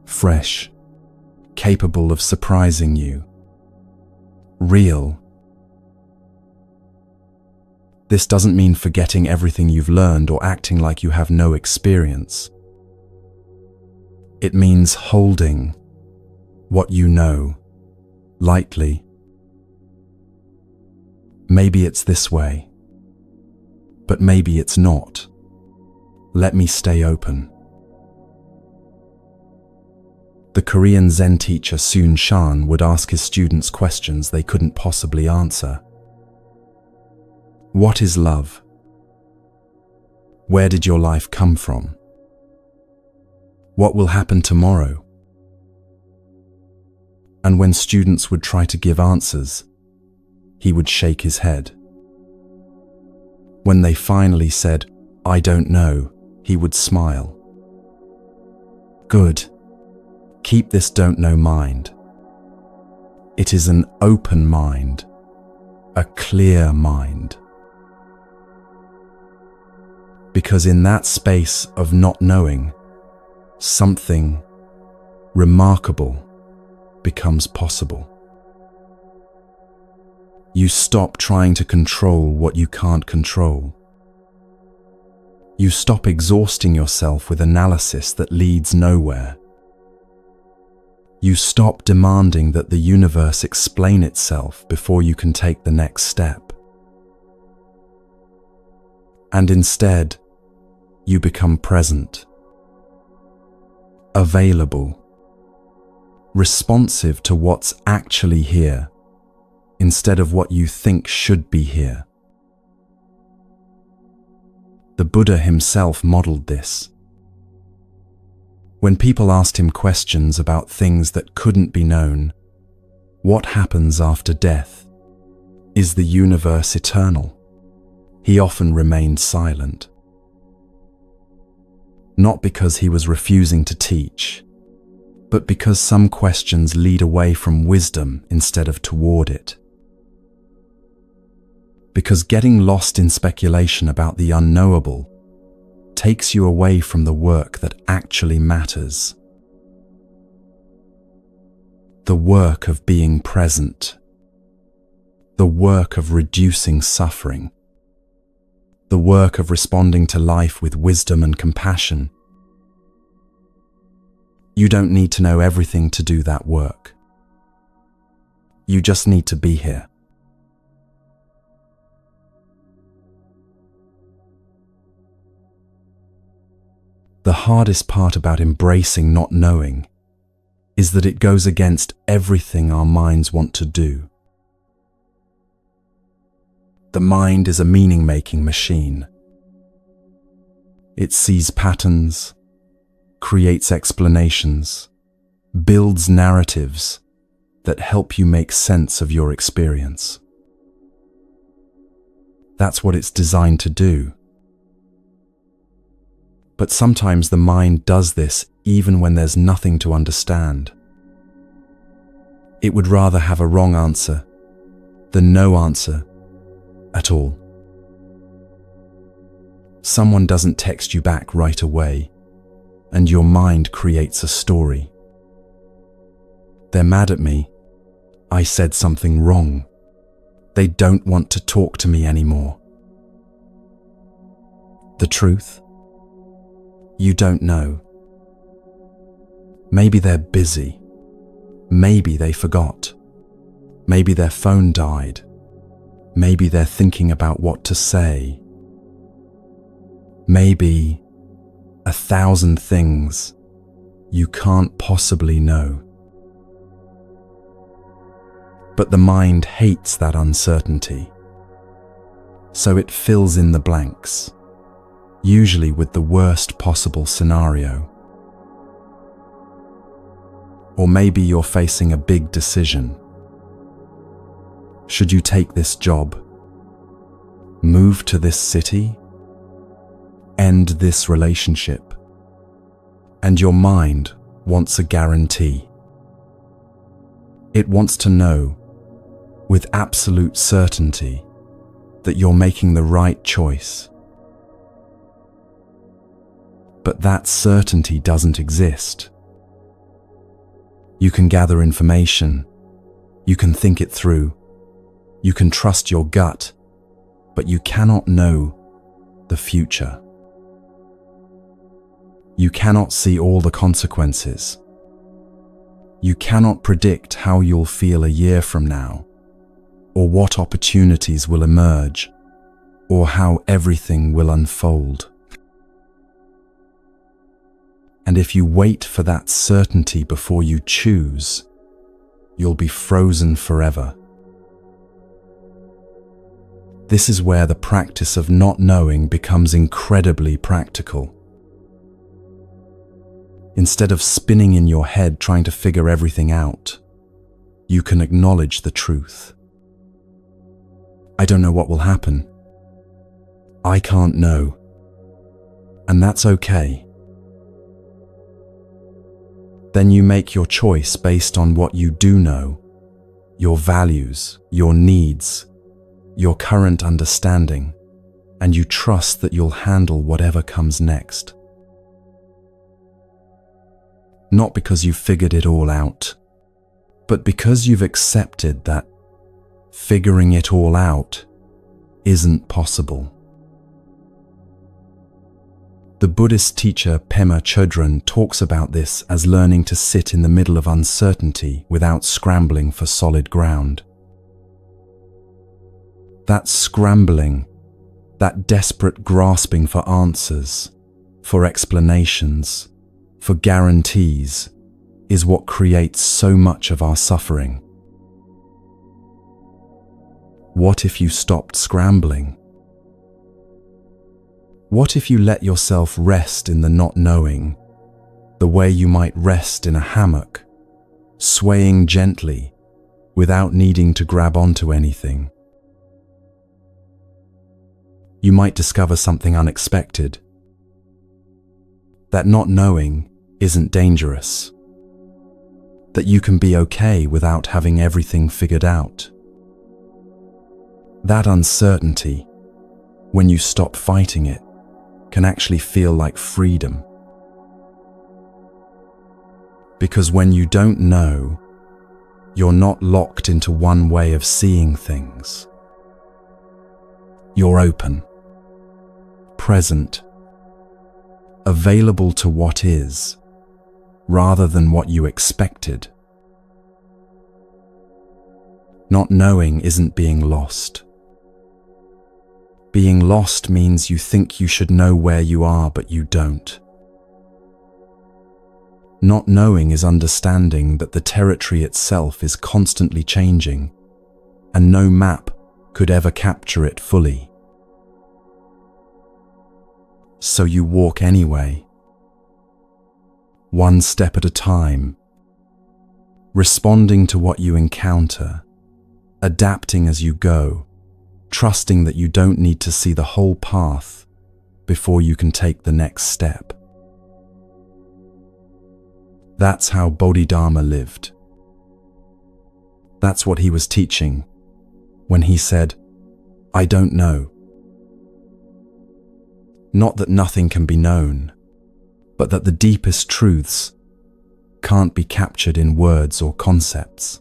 Fresh, capable of surprising you. Real. This doesn't mean forgetting everything you've learned or acting like you have no experience. It means holding what you know lightly. Maybe it's this way, but maybe it's not. Let me stay open. The Korean Zen teacher Soon Shan would ask his students questions they couldn't possibly answer. What is love? Where did your life come from? What will happen tomorrow? And when students would try to give answers, he would shake his head. When they finally said, "I don't know," he would smile. Good. Keep this don't know mind. It is an open mind, a clear mind. Because in that space of not knowing, something remarkable becomes possible. You stop trying to control what you can't control. You stop exhausting yourself with analysis that leads nowhere. You stop demanding that the universe explain itself before you can take the next step. And instead, you become present, available, responsive to what's actually here, instead of what you think should be here. The Buddha himself modeled this. When people asked him questions about things that couldn't be known, what happens after death? Is the universe eternal? He often remained silent. Not because he was refusing to teach, but because some questions lead away from wisdom instead of toward it. Because getting lost in speculation about the unknowable takes you away from the work that actually matters. The work of being present. The work of reducing suffering. The work of responding to life with wisdom and compassion. You don't need to know everything to do that work. You just need to be here. The hardest part about embracing not knowing is that it goes against everything our minds want to do. The mind is a meaning-making machine. It sees patterns, creates explanations, builds narratives that help you make sense of your experience. That's what it's designed to do. But sometimes the mind does this even when there's nothing to understand. It would rather have a wrong answer than no answer at all. Someone doesn't text you back right away, and your mind creates a story. They're mad at me. I said something wrong. They don't want to talk to me anymore. The truth? You don't know. Maybe they're busy. Maybe they forgot. Maybe their phone died. Maybe they're thinking about what to say. Maybe 1,000 things you can't possibly know. But the mind hates that uncertainty. So it fills in the blanks, usually with the worst possible scenario. Or maybe you're facing a big decision. Should you take this job? Move to this city? End this relationship? And your mind wants a guarantee. It wants to know, with absolute certainty, that you're making the right choice. But that certainty doesn't exist. You can gather information, you can think it through, you can trust your gut, but you cannot know the future. You cannot see all the consequences. You cannot predict how you'll feel a year from now, or what opportunities will emerge, or how everything will unfold. And if you wait for that certainty before you choose, you'll be frozen forever. This is where the practice of not knowing becomes incredibly practical. Instead of spinning in your head trying to figure everything out, you can acknowledge the truth. I don't know what will happen. I can't know. And that's okay. Then you make your choice based on what you do know, your values, your needs, your current understanding, and you trust that you'll handle whatever comes next. Not because you've figured it all out, but because you've accepted that figuring it all out isn't possible. The Buddhist teacher Pema Chodron talks about this as learning to sit in the middle of uncertainty without scrambling for solid ground. That scrambling, that desperate grasping for answers, for explanations, for guarantees, is what creates so much of our suffering. What if you stopped scrambling? What if you let yourself rest in the not knowing, the way you might rest in a hammock, swaying gently without needing to grab onto anything? You might discover something unexpected. That not knowing isn't dangerous. That you can be okay without having everything figured out. That uncertainty, when you stop fighting it, can actually feel like freedom. Because when you don't know, you're not locked into one way of seeing things. You're open, present, available to what is, rather than what you expected. Not knowing isn't being lost. Being lost means you think you should know where you are, but you don't. Not knowing is understanding that the territory itself is constantly changing, and no map could ever capture it fully. So you walk anyway, one step at a time, responding to what you encounter, adapting as you go, trusting that you don't need to see the whole path before you can take the next step. That's how Bodhidharma lived. That's what he was teaching when he said, "I don't know." Not that nothing can be known, but that the deepest truths can't be captured in words or concepts.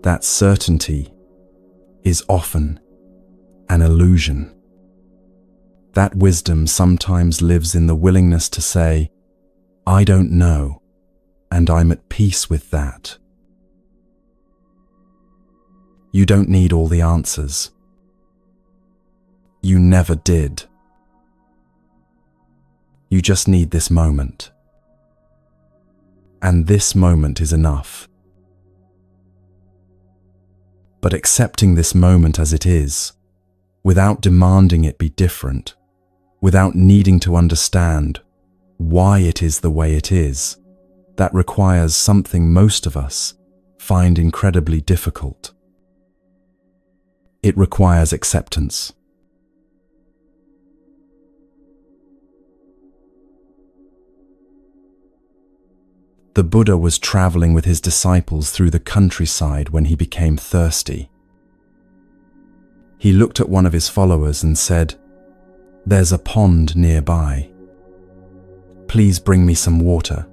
That certainty is often an illusion. That wisdom sometimes lives in the willingness to say, "I don't know, and I'm at peace with that." You don't need all the answers. You never did. You just need this moment. And this moment is enough. But accepting this moment as it is, without demanding it be different, without needing to understand why it is the way it is, that requires something most of us find incredibly difficult. It requires acceptance. The Buddha was traveling with his disciples through the countryside when he became thirsty. He looked at one of his followers and said, "There's a pond nearby. Please bring me some water."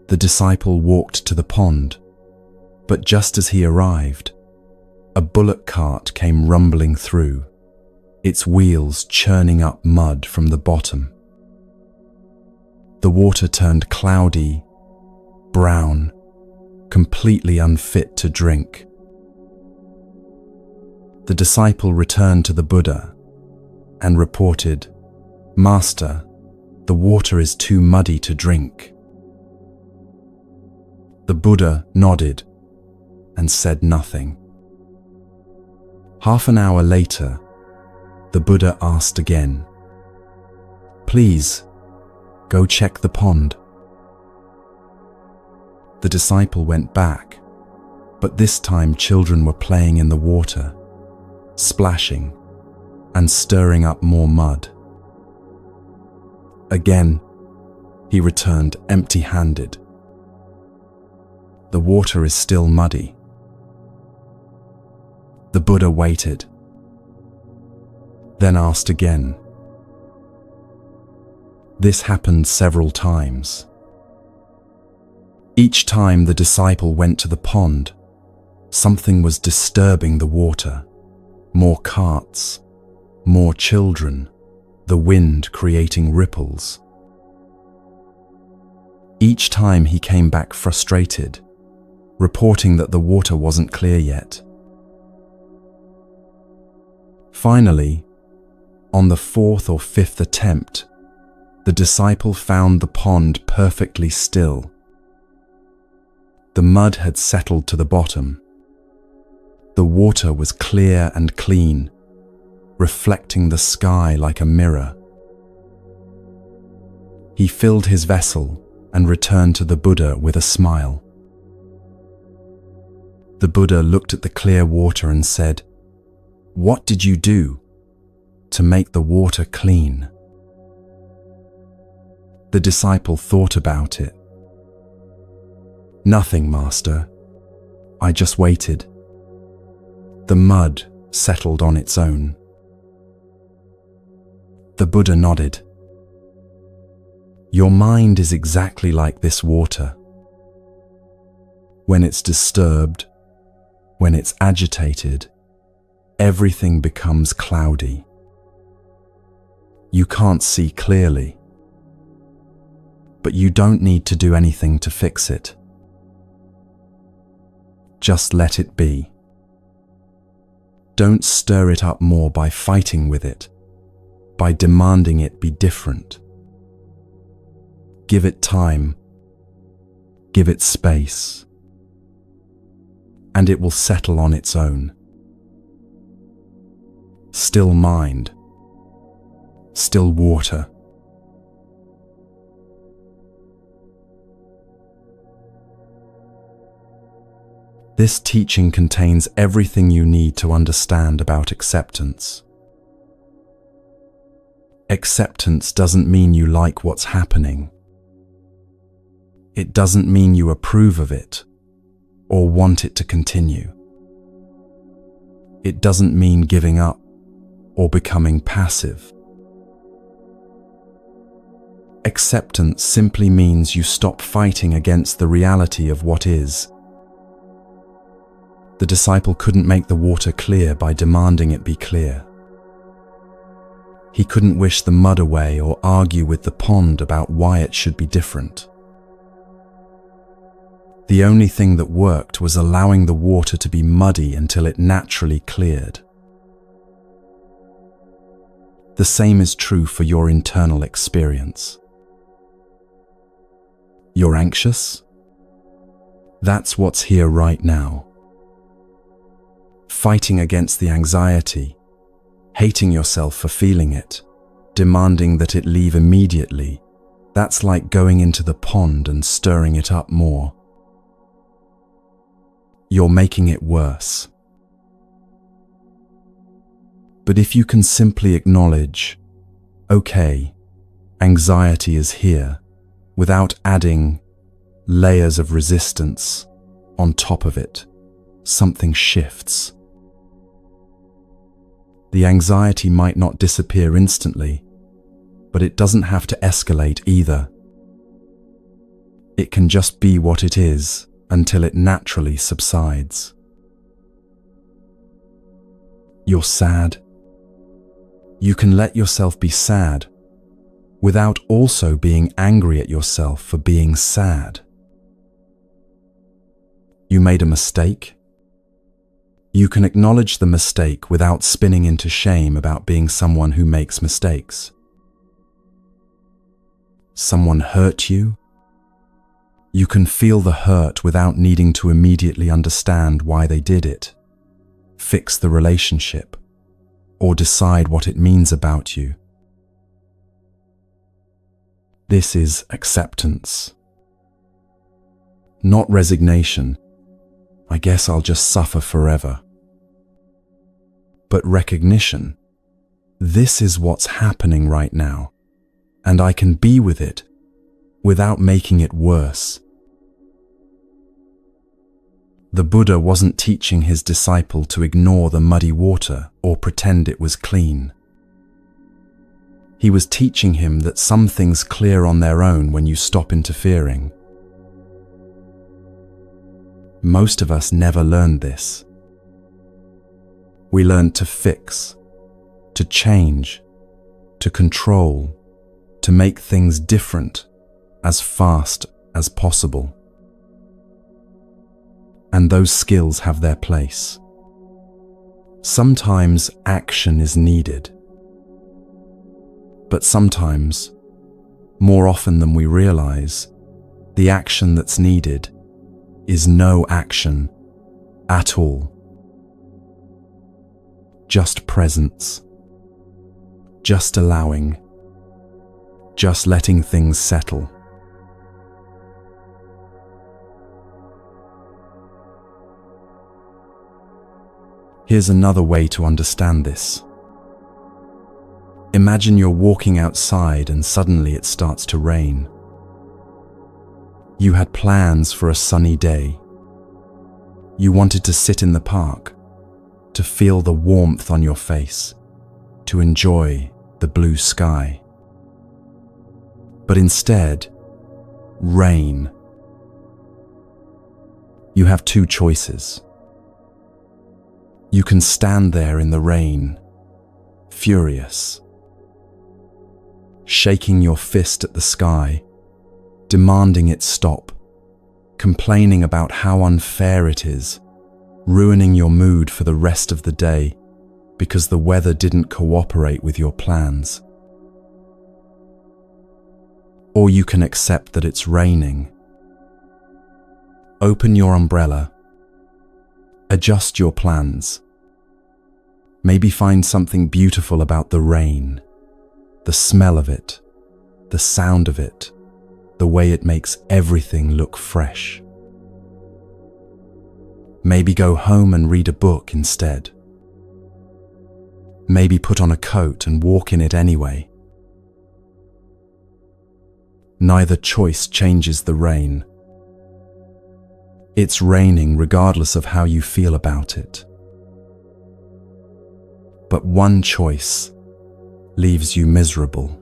The disciple walked to the pond, but just as he arrived, a bullock cart came rumbling through, its wheels churning up mud from the bottom. The water turned cloudy, brown, completely unfit to drink. The disciple returned to the Buddha and reported, "Master, the water is too muddy to drink." The Buddha nodded and said nothing. Half an hour later, the Buddha asked again, "Please, go check the pond." The disciple went back, but this time children were playing in the water, splashing and stirring up more mud. Again, he returned empty-handed. The water is still muddy. The Buddha waited, then asked again. This happened several times. Each time the disciple went to the pond, something was disturbing the water. More carts, more children, the wind creating ripples. Each time he came back frustrated, reporting that the water wasn't clear yet. Finally, on the fourth or fifth attempt, the disciple found the pond perfectly still. The mud had settled to the bottom. The water was clear and clean, reflecting the sky like a mirror. He filled his vessel and returned to the Buddha with a smile. The Buddha looked at the clear water and said, "What did you do to make the water clean?" The disciple thought about it. "Nothing, Master. I just waited. The mud settled on its own." The Buddha nodded. Your mind is exactly like this water. When it's disturbed, when it's agitated, everything becomes cloudy. You can't see clearly, but you don't need to do anything to fix it. Just let it be. Don't stir it up more by fighting with it, by demanding it be different. Give it time, give it space, and it will settle on its own. Still mind, still water. This teaching contains everything you need to understand about acceptance. Acceptance doesn't mean you like what's happening. It doesn't mean you approve of it or want it to continue. It doesn't mean giving up or becoming passive. Acceptance simply means you stop fighting against the reality of what is. The disciple couldn't make the water clear by demanding it be clear. He couldn't wish the mud away or argue with the pond about why it should be different. The only thing that worked was allowing the water to be muddy until it naturally cleared. The same is true for your internal experience. You're anxious? That's what's here right now. Fighting against the anxiety, hating yourself for feeling it, demanding that it leave immediately, that's like going into the pond and stirring it up more. You're making it worse. But if you can simply acknowledge, okay, anxiety is here, without adding layers of resistance on top of it, something shifts. The anxiety might not disappear instantly, but it doesn't have to escalate either. It can just be what it is until it naturally subsides. You're sad. You can let yourself be sad without also being angry at yourself for being sad. You made a mistake. You can acknowledge the mistake without spinning into shame about being someone who makes mistakes. Someone hurt you. You can feel the hurt without needing to immediately understand why they did it. fix the relationship, or decide what it means about you. This is acceptance. Not resignation. I guess I'll just suffer forever. But recognition. This is what's happening right now, and I can be with it without making it worse. The Buddha wasn't teaching his disciple to ignore the muddy water or pretend it was clean. He was teaching him that some things clear on their own when you stop interfering. Most of us never learned this. We learned to fix, to change, to control, to make things different as fast as possible. And those skills have their place. Sometimes action is needed. But sometimes, more often than we realize, the action that's needed is no action at all. Just presence. Just allowing. Just letting things settle. Here's another way to understand this. Imagine you're walking outside and suddenly it starts to rain. You had plans for a sunny day. You wanted to sit in the park, to feel the warmth on your face, to enjoy the blue sky. But instead, rain. You have two choices. You can stand there in the rain, furious, shaking your fist at the sky, demanding it stop, complaining about how unfair it is, ruining your mood for the rest of the day because the weather didn't cooperate with your plans. Or you can accept that it's raining. Open your umbrella. Adjust your plans. Maybe find something beautiful about the rain, the smell of it, the sound of it, the way it makes everything look fresh. Maybe go home and read a book instead. Maybe put on a coat and walk in it anyway. Neither choice changes the rain. It's raining regardless of how you feel about it. But one choice leaves you miserable.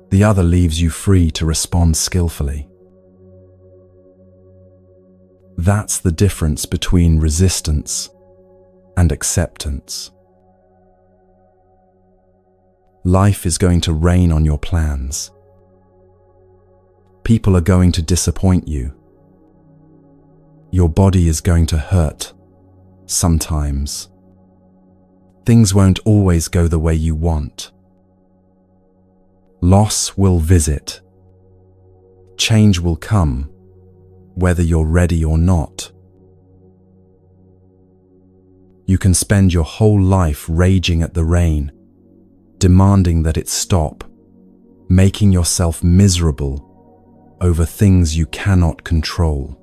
The other leaves you free to respond skillfully. That's the difference between resistance and acceptance. Life is going to rain on your plans. People are going to disappoint you. Your body is going to hurt, sometimes. Things won't always go the way you want. Loss will visit. Change will come, whether you're ready or not. You can spend your whole life raging at the rain, demanding that it stop, making yourself miserable over things you cannot control.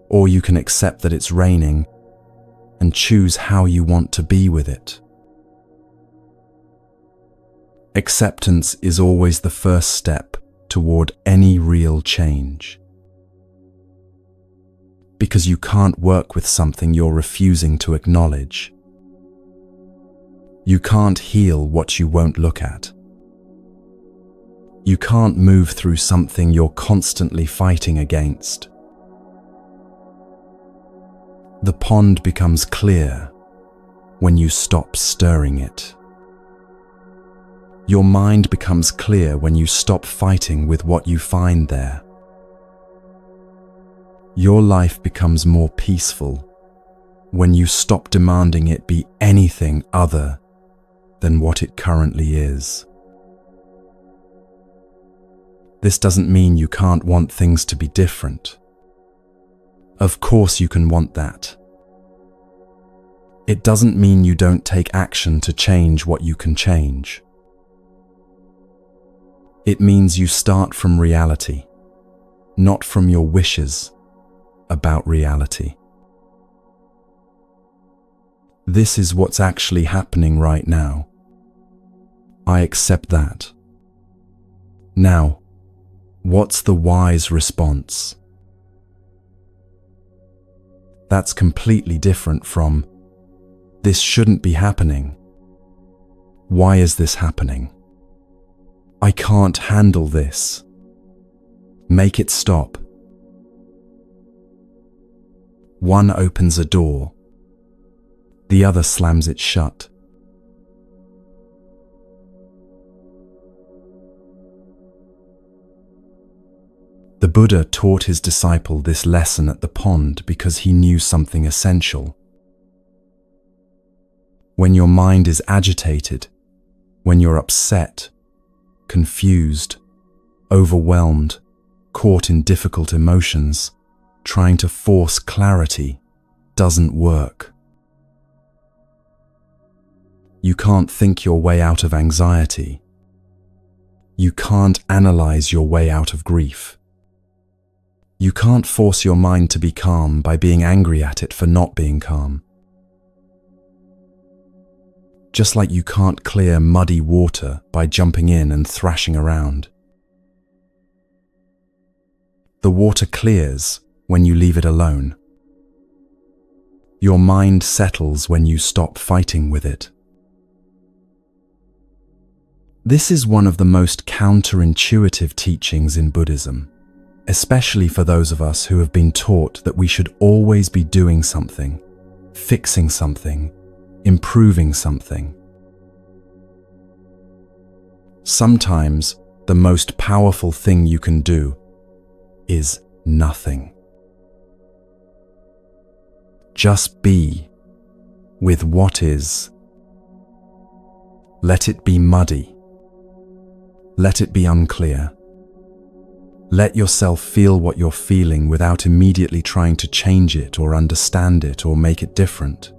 Or you can accept that it's raining and choose how you want to be with it. Acceptance is always the first step toward any real change. Because you can't work with something you're refusing to acknowledge. You can't heal what you won't look at. You can't move through something you're constantly fighting against. The pond becomes clear when you stop stirring it. Your mind becomes clear when you stop fighting with what you find there. Your life becomes more peaceful when you stop demanding it be anything other than what it currently is. This doesn't mean you can't want things to be different. Of course you can want that. It doesn't mean you don't take action to change what you can change. It means you start from reality, not from your wishes about reality. This is what's actually happening right now. I accept that. Now, what's the wise response? That's completely different from, this shouldn't be happening. Why is this happening? I can't handle this. Make it stop. One opens a door. The other slams it shut. The Buddha taught his disciple this lesson at the pond because he knew something essential. When your mind is agitated, when you're upset, confused, overwhelmed, caught in difficult emotions, trying to force clarity doesn't work. You can't think your way out of anxiety. You can't analyze your way out of grief. You can't force your mind to be calm by being angry at it for not being calm. Just like you can't clear muddy water by jumping in and thrashing around. The water clears when you leave it alone. Your mind settles when you stop fighting with it. This is one of the most counterintuitive teachings in Buddhism, especially for those of us who have been taught that we should always be doing something, fixing something, improving something. Sometimes the most powerful thing you can do is nothing. Just be with what is. Let it be muddy. Let it be unclear. Let yourself feel what you're feeling without immediately trying to change it or understand it or make it different.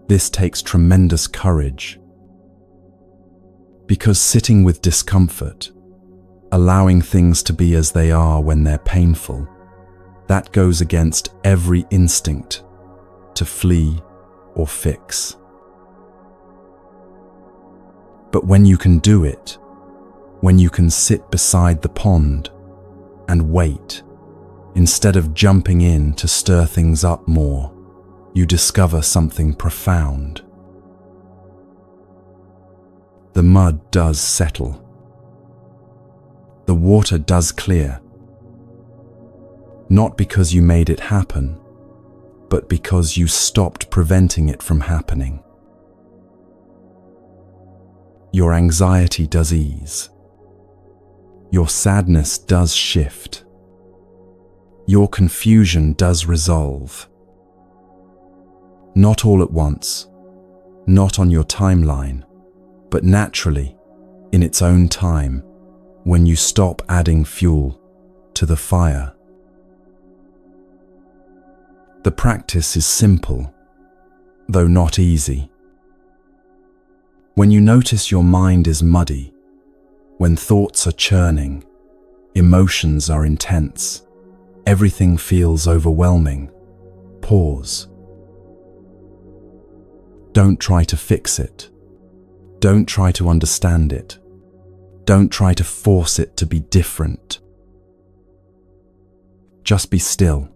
This takes tremendous courage, because sitting with discomfort, allowing things to be as they are when they're painful, that goes against every instinct to flee or fix. But when you can do it, when you can sit beside the pond and wait, instead of jumping in to stir things up more, you discover something profound. The mud does settle. The water does clear. Not because you made it happen, but because you stopped preventing it from happening. Your anxiety does ease. Your sadness does shift. Your confusion does resolve. Not all at once, not on your timeline, but naturally, in its own time, when you stop adding fuel to the fire. The practice is simple, though not easy. When you notice your mind is muddy, when thoughts are churning, emotions are intense, everything feels overwhelming, pause. Don't try to fix it. Don't try to understand it. Don't try to force it to be different. Just be still.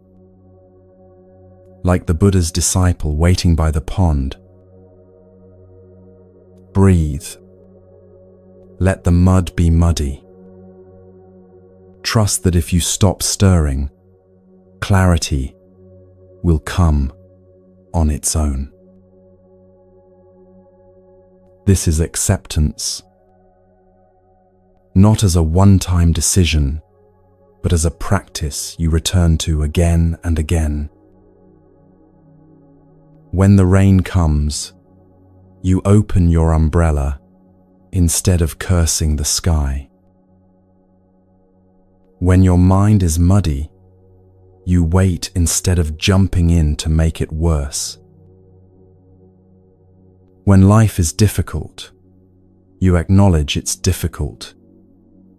Like the Buddha's disciple waiting by the pond. Breathe. Let the mud be muddy. Trust that if you stop stirring, clarity will come on its own. This is acceptance, not as a one-time decision, but as a practice you return to again and again. When the rain comes, you open your umbrella instead of cursing the sky. When your mind is muddy, You wait instead of jumping in to make it worse. When life is difficult, you acknowledge it's difficult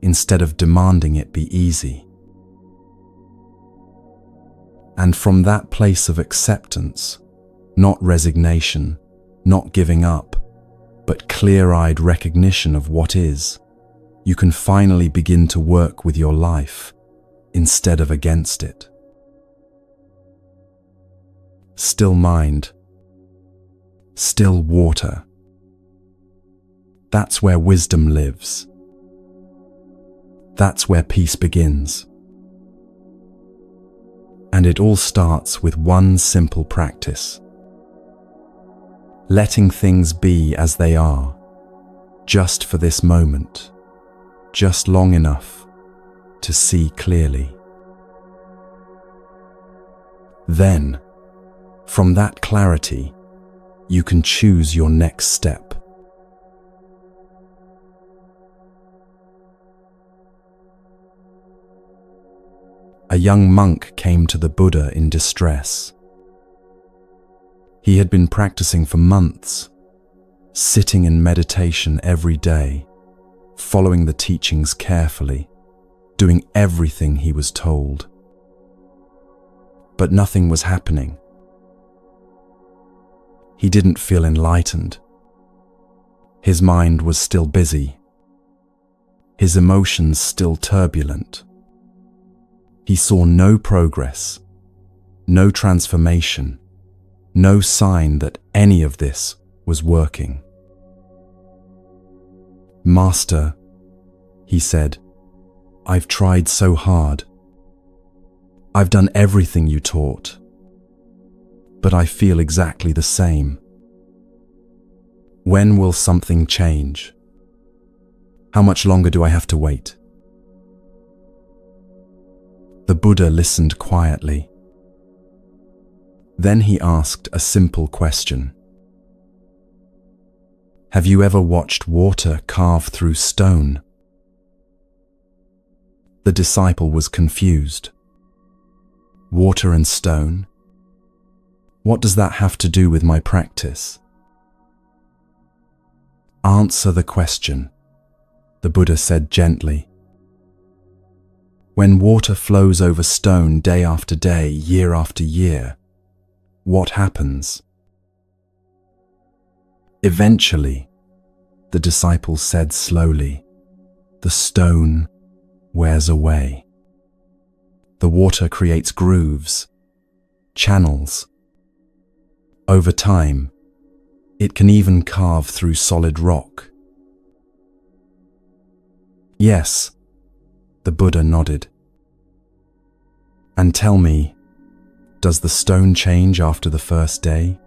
instead of demanding it be easy. And from that place of acceptance, not resignation, not giving up, but clear-eyed recognition of what is, you can finally begin to work with your life instead of against it. Still mind, still water. That's where wisdom lives. That's where peace begins. And it all starts with one simple practice. Letting things be as they are, just for this moment, just long enough to see clearly. Then, from that clarity, you can choose your next step. A young monk came to the Buddha in distress. He had been practicing for months, sitting in meditation every day, following the teachings carefully, doing everything he was told. But nothing was happening. He didn't feel enlightened. His mind was still busy, his emotions still turbulent. He saw no progress, no transformation, no sign that any of this was working. "Master," he said, "I've tried so hard. I've done everything you taught, but I feel exactly the same. When will something change? How much longer do I have to wait?" The Buddha listened quietly. Then he asked a simple question. "Have you ever watched water carve through stone?" The disciple was confused. Water and stone? What does that have to do with my practice? "Answer the question," the Buddha said gently. "When water flows over stone day after day, year after year, what happens?" "Eventually," the disciple said slowly, "the stone wears away. The water creates grooves, channels. Over time, it can even carve through solid rock." "Yes," the Buddha nodded. "And tell me, does the stone change after the first day?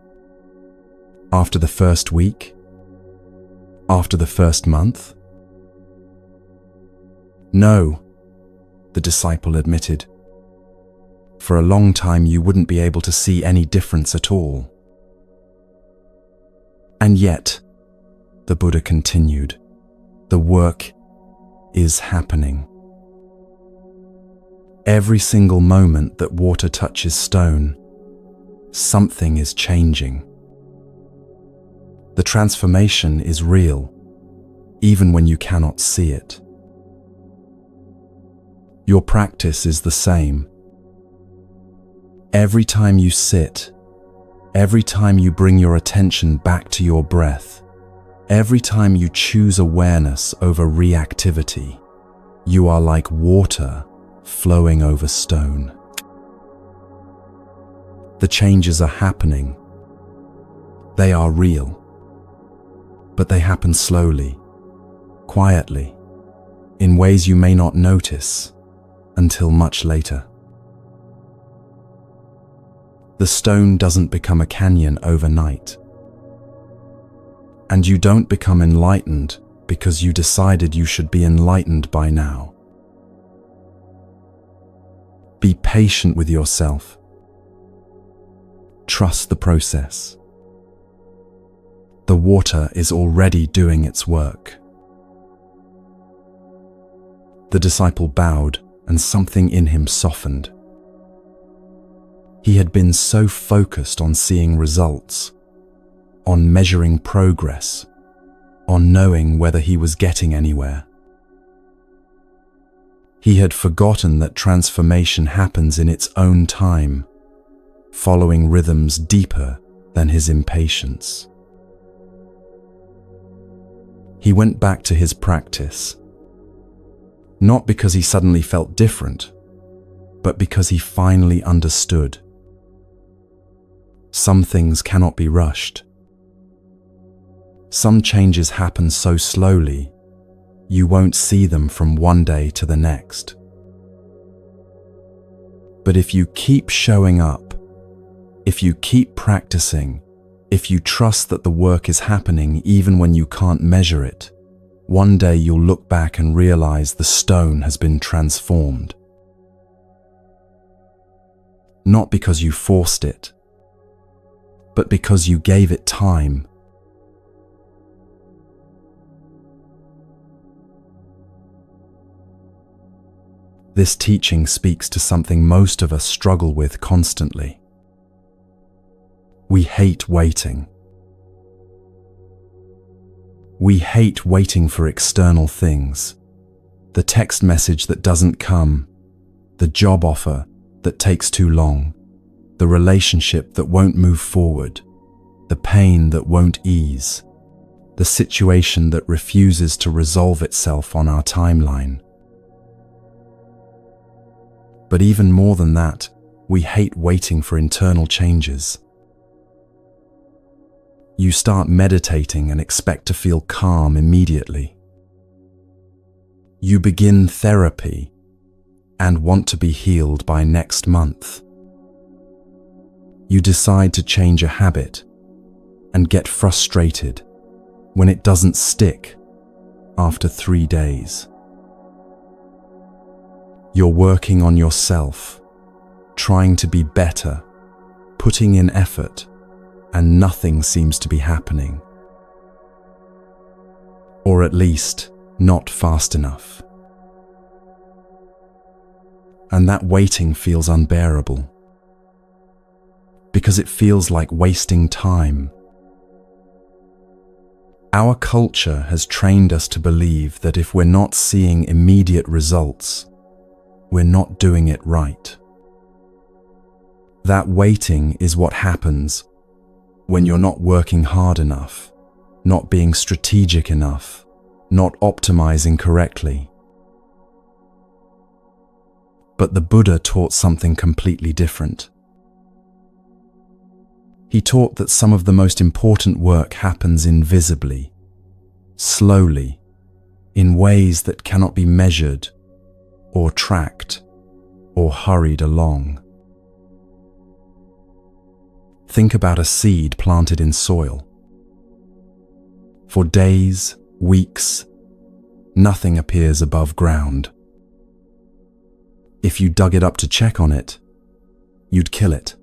After the first week? After the first month?" "No," the disciple admitted. "For a long time you wouldn't be able to see any difference at all." "And yet," the Buddha continued, "the work is happening. Every single moment that water touches stone, something is changing. The transformation is real, even when you cannot see it. Your practice is the same. Every time you sit, every time you bring your attention back to your breath, every time you choose awareness over reactivity, you are like water flowing over stone. The changes are happening. They are real. But they happen slowly, quietly, in ways you may not notice until much later. The stone doesn't become a canyon overnight. And you don't become enlightened because you decided you should be enlightened by now. Be patient with yourself. Trust the process. The water is already doing its work. The disciple bowed, and something in him softened. He had been so focused on seeing results, on measuring progress, on knowing whether he was getting anywhere. He had forgotten that transformation happens in its own time, following rhythms deeper than his impatience. He went back to his practice, not because he suddenly felt different, but because he finally understood. Some things cannot be rushed. Some changes happen so slowly, you won't see them from one day to the next. But if you keep showing up, if you keep practicing, if you trust that the work is happening even when you can't measure it, one day you'll look back and realize the stone has been transformed. Not because you forced it, but because you gave it time. This teaching speaks to something most of us struggle with constantly. We hate waiting. We hate waiting for external things. The text message that doesn't come, the job offer that takes too long, the relationship that won't move forward, the pain that won't ease, the situation that refuses to resolve itself on our timeline. But even more than that, we hate waiting for internal changes. You start meditating and expect to feel calm immediately. You begin therapy and want to be healed by next month. You decide to change a habit and get frustrated when it doesn't stick after 3 days. You're working on yourself, trying to be better, putting in effort, and nothing seems to be happening. Or at least, not fast enough. And that waiting feels unbearable, because it feels like wasting time. Our culture has trained us to believe that if we're not seeing immediate results, we're not doing it right. That waiting is what happens when you're not working hard enough, not being strategic enough, not optimizing correctly. But the Buddha taught something completely different. He taught that some of the most important work happens invisibly, slowly, in ways that cannot be measured or tracked or hurried along. Think about a seed planted in soil. For days, weeks, nothing appears above ground. If you dug it up to check on it, you'd kill it.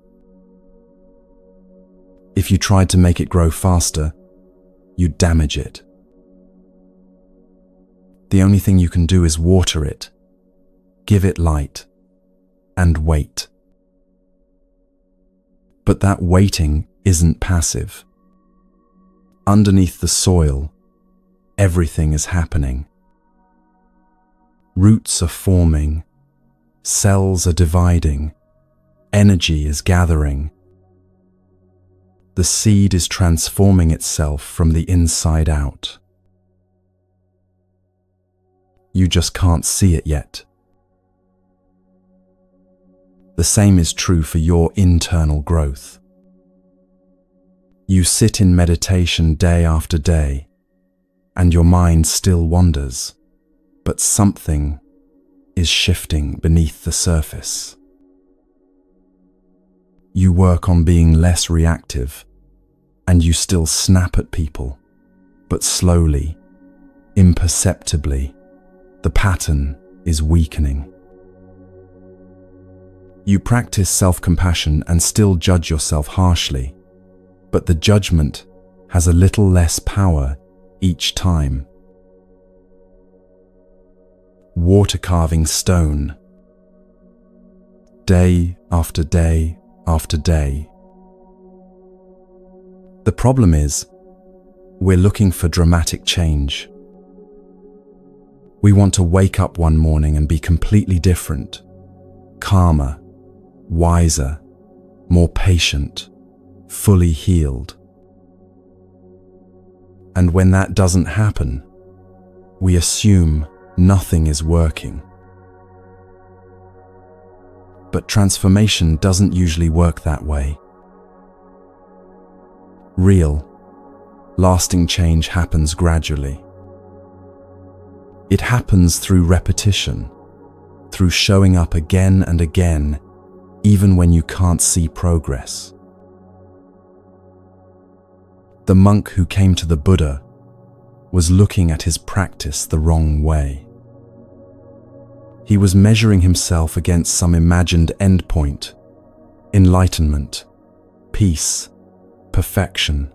If you tried to make it grow faster, you'd damage it. The only thing you can do is water it, give it light, and wait. But that waiting isn't passive. Underneath the soil, everything is happening. Roots are forming, cells are dividing, energy is gathering. The seed is transforming itself from the inside out. You just can't see it yet. The same is true for your internal growth. You sit in meditation day after day, and your mind still wanders, but something is shifting beneath the surface. You work on being less reactive, and you still snap at people, but slowly, imperceptibly, the pattern is weakening. You practice self-compassion and still judge yourself harshly, but the judgment has a little less power each time. Water carving stone. Day after day after day. The problem is, we're looking for dramatic change. We want to wake up one morning and be completely different, calmer, wiser, more patient, fully healed. And when that doesn't happen, we assume nothing is working. But transformation doesn't usually work that way. Real, lasting change happens gradually. It happens through repetition, through showing up again and again, even when you can't see progress. The monk who came to the Buddha was looking at his practice the wrong way. He was measuring himself against some imagined endpoint, enlightenment, peace, perfection.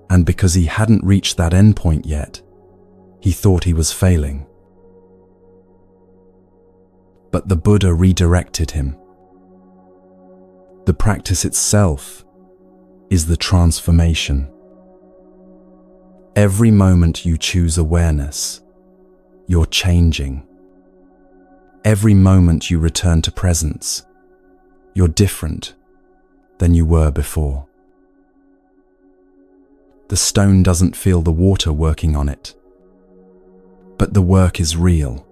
And because he hadn't reached that endpoint yet, he thought he was failing. But the Buddha redirected him. The practice itself is the transformation. Every moment you choose awareness, you're changing. Every moment you return to presence, you're different than you were before. The stone doesn't feel the water working on it, but the work is real.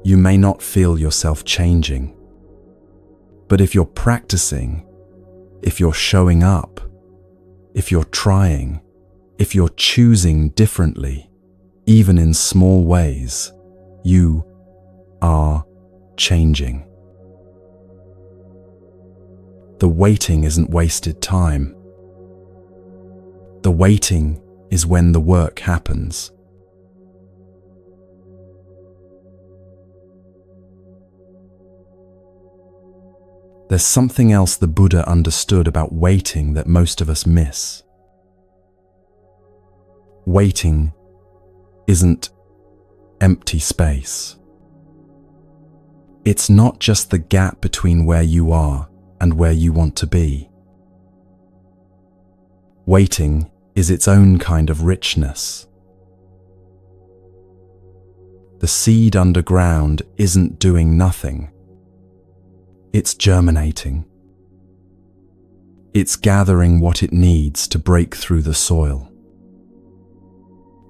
You may not feel yourself changing, but if you're practicing, if you're showing up, if you're trying, if you're choosing differently, even in small ways, you are changing. The waiting isn't wasted time. The waiting is when the work happens. There's something else the Buddha understood about waiting that most of us miss. Waiting isn't empty space. It's not just the gap between where you are and where you want to be. Waiting is its own kind of richness. The seed underground isn't doing nothing. It's germinating. It's gathering what it needs to break through the soil.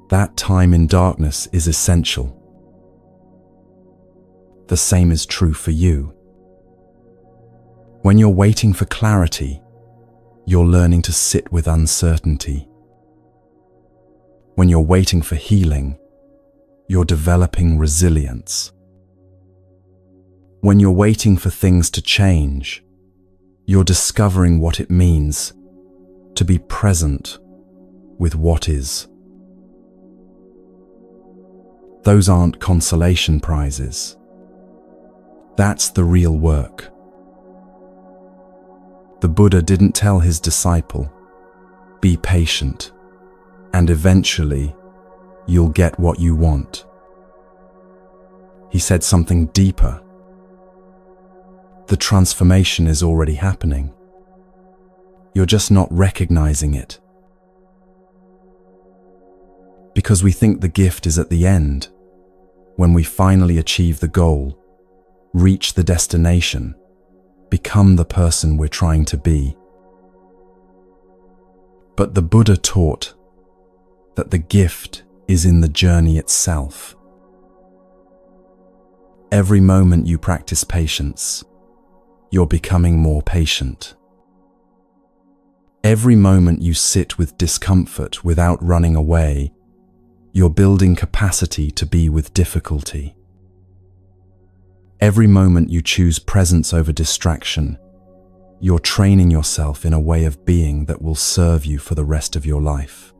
That time in darkness is essential. The same is true for you. When you're waiting for clarity, you're learning to sit with uncertainty. When you're waiting for healing, you're developing resilience. When you're waiting for things to change, you're discovering what it means to be present with what is. Those aren't consolation prizes. That's the real work. The Buddha didn't tell his disciple, "Be patient, and eventually you'll get what you want." He said something deeper. The transformation is already happening. You're just not recognizing it. Because we think the gift is at the end, when we finally achieve the goal, reach the destination, become the person we're trying to be. But the Buddha taught that the gift is in the journey itself. Every moment you practice patience, you're becoming more patient. Every moment you sit with discomfort without running away, you're building capacity to be with difficulty. Every moment you choose presence over distraction, you're training yourself in a way of being that will serve you for the rest of your life.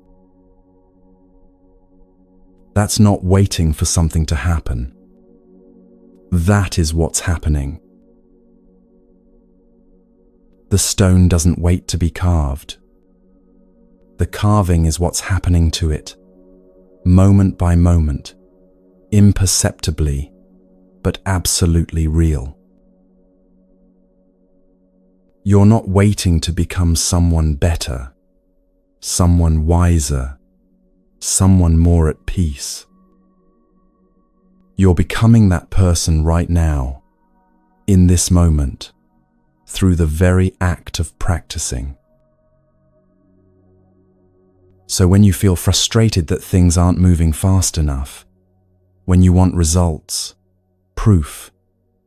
That's not waiting for something to happen. That is what's happening. The stone doesn't wait to be carved. The carving is what's happening to it, moment by moment, imperceptibly, but absolutely real. You're not waiting to become someone better, someone wiser, someone more at peace. You're becoming that person right now, in this moment, through the very act of practicing. So when you feel frustrated that things aren't moving fast enough, when you want results, proof,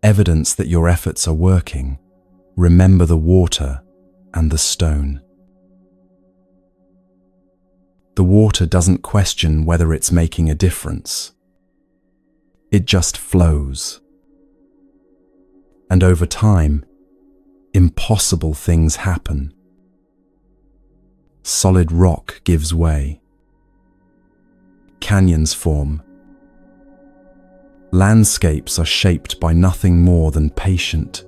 evidence that your efforts are working, remember the water and the stone. The water doesn't question whether it's making a difference. It just flows. And over time, impossible things happen. Solid rock gives way. Canyons form. Landscapes are shaped by nothing more than patient,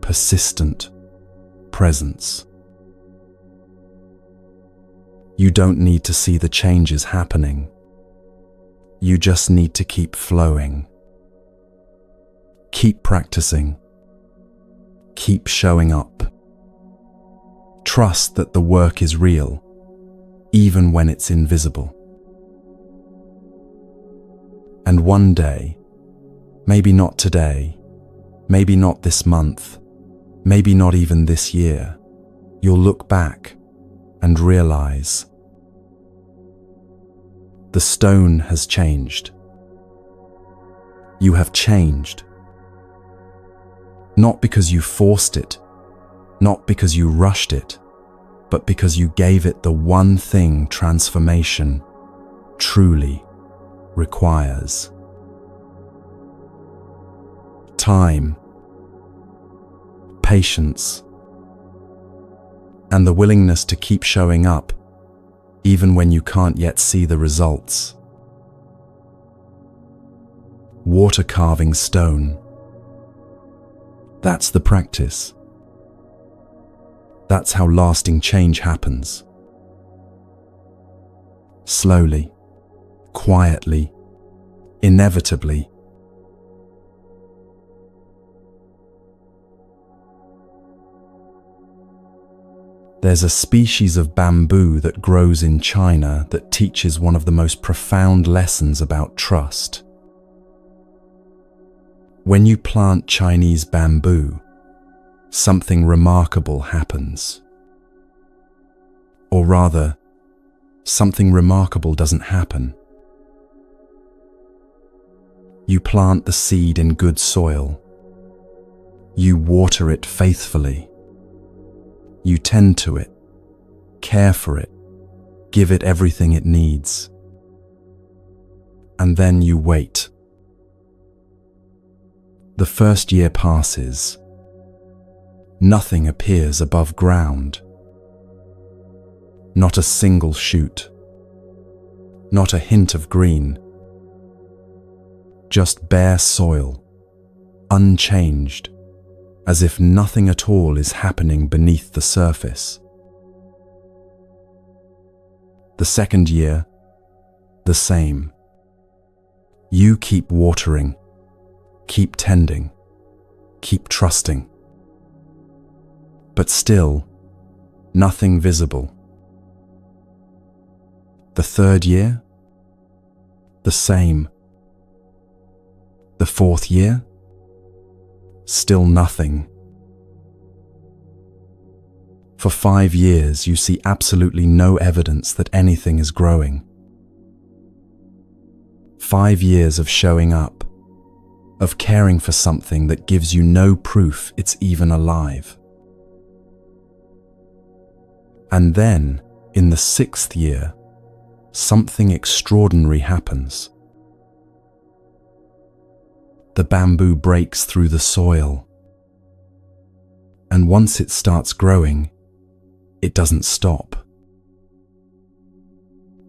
persistent presence. You don't need to see the changes happening. You just need to keep flowing. Keep practicing. Keep showing up. Trust that the work is real, even when it's invisible. And one day, maybe not today, maybe not this month, maybe not even this year, you'll look back and realize the stone has changed. You have changed. Not because you forced it, not because you rushed it, but because you gave it the one thing transformation truly requires. Time, patience, and the willingness to keep showing up even when you can't yet see the results. Water carving stone. That's the practice. That's how lasting change happens. Slowly, quietly, inevitably. There's a species of bamboo that grows in China that teaches one of the most profound lessons about trust. When you plant Chinese bamboo, something remarkable happens. Or rather, something remarkable doesn't happen. You plant the seed in good soil. You water it faithfully. You tend to it, care for it, give it everything it needs. And then you wait. The first year passes. Nothing appears above ground. Not a single shoot. Not a hint of green. Just bare soil, unchanged, as if nothing at all is happening beneath the surface. The second year, the same. You keep watering, keep tending, keep trusting. But still, nothing visible. The third year, the same. The fourth year, still nothing. For 5 years, you see absolutely no evidence that anything is growing. 5 years of showing up, of caring for something that gives you no proof it's even alive. And then, in the 6th year, something extraordinary happens. The bamboo breaks through the soil. And once it starts growing, it doesn't stop.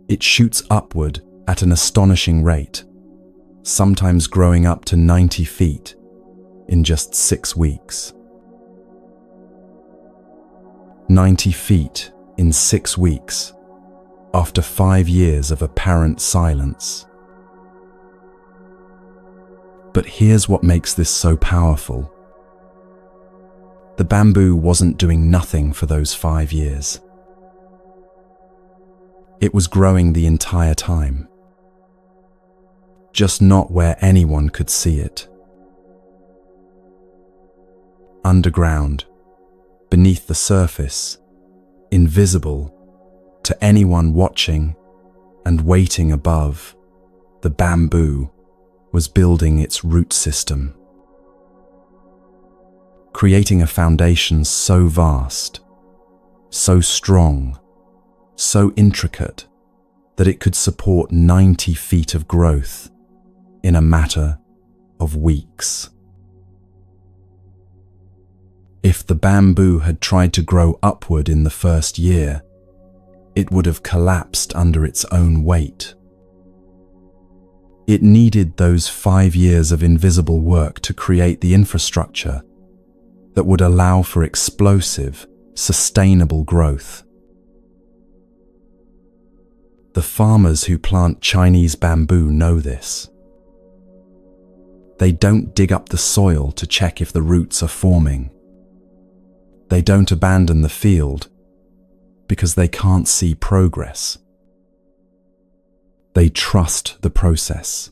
It shoots upward at an astonishing rate, sometimes growing up to 90 feet in just 6 weeks. 90 feet in 6 weeks, after 5 years of apparent silence. But here's what makes this so powerful. The bamboo wasn't doing nothing for those 5 years. It was growing the entire time, just not where anyone could see it. Underground, beneath the surface, invisible to anyone watching and waiting above, the bamboo was building its root system, creating a foundation so vast, so strong, so intricate that it could support 90 feet of growth in a matter of weeks. If the bamboo had tried to grow upward in the first year, it would have collapsed under its own weight. It needed those 5 years of invisible work to create the infrastructure that would allow for explosive, sustainable growth. The farmers who plant Chinese bamboo know this. They don't dig up the soil to check if the roots are forming. They don't abandon the field because they can't see progress. They trust the process.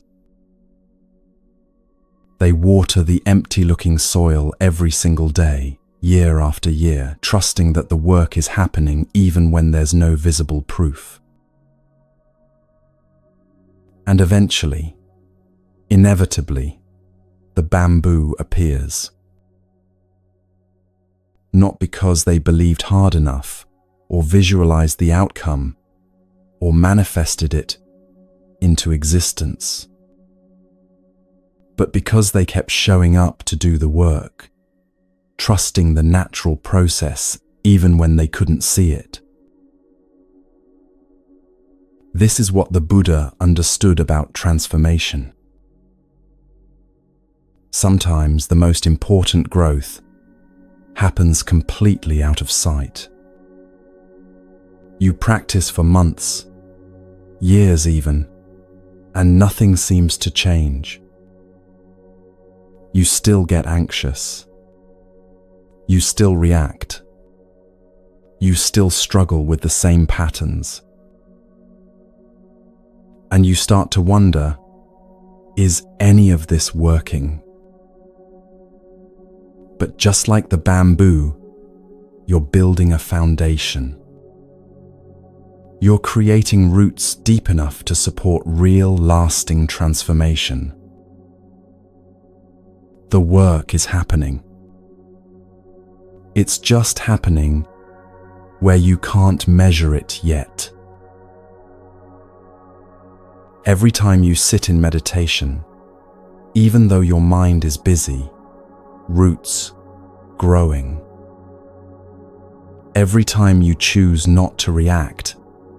They water the empty-looking soil every single day, year after year, trusting that the work is happening even when there's no visible proof. And eventually, inevitably, the bamboo appears. Not because they believed hard enough, or visualized the outcome, or manifested it into existence, but because they kept showing up to do the work, trusting the natural process even when they couldn't see it. This is what the Buddha understood about transformation. Sometimes the most important growth happens completely out of sight. You practice for months, years even, and nothing seems to change. You still get anxious. You still react. You still struggle with the same patterns. And you start to wonder, is any of this working? But just like the bamboo, you're building a foundation. You're creating roots deep enough to support real, lasting transformation. The work is happening. It's just happening where you can't measure it yet. Every time you sit in meditation, even though your mind is busy, roots growing. Every time you choose not to react,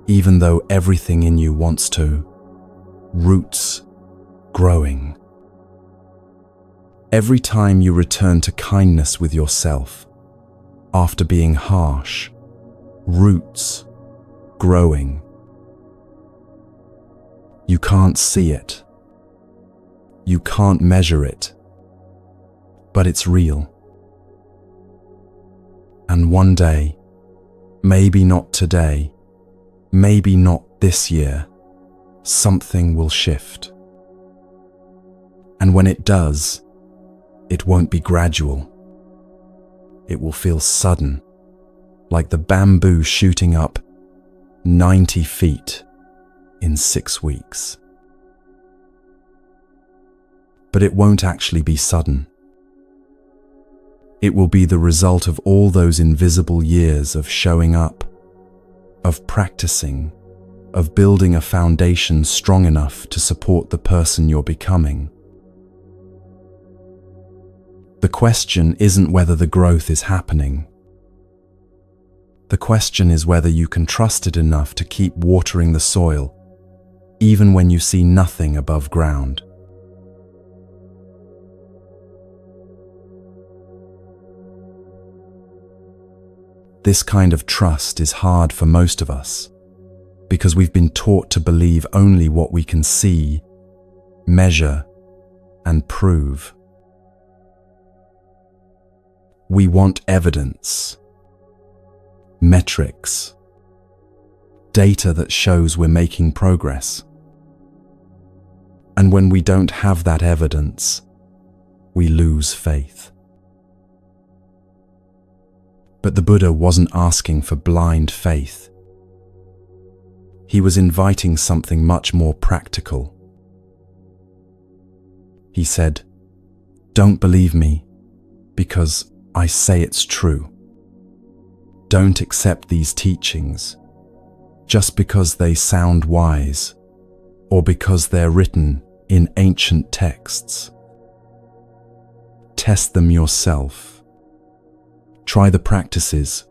even though everything in you wants to, roots growing. Every time you return to kindness with yourself, after being harsh, roots growing. You can't see it. You can't measure it, but it's real. And one day, maybe not today, maybe not this year, something will shift. And when it does, it won't be gradual. It will feel sudden, like the bamboo shooting up 90 feet in 6 weeks. But it won't actually be sudden. It will be the result of all those invisible years of showing up, of practicing, of building a foundation strong enough to support the person you're becoming. The question isn't whether the growth is happening. The question is whether you can trust it enough to keep watering the soil, even when you see nothing above ground. This kind of trust is hard for most of us, because we've been taught to believe only what we can see, measure, and prove. We want evidence, metrics, data that shows we're making progress. And when we don't have that evidence, we lose faith. But the Buddha wasn't asking for blind faith. He was inviting something much more practical. He said, "Don't believe me because I say it's true. Don't accept these teachings just because they sound wise or because they're written in ancient texts. Test them yourself. Try the practices.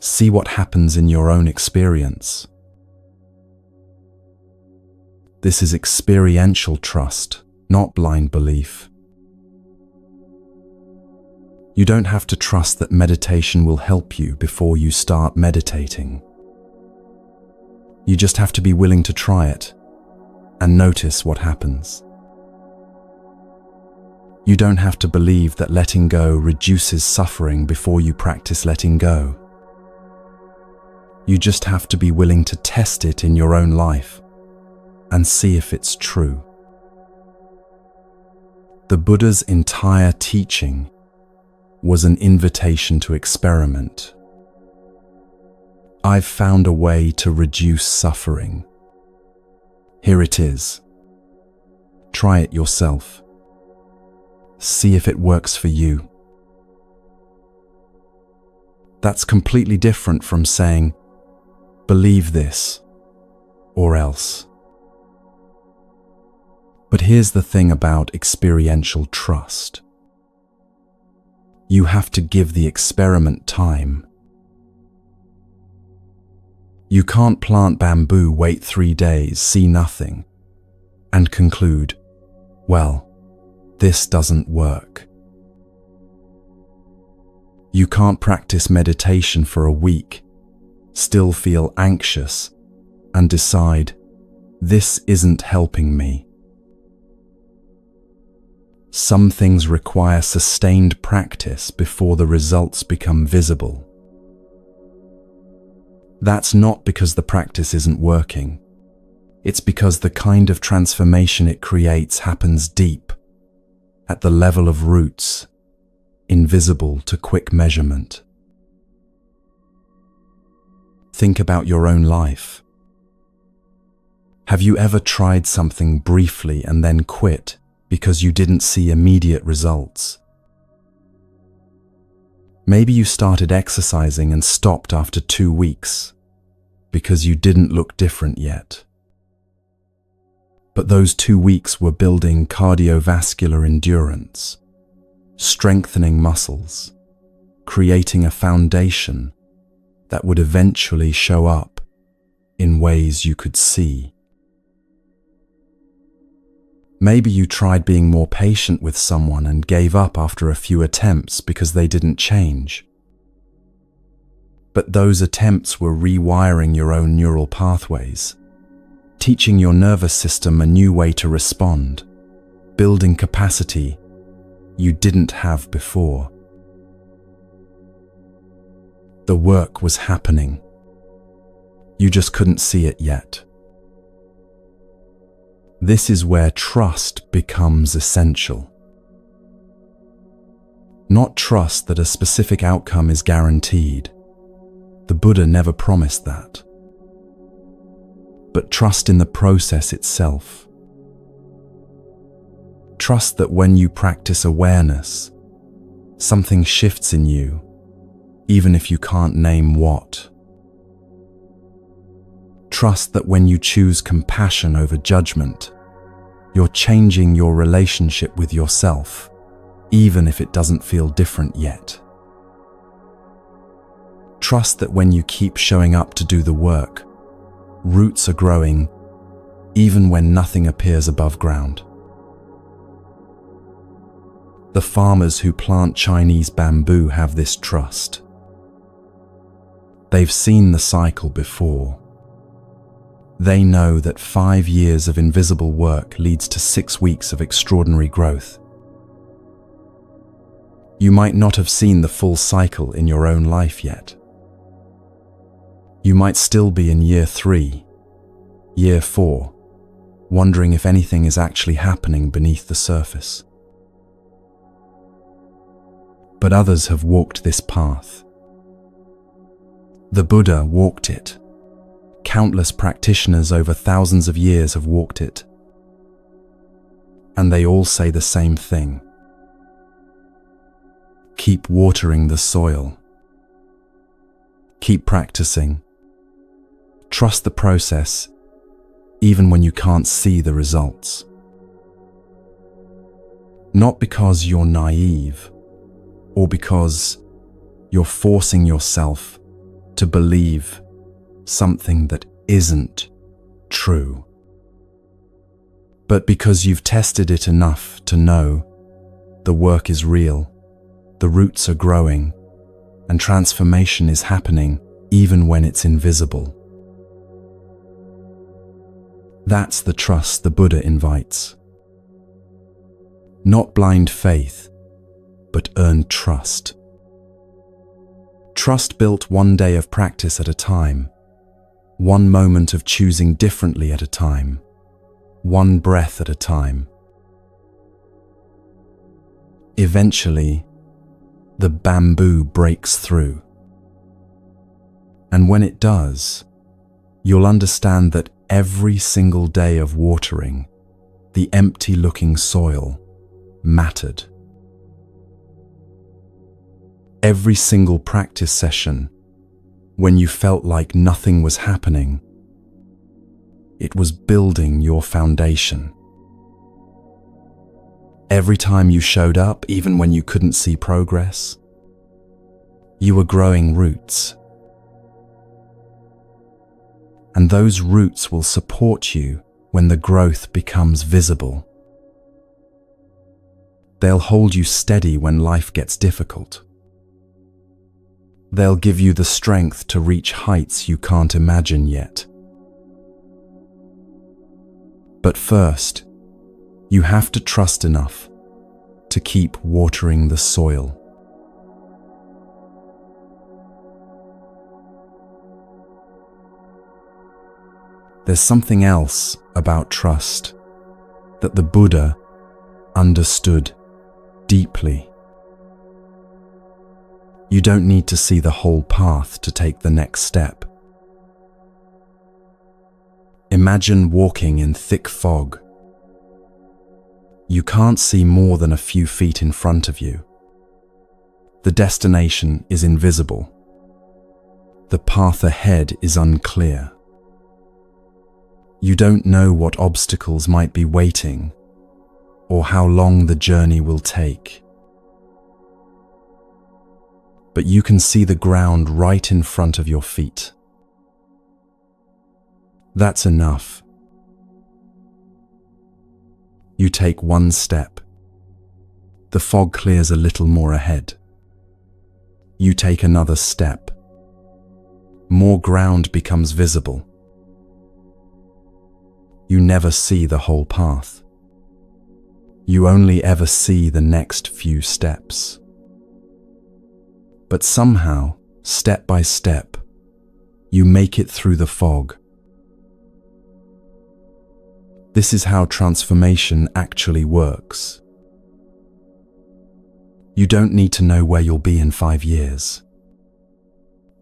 See what happens in your own experience." This is experiential trust, not blind belief. You don't have to trust that meditation will help you before you start meditating. You just have to be willing to try it and notice what happens. You don't have to believe that letting go reduces suffering before you practice letting go. You just have to be willing to test it in your own life and see if it's true. The Buddha's entire teaching was an invitation to experiment. I've found a way to reduce suffering. Here it is. Try it yourself. See if it works for you. That's completely different from saying, "Believe this, or else." But here's the thing about experiential trust. You have to give the experiment time. You can't plant bamboo, wait 3 days, see nothing, and conclude, "Well, this doesn't work." You can't practice meditation for a week, still feel anxious, and decide, "This isn't helping me." Some things require sustained practice before the results become visible. That's not because the practice isn't working. It's because the kind of transformation it creates happens deep, at the level of roots, invisible to quick measurement. Think about your own life. Have you ever tried something briefly and then quit because you didn't see immediate results? Maybe you started exercising and stopped after 2 weeks because you didn't look different yet. But those 2 weeks were building cardiovascular endurance, strengthening muscles, creating a foundation that would eventually show up in ways you could see. Maybe you tried being more patient with someone and gave up after a few attempts because they didn't change. But those attempts were rewiring your own neural pathways, teaching your nervous system a new way to respond, building capacity you didn't have before. The work was happening. You just couldn't see it yet. This is where trust becomes essential. Not trust that a specific outcome is guaranteed. The Buddha never promised that. But trust in the process itself. Trust that when you practice awareness, something shifts in you, even if you can't name what. Trust that when you choose compassion over judgment, you're changing your relationship with yourself, even if it doesn't feel different yet. Trust that when you keep showing up to do the work, roots are growing, even when nothing appears above ground. The farmers who plant Chinese bamboo have this trust. They've seen the cycle before. They know that 5 years of invisible work leads to 6 weeks of extraordinary growth. You might not have seen the full cycle in your own life yet. You might still be in year 3, year 4, wondering if anything is actually happening beneath the surface. But others have walked this path. The Buddha walked it. Countless practitioners over thousands of years have walked it. And they all say the same thing. Keep watering the soil. Keep practicing. Trust the process, even when you can't see the results. Not because you're naive, or because you're forcing yourself to believe something that isn't true, but because you've tested it enough to know the work is real, the roots are growing, and transformation is happening even when it's invisible. That's the trust the Buddha invites. Not blind faith, but earned trust. Trust built one day of practice at a time, one moment of choosing differently at a time, one breath at a time. Eventually, the bamboo breaks through. And when it does, you'll understand that every single day of watering the empty-looking soil mattered. Every single practice session, when you felt like nothing was happening, it was building your foundation. Every time you showed up, even when you couldn't see progress, you were growing roots. And those roots will support you when the growth becomes visible. They'll hold you steady when life gets difficult. They'll give you the strength to reach heights you can't imagine yet. But first, you have to trust enough to keep watering the soil. There's something else about trust that the Buddha understood deeply. You don't need to see the whole path to take the next step. Imagine walking in thick fog. You can't see more than a few feet in front of you. The destination is invisible. The path ahead is unclear. You don't know what obstacles might be waiting or how long the journey will take. But you can see the ground right in front of your feet. That's enough. You take one step. The fog clears a little more ahead. You take another step. More ground becomes visible. You never see the whole path. You only ever see the next few steps. But somehow, step by step, you make it through the fog. This is how transformation actually works. You don't need to know where you'll be in 5 years.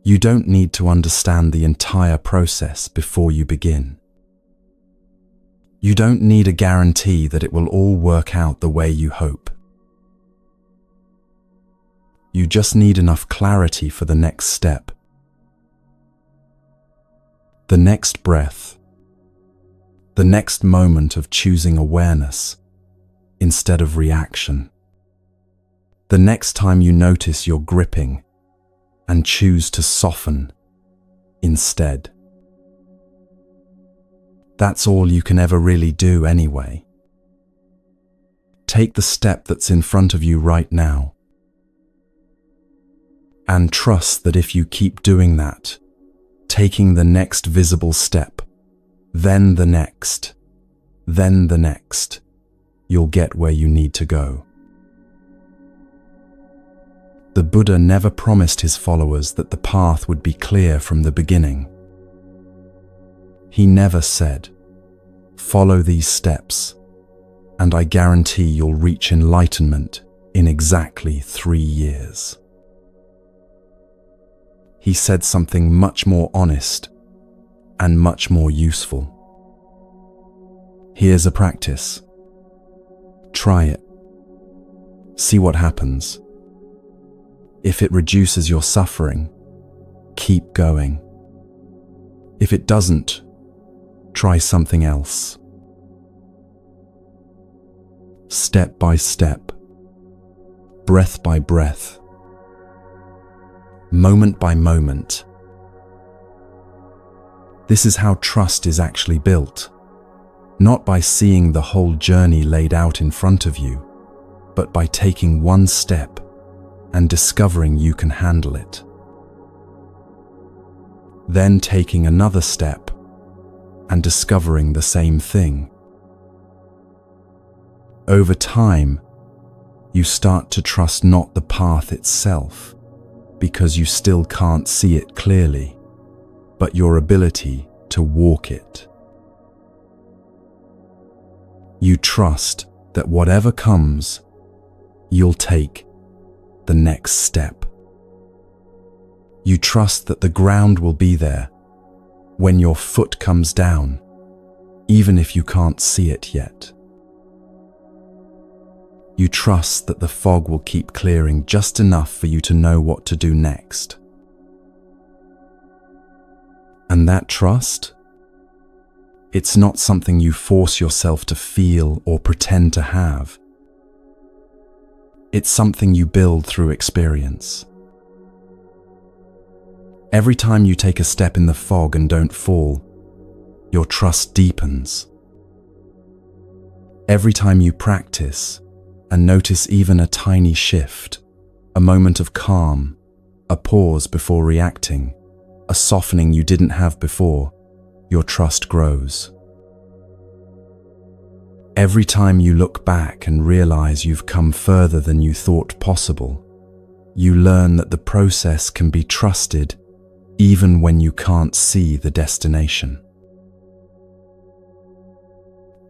You don't need to understand the entire process before you begin. You don't need a guarantee that it will all work out the way you hope. You just need enough clarity for the next step. The next breath. The next moment of choosing awareness instead of reaction. The next time you notice you're gripping and choose to soften instead. That's all you can ever really do anyway. Take the step that's in front of you right now. And trust that if you keep doing that, taking the next visible step, then the next, you'll get where you need to go. The Buddha never promised his followers that the path would be clear from the beginning. He never said, "Follow these steps, and I guarantee you'll reach enlightenment in exactly 3 years." He said something much more honest and much more useful. Here's a practice. Try it. See what happens. If it reduces your suffering, keep going. If it doesn't, try something else. Step by step, breath by breath, moment by moment. This is how trust is actually built, not by seeing the whole journey laid out in front of you, but by taking one step and discovering you can handle it. Then taking another step and discovering the same thing. Over time, you start to trust not the path itself, because you still can't see it clearly, but your ability to walk it. You trust that whatever comes, you'll take the next step. You trust that the ground will be there when your foot comes down, even if you can't see it yet. You trust that the fog will keep clearing just enough for you to know what to do next. And that trust? It's not something you force yourself to feel or pretend to have. It's something you build through experience. Every time you take a step in the fog and don't fall, your trust deepens. Every time you practice and notice even a tiny shift, a moment of calm, a pause before reacting, a softening you didn't have before, your trust grows. Every time you look back and realize you've come further than you thought possible, you learn that the process can be trusted even when you can't see the destination.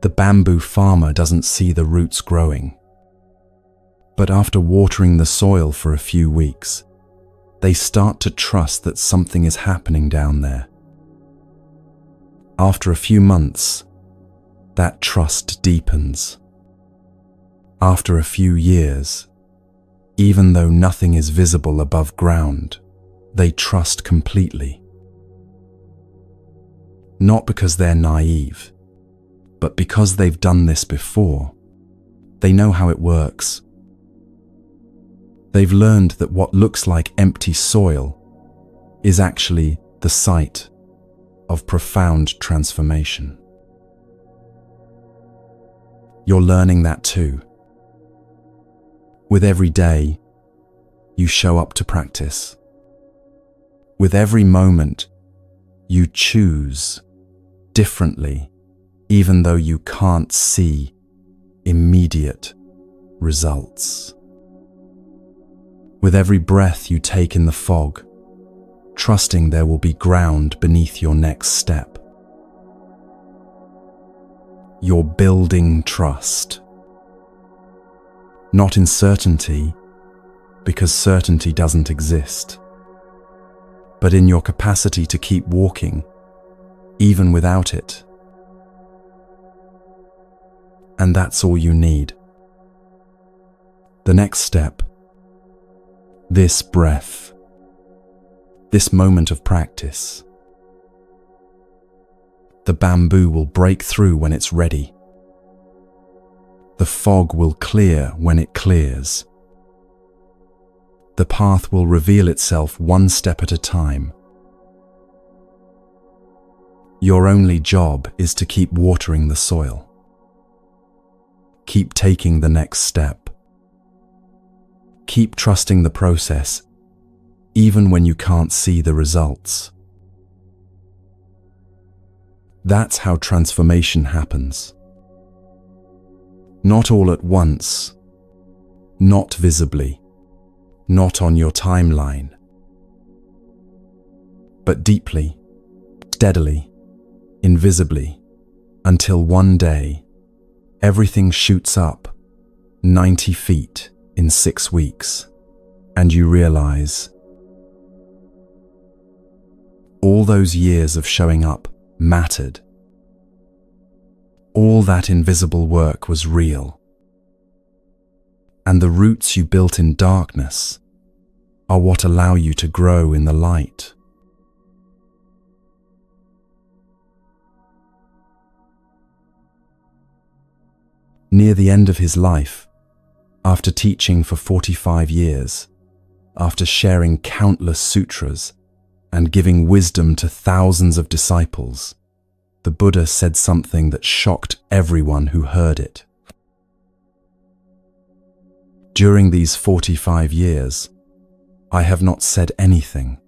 The bamboo farmer doesn't see the roots growing, but after watering the soil for a few weeks, they start to trust that something is happening down there. After a few months, that trust deepens. After a few years, even though nothing is visible above ground, they trust completely. Not because they're naive, but because they've done this before. They know how it works. They've learned that what looks like empty soil is actually the site of profound transformation. You're learning that too. With every day, you show up to practice. With every moment, you choose differently, even though you can't see immediate results. With every breath you take in the fog, trusting there will be ground beneath your next step. You're building trust. Not in certainty, because certainty doesn't exist, but in your capacity to keep walking, even without it. And that's all you need. The next step, this breath, this moment of practice. The bamboo will break through when it's ready. The fog will clear when it clears. The path will reveal itself one step at a time. Your only job is to keep watering the soil. Keep taking the next step. Keep trusting the process, even when you can't see the results. That's how transformation happens. Not all at once, not visibly, not on your timeline, but deeply, steadily, invisibly, until one day, everything shoots up 90 feet in 6 weeks, and you realize all those years of showing up mattered. All that invisible work was real. And the roots you built in darkness are what allow you to grow in the light. Near the end of his life, after teaching for 45 years, after sharing countless sutras and giving wisdom to thousands of disciples, the Buddha said something that shocked everyone who heard it. During these 45 years, I have not said anything.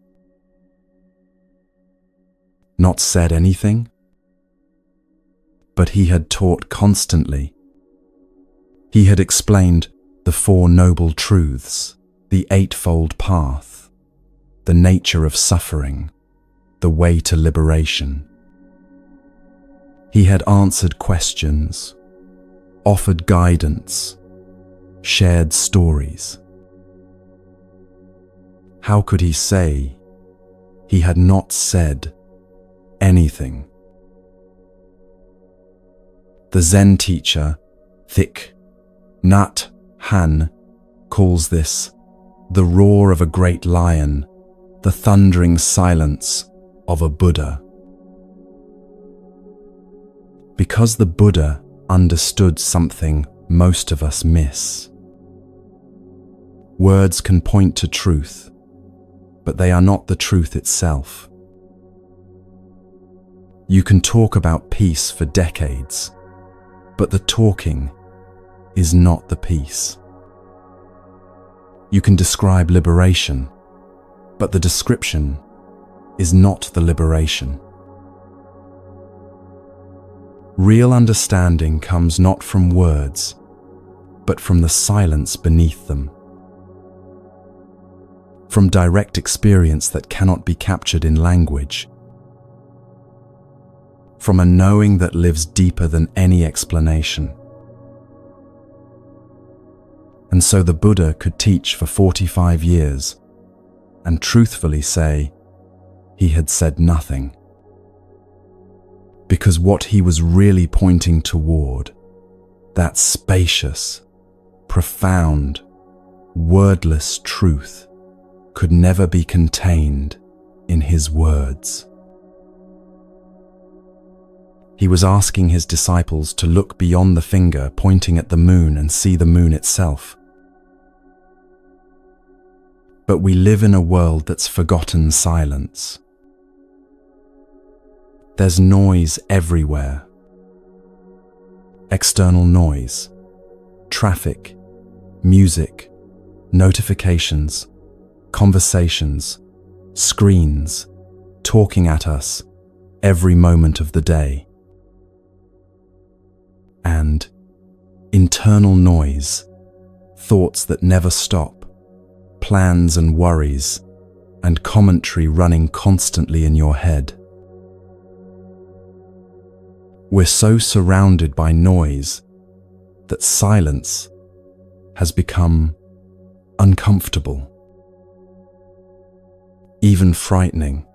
Not said anything? But he had taught constantly. He had explained the Four Noble Truths, the Eightfold Path, the nature of suffering, the way to liberation. He had answered questions, offered guidance, shared stories. How could he say he had not said anything? The Zen teacher, Thich Nhat Hanh, calls this the roar of a great lion, the thundering silence of a Buddha. Because the Buddha understood something most of us miss. Words can point to truth, but they are not the truth itself. You can talk about peace for decades, but the talking is not the peace. You can describe liberation, but the description is not the liberation. Real understanding comes not from words, but from the silence beneath them. From direct experience that cannot be captured in language. From a knowing that lives deeper than any explanation. And so the Buddha could teach for 45 years and truthfully say he had said nothing. Because what he was really pointing toward, that spacious, profound, wordless truth, could never be contained in his words. He was asking his disciples to look beyond the finger pointing at the moon and see the moon itself. But we live in a world that's forgotten silence. There's noise everywhere. External noise, traffic, music, notifications, conversations, screens, talking at us every moment of the day. And internal noise, thoughts that never stop, plans and worries, and commentary running constantly in your head. We're so surrounded by noise that silence has become uncomfortable, even frightening.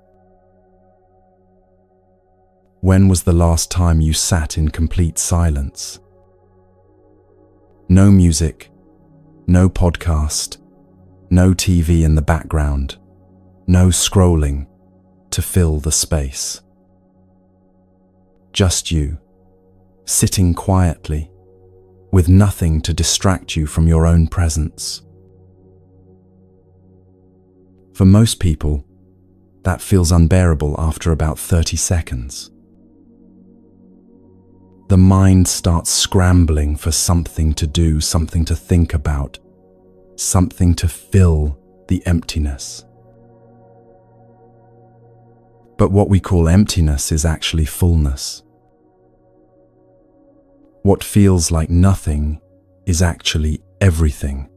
When was the last time you sat in complete silence? No music, no podcast, no TV in the background, no scrolling to fill the space. Just you, sitting quietly, with nothing to distract you from your own presence. For most people, that feels unbearable after about 30 seconds. The mind starts scrambling for something to do, something to think about, something to fill the emptiness. But what we call emptiness is actually fullness. What feels like nothing is actually everything.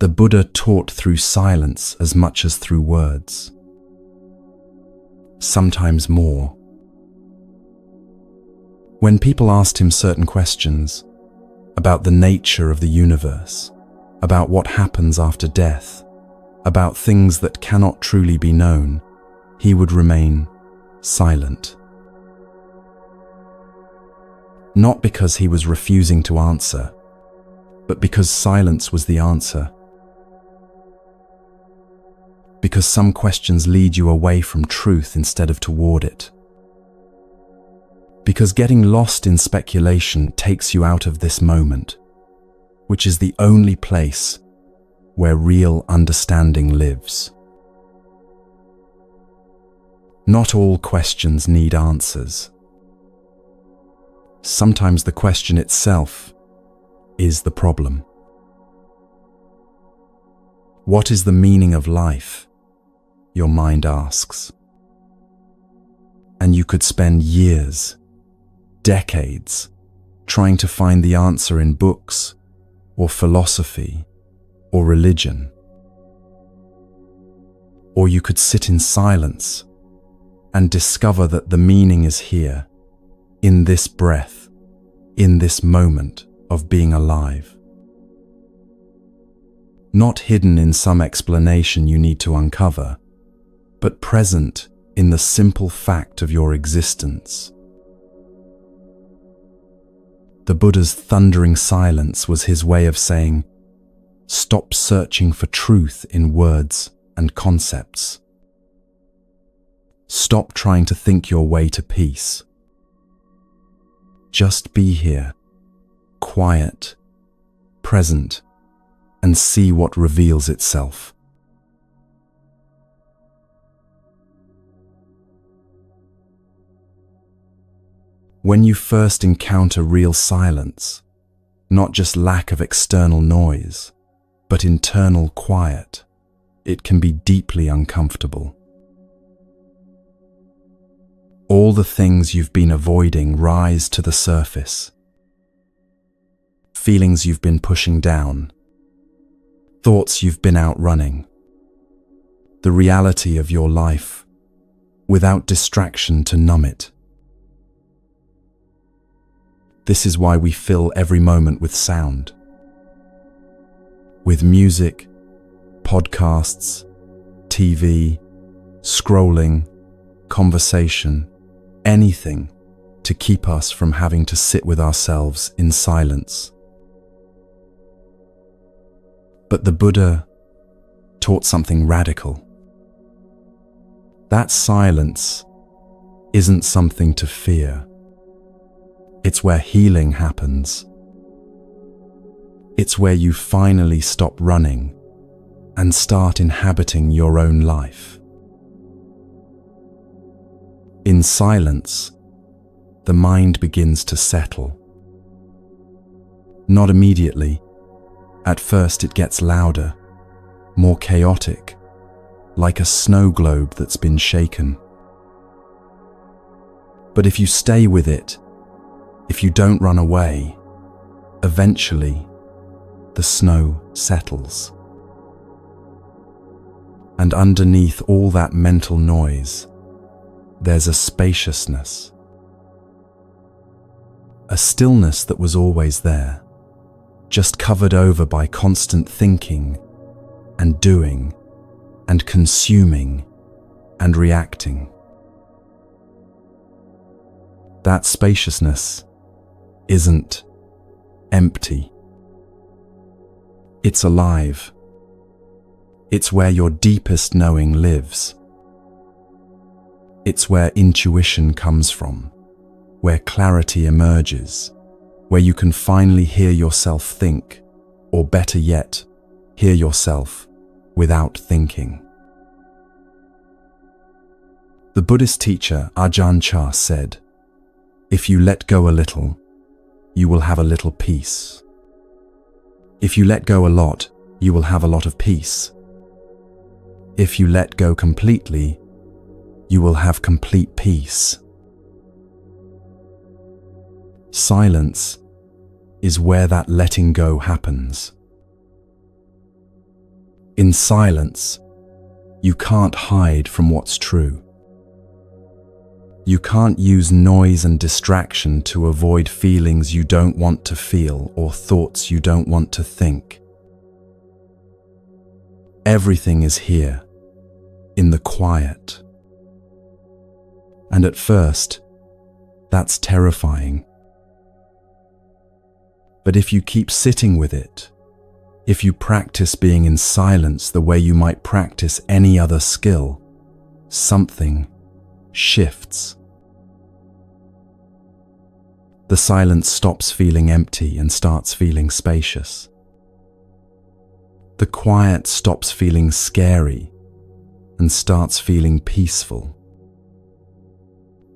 the Buddha taught through silence as much as through words. Sometimes more. When people asked him certain questions about the nature of the universe, about what happens after death, about things that cannot truly be known, he would remain silent. Not because he was refusing to answer, but because silence was the answer. Because some questions lead you away from truth instead of toward it. Because getting lost in speculation takes you out of this moment, which is the only place where real understanding lives. Not all questions need answers. Sometimes the question itself is the problem. What is the meaning of life? Your mind asks. And you could spend years, decades, trying to find the answer in books, or philosophy, or religion. Or you could sit in silence and discover that the meaning is here, in this breath, in this moment of being alive. Not hidden in some explanation you need to uncover, but present in the simple fact of your existence. The Buddha's thundering silence was his way of saying, stop searching for truth in words and concepts. Stop trying to think your way to peace. Just be here, quiet, present, and see what reveals itself. When you first encounter real silence, not just lack of external noise, but internal quiet, it can be deeply uncomfortable. All the things you've been avoiding rise to the surface. Feelings you've been pushing down, thoughts you've been outrunning, the reality of your life without distraction to numb it. This is why we fill every moment with sound. With music, podcasts, TV, scrolling, conversation, anything to keep us from having to sit with ourselves in silence. But the Buddha taught something radical. That silence isn't something to fear. It's where healing happens. It's where you finally stop running and start inhabiting your own life. In silence, the mind begins to settle. Not immediately. At first it gets louder, more chaotic, like a snow globe that's been shaken. But if you stay with it, if you don't run away, eventually the snow settles. And underneath all that mental noise, there's a spaciousness, a stillness that was always there, just covered over by constant thinking and doing and consuming and reacting. That spaciousness isn't empty. It's alive. It's where your deepest knowing lives. It's where intuition comes from, where clarity emerges, where you can finally hear yourself think, or better yet, hear yourself without thinking. The Buddhist teacher Ajahn Chah said, "If you let go a little, you will have a little peace. If you let go a lot, you will have a lot of peace. If you let go completely, you will have complete peace." Silence is where that letting go happens. In silence, you can't hide from what's true. You can't use noise and distraction to avoid feelings you don't want to feel or thoughts you don't want to think. Everything is here, in the quiet. And at first, that's terrifying. But if you keep sitting with it, if you practice being in silence the way you might practice any other skill, something shifts. The silence stops feeling empty and starts feeling spacious. The quiet stops feeling scary and starts feeling peaceful.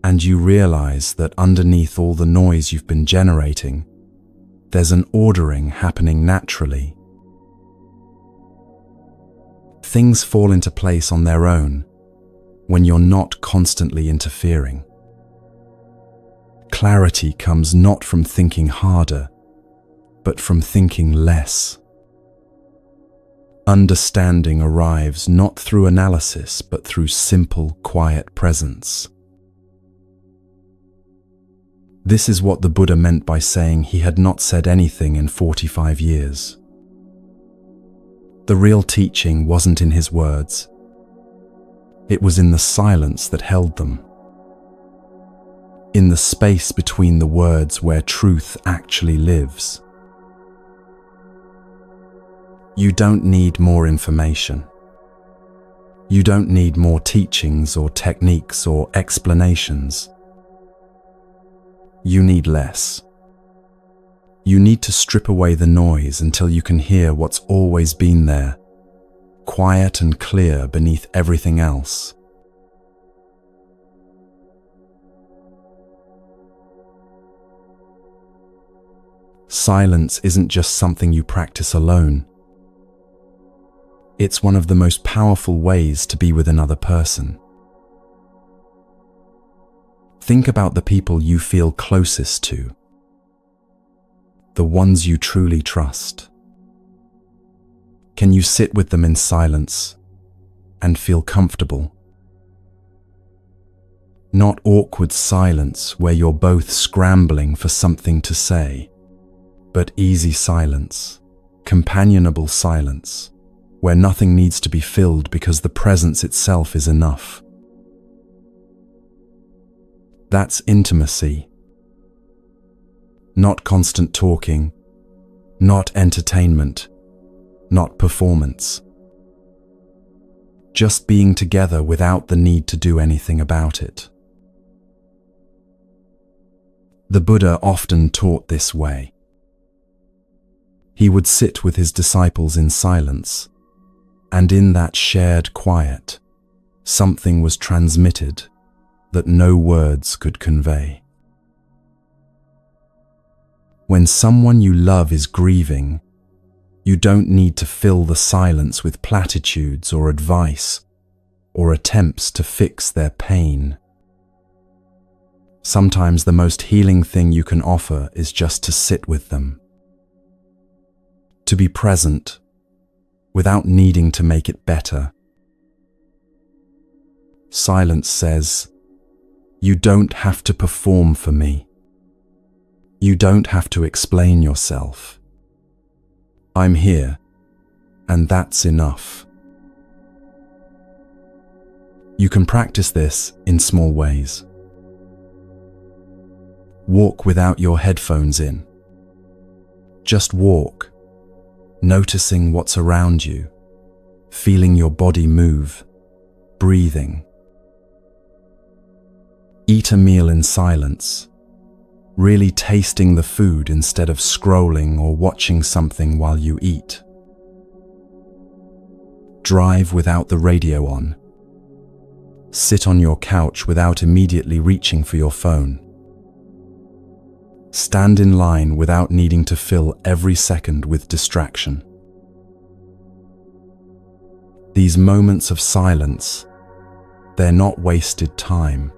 And you realize that underneath all the noise you've been generating, there's an ordering happening naturally. Things fall into place on their own when you're not constantly interfering. Clarity comes not from thinking harder, but from thinking less. Understanding arrives not through analysis, but through simple, quiet presence. This is what the Buddha meant by saying he had not said anything in 45 years. The real teaching wasn't in his words. It was in the silence that held them. In the space between the words where truth actually lives. You don't need more information. You don't need more teachings or techniques or explanations. You need less. You need to strip away the noise until you can hear what's always been there, quiet and clear beneath everything else. Silence isn't just something you practice alone. It's one of the most powerful ways to be with another person. Think about the people you feel closest to, the ones you truly trust. Can you sit with them in silence and feel comfortable? Not awkward silence where you're both scrambling for something to say, but easy silence, companionable silence, where nothing needs to be filled because the presence itself is enough. That's intimacy. Not constant talking, not entertainment, not performance. Just being together without the need to do anything about it. The Buddha often taught this way. He would sit with his disciples in silence, and in that shared quiet, something was transmitted that no words could convey. When someone you love is grieving, you don't need to fill the silence with platitudes or advice or attempts to fix their pain. Sometimes the most healing thing you can offer is just to sit with them. To be present without needing to make it better. Silence says, "You don't have to perform for me. You don't have to explain yourself. I'm here, and that's enough." You can practice this in small ways. Walk without your headphones in. Just walk, noticing what's around you, feeling your body move, breathing. Eat a meal in silence, really tasting the food instead of scrolling or watching something while you eat. Drive without the radio on. Sit on your couch without immediately reaching for your phone. Stand in line without needing to fill every second with distraction. These moments of silence, they're not wasted time.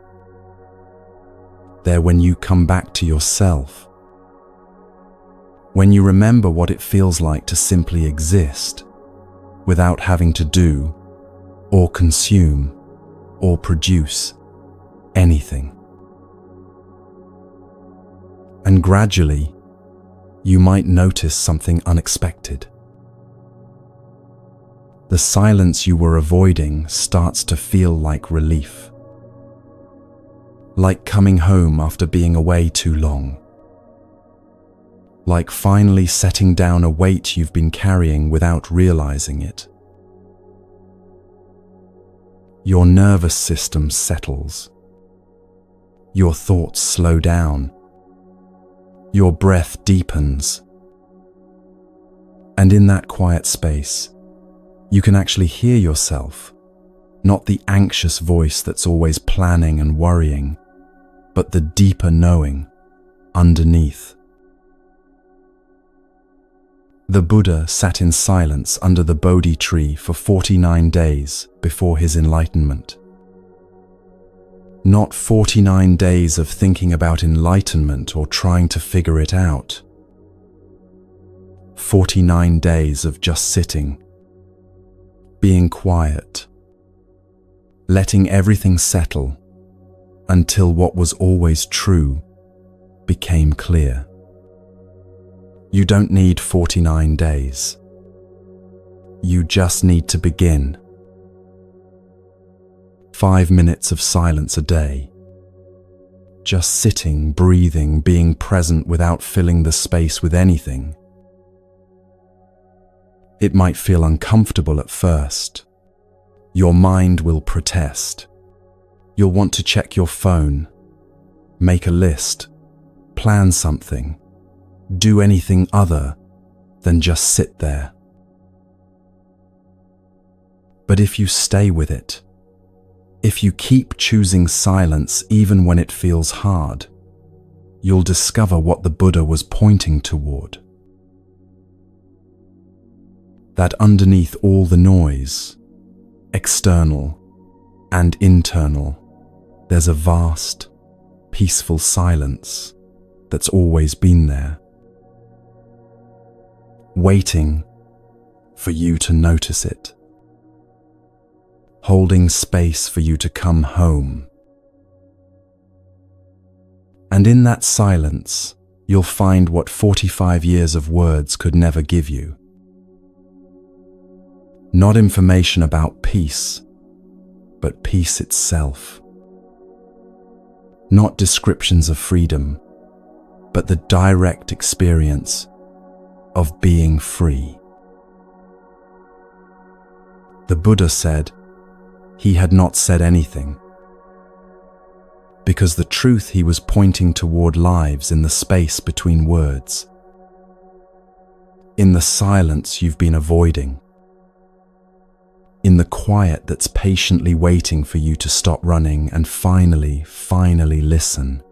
They're when you come back to yourself. When you remember what it feels like to simply exist, without having to do, or consume, or produce anything. And gradually, you might notice something unexpected. The silence you were avoiding starts to feel like relief. Like coming home after being away too long. Like finally setting down a weight you've been carrying without realizing it. Your nervous system settles. Your thoughts slow down. Your breath deepens. And in that quiet space, you can actually hear yourself, not the anxious voice that's always planning and worrying, but the deeper knowing underneath. The Buddha sat in silence under the Bodhi tree for 49 days before his enlightenment. Not 49 days of thinking about enlightenment or trying to figure it out. 49 days of just sitting, being quiet, letting everything settle until what was always true became clear. You don't need 49 days. You just need to begin. 5 minutes of silence a day. Just sitting, breathing, being present without filling the space with anything. It might feel uncomfortable at first. Your mind will protest. You'll want to check your phone, make a list, plan something, do anything other than just sit there. But if you stay with it, if you keep choosing silence even when it feels hard, you'll discover what the Buddha was pointing toward. That underneath all the noise, external and internal, there's a vast, peaceful silence that's always been there, waiting for you to notice it, holding space for you to come home. And in that silence, you'll find what 45 years of words could never give you. Not information about peace, but peace itself. Not descriptions of freedom, but the direct experience of being free. The Buddha said he had not said anything, because the truth he was pointing toward lives in the space between words, in the silence you've been avoiding, in the quiet that's patiently waiting for you to stop running and finally listen.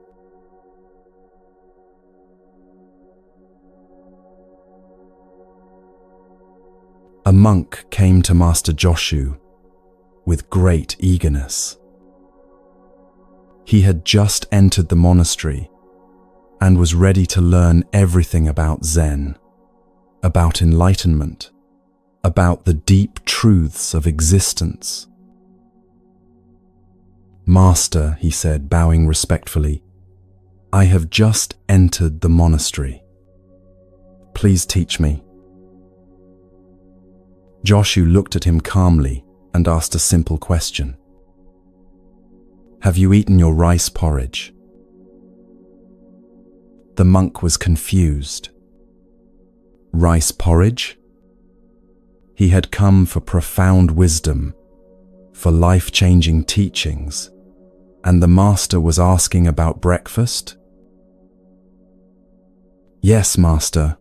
A monk came to Master Joshu with great eagerness. He had just entered the monastery and was ready to learn everything about Zen, about enlightenment, about the deep truths of existence. "Master," he said, bowing respectfully, "I have just entered the monastery. Please teach me." Joshu looked at him calmly and asked a simple question. "Have you eaten your rice porridge?" The monk was confused. Rice porridge? He had come for profound wisdom, for life-changing teachings, and the master was asking about breakfast? "Yes, master,"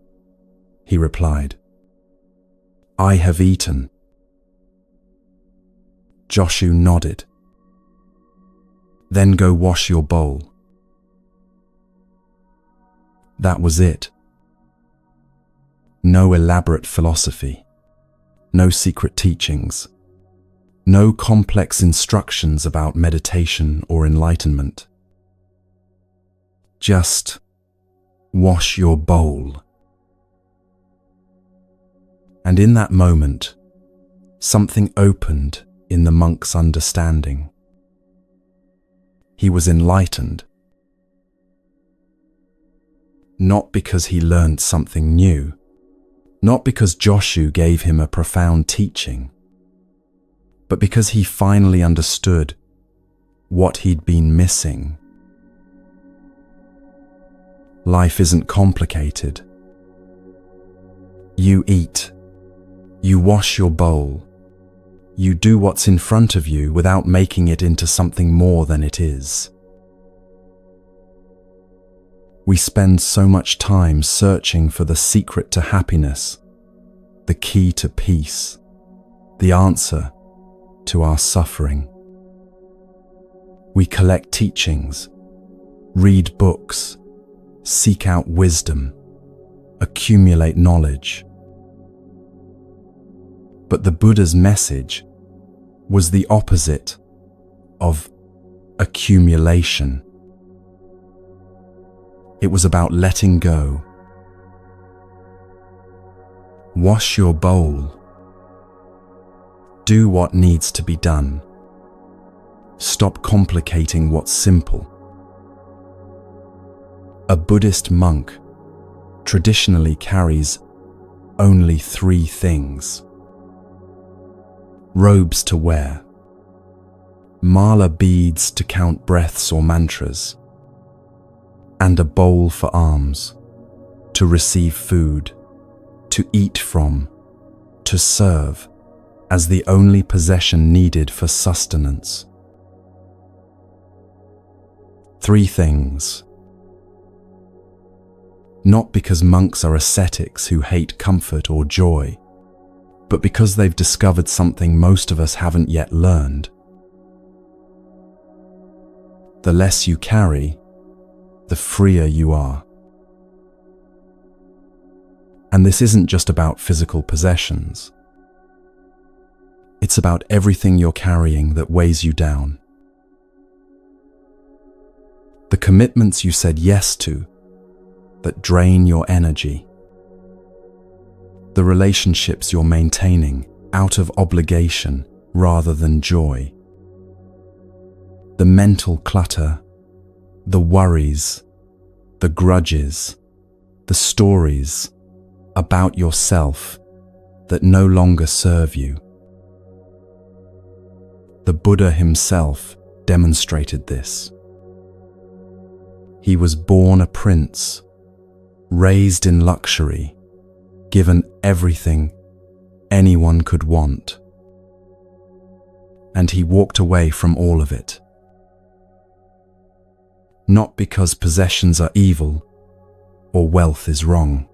he replied. "I have eaten." Joshu nodded. "Then go wash your bowl." That was it. No elaborate philosophy. No secret teachings, no complex instructions about meditation or enlightenment. Just wash your bowl. And in that moment, Something opened in the monk's understanding. He was enlightened, not because he learned something new, not because Joshu gave him a profound teaching, but because he finally understood what he'd been missing. Life isn't complicated. You eat, you wash your bowl, you do what's in front of you without making it into something more than it is. We spend so much time searching for the secret to happiness, the key to peace, the answer to our suffering. We collect teachings, read books, seek out wisdom, accumulate knowledge. But the Buddha's message was the opposite of accumulation. It was about letting go. Wash your bowl. Do what needs to be done. Stop complicating what's simple. A Buddhist monk traditionally carries only 3 things: robes to wear, mala beads to count breaths or mantras, and a bowl for alms, to receive food, to eat from, to serve, as the only possession needed for sustenance. 3 things. Not because monks are ascetics who hate comfort or joy, but because they've discovered something most of us haven't yet learned. The less you carry, the freer you are. And this isn't just about physical possessions. It's about everything you're carrying that weighs you down. The commitments you said yes to that drain your energy. The relationships you're maintaining out of obligation rather than joy. The mental clutter, the worries, the grudges, the stories about yourself that no longer serve you. The Buddha himself demonstrated this. He was born a prince, raised in luxury, given everything anyone could want. And he walked away from all of it. Not because possessions are evil or wealth is wrong,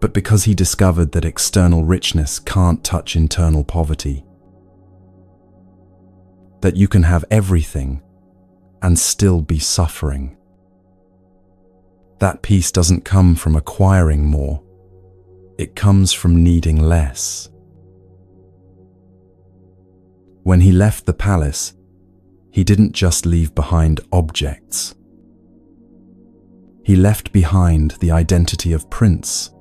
but because he discovered that external richness can't touch internal poverty. That you can have everything and still be suffering. That peace doesn't come from acquiring more. It comes from needing less. When he left the palace, he didn't just leave behind objects. He left behind the identity of prince,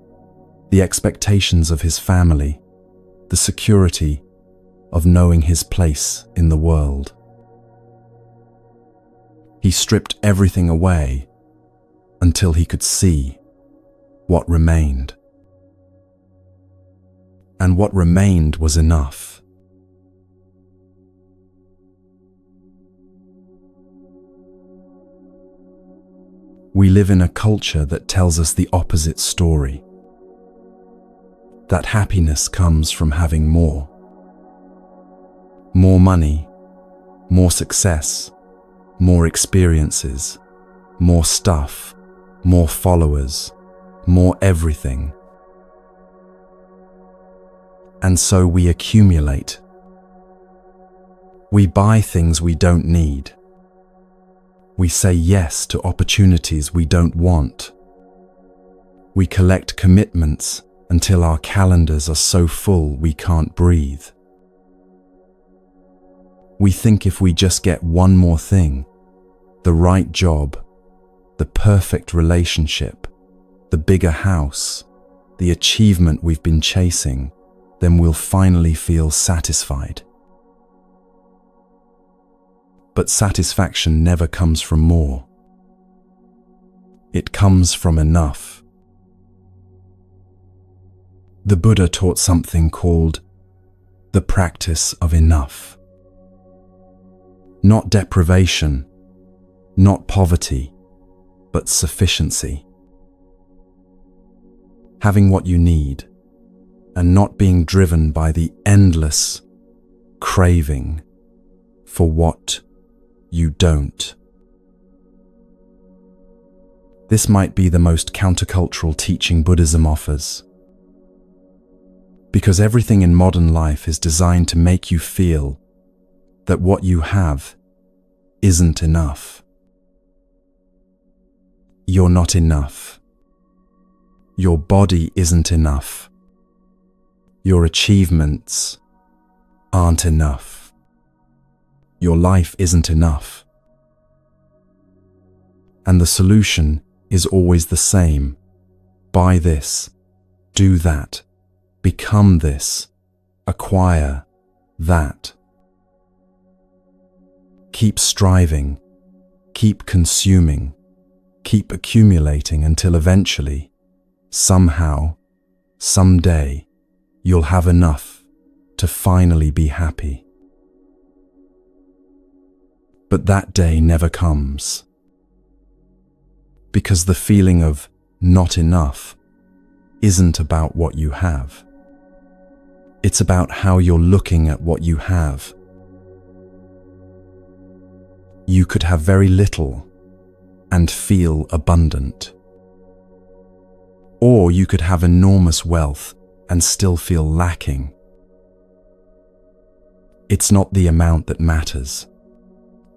the expectations of his family, the security of knowing his place in the world. He stripped everything away until he could see what remained. And what remained was enough. We live in a culture that tells us the opposite story. That happiness comes from having more. More money, more success, more experiences, more stuff, more followers, more everything. And so we accumulate. We buy things we don't need. We say yes to opportunities we don't want. We collect commitments until our calendars are so full we can't breathe. We think if we just get one more thing, the right job, the perfect relationship, the bigger house, the achievement we've been chasing, then we'll finally feel satisfied. But satisfaction never comes from more. It comes from enough. The Buddha taught something called the practice of enough. Not deprivation, not poverty, but sufficiency. Having what you need and not being driven by the endless craving for what you don't. This might be the most countercultural teaching Buddhism offers, because everything in modern life is designed to make you feel that what you have isn't enough. You're not enough. Your body isn't enough. Your achievements aren't enough. Your life isn't enough. And the solution is always the same. Buy this, do that, become this, acquire that. Keep striving, keep consuming, keep accumulating until eventually, somehow, someday, you'll have enough to finally be happy. But that day never comes, because the feeling of not enough isn't about what you have. It's about how you're looking at what you have. You could have very little and feel abundant. Or you could have enormous wealth and still feel lacking. It's not the amount that matters.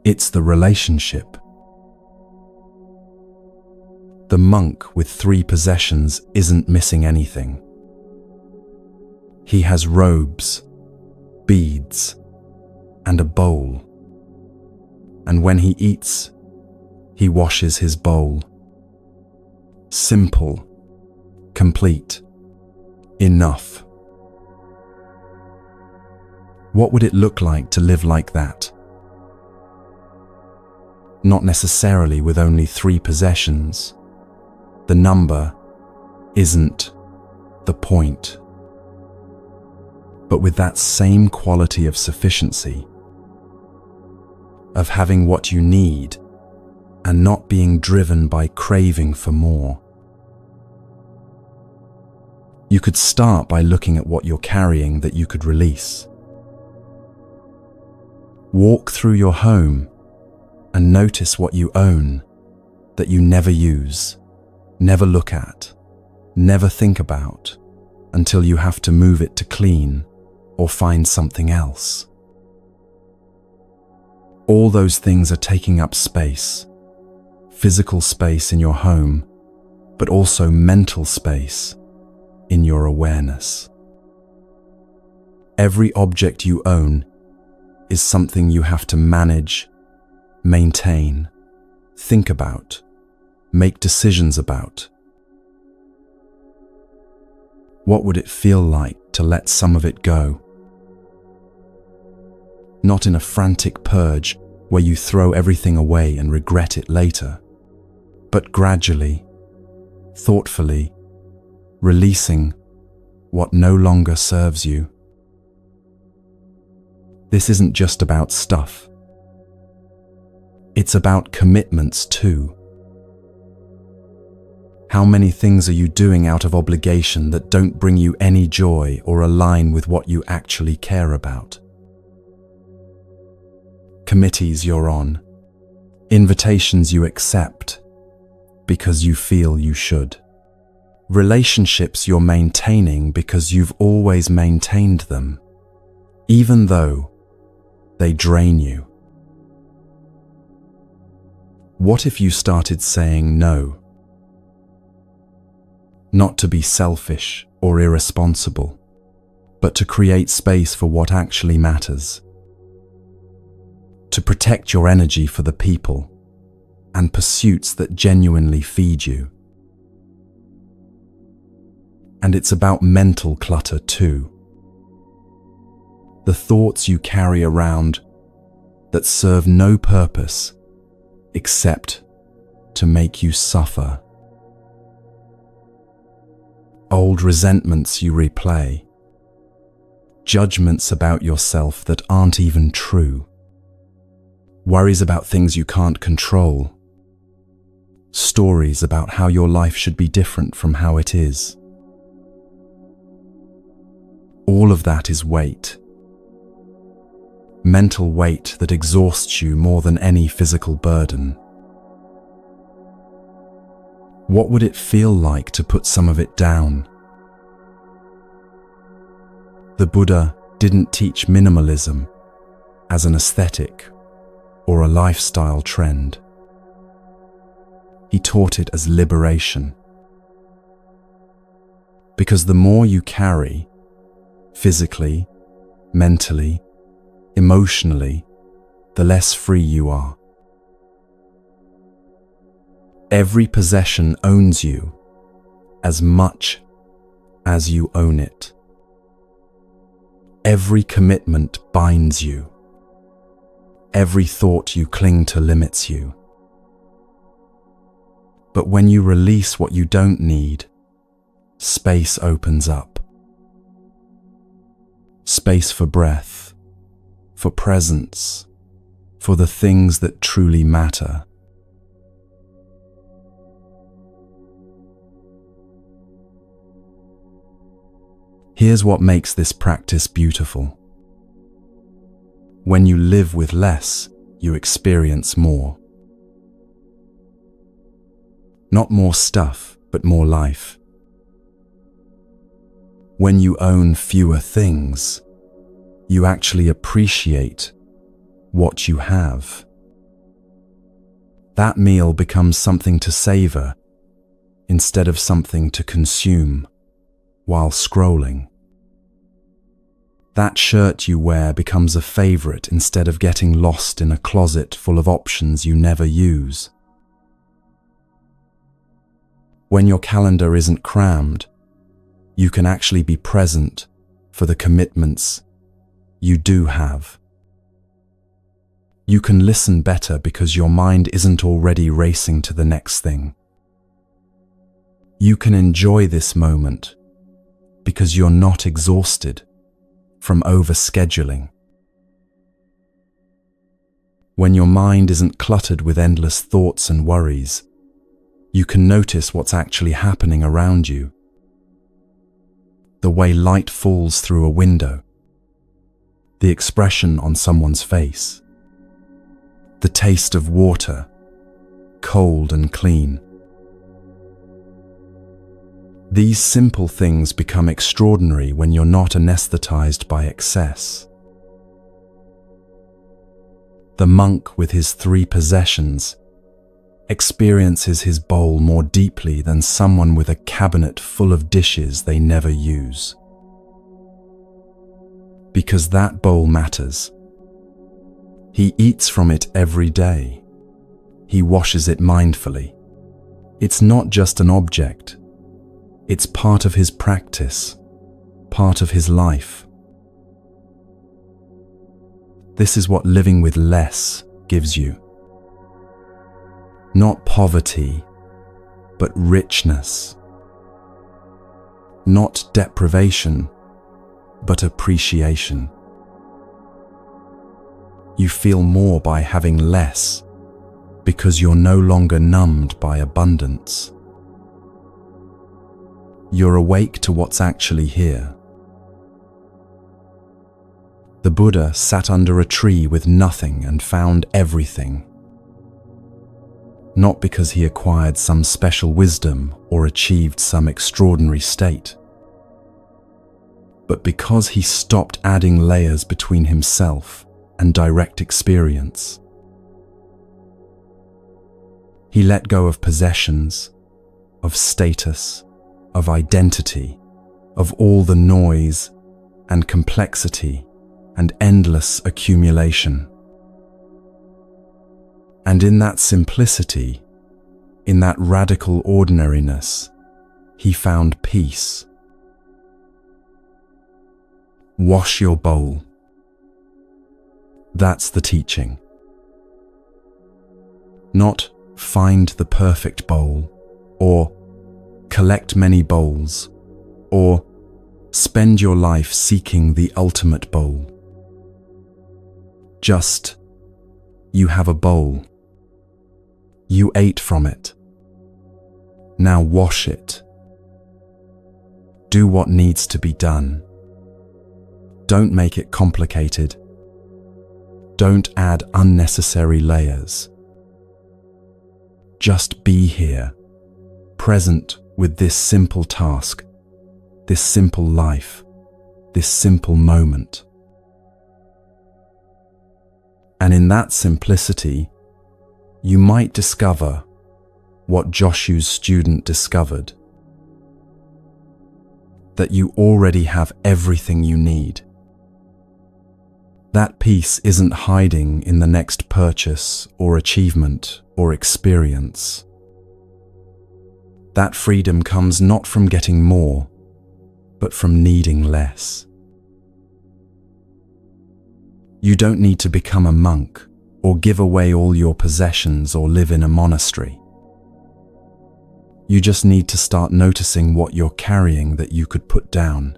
It's the relationship. The monk with 3 possessions isn't missing anything. He has robes, beads, and a bowl. And when he eats, he washes his bowl. Simple, complete, enough. What would it look like to live like that? Not necessarily with only 3 possessions. The number isn't the point. But with that same quality of sufficiency, of having what you need and not being driven by craving for more. You could start by looking at what you're carrying that you could release. Walk through your home and notice what you own that you never use, never look at, never think about until you have to move it to clean or find something else. All those things are taking up space, physical space in your home, but also mental space in your awareness. Every object you own is something you have to manage, maintain, think about, make decisions about. What would it feel like to let some of it go? Not in a frantic purge where you throw everything away and regret it later, but gradually, thoughtfully, releasing what no longer serves you. This isn't just about stuff. It's about commitments too. How many things are you doing out of obligation that don't bring you any joy or align with what you actually care about? Committees you're on, invitations you accept because you feel you should, relationships you're maintaining because you've always maintained them, even though they drain you. What if you started saying no? Not to be selfish or irresponsible, but to create space for what actually matters. To protect your energy for the people and pursuits that genuinely feed you. And it's about mental clutter too. the thoughts you carry around that serve no purpose except to make you suffer. Old resentments you replay, judgments about yourself that aren't even true, worries about things you can't control, stories about how your life should be different from how it is. All of that is weight. Mental weight that exhausts you more than any physical burden. What would it feel like to put some of it down? The Buddha didn't teach minimalism as an aesthetic or a lifestyle trend. He taught it as liberation. Because the more you carry, physically, mentally, emotionally, the less free you are. Every possession owns you as much as you own it. Every commitment binds you. Every thought you cling to limits you. But when you release what you don't need, space opens up. Space for breath, for presence, for the things that truly matter. Here's what makes this practice beautiful. When you live with less, you experience more. Not more stuff, but more life. When you own fewer things, you actually appreciate what you have. That meal becomes something to savor instead of something to consume while scrolling. That shirt you wear becomes a favorite instead of getting lost in a closet full of options you never use. When your calendar isn't crammed, you can actually be present for the commitments you do have. You can listen better because your mind isn't already racing to the next thing. You can enjoy this moment because you're not exhausted from overscheduling. When your mind isn't cluttered with endless thoughts and worries, you can notice what's actually happening around you. The way light falls through a window, the expression on someone's face, the taste of water, cold and clean. These simple things become extraordinary when you're not anesthetized by excess. The monk with his 3 possessions experiences his bowl more deeply than someone with a cabinet full of dishes they never use. Because that bowl matters. He eats from it every day. He washes it mindfully. It's not just an object. It's part of his practice, part of his life. This is what living with less gives you. Not poverty, but richness. Not deprivation, but appreciation. You feel more by having less because you're no longer numbed by abundance. You're awake to what's actually here. The Buddha sat under a tree with nothing and found everything. Not because he acquired some special wisdom or achieved some extraordinary state, but because he stopped adding layers between himself and direct experience. He let go of possessions, of status, of identity, of all the noise and complexity and endless accumulation. And in that simplicity, in that radical ordinariness, he found peace. Wash your bowl, That's the teaching. Not find the perfect bowl, or collect many bowls, or spend your life seeking the ultimate bowl. Just, you have a bowl. You ate from it. Now wash it. Do what needs to be done. Don't make it complicated. Don't add unnecessary layers. Just be here, present with this simple task, this simple life, this simple moment. And in that simplicity, you might discover what Joshu's student discovered: that you already have everything you need. That peace isn't hiding in the next purchase or achievement or experience. That freedom comes not from getting more, but from needing less. You don't need to become a monk or give away all your possessions or live in a monastery. You just need to start noticing what you're carrying that you could put down.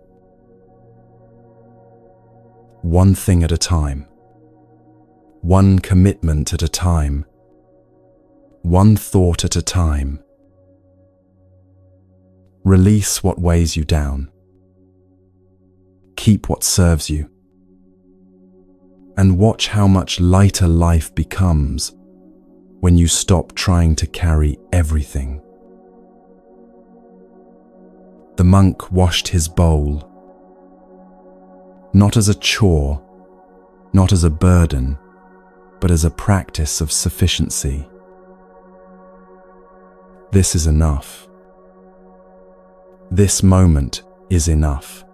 One thing at a time. One commitment at a time. One thought at a time. Release what weighs you down. Keep what serves you. And watch how much lighter life becomes when you stop trying to carry everything. The monk washed his bowl, not as a chore, not as a burden, but as a practice of sufficiency. This is enough. This moment is enough.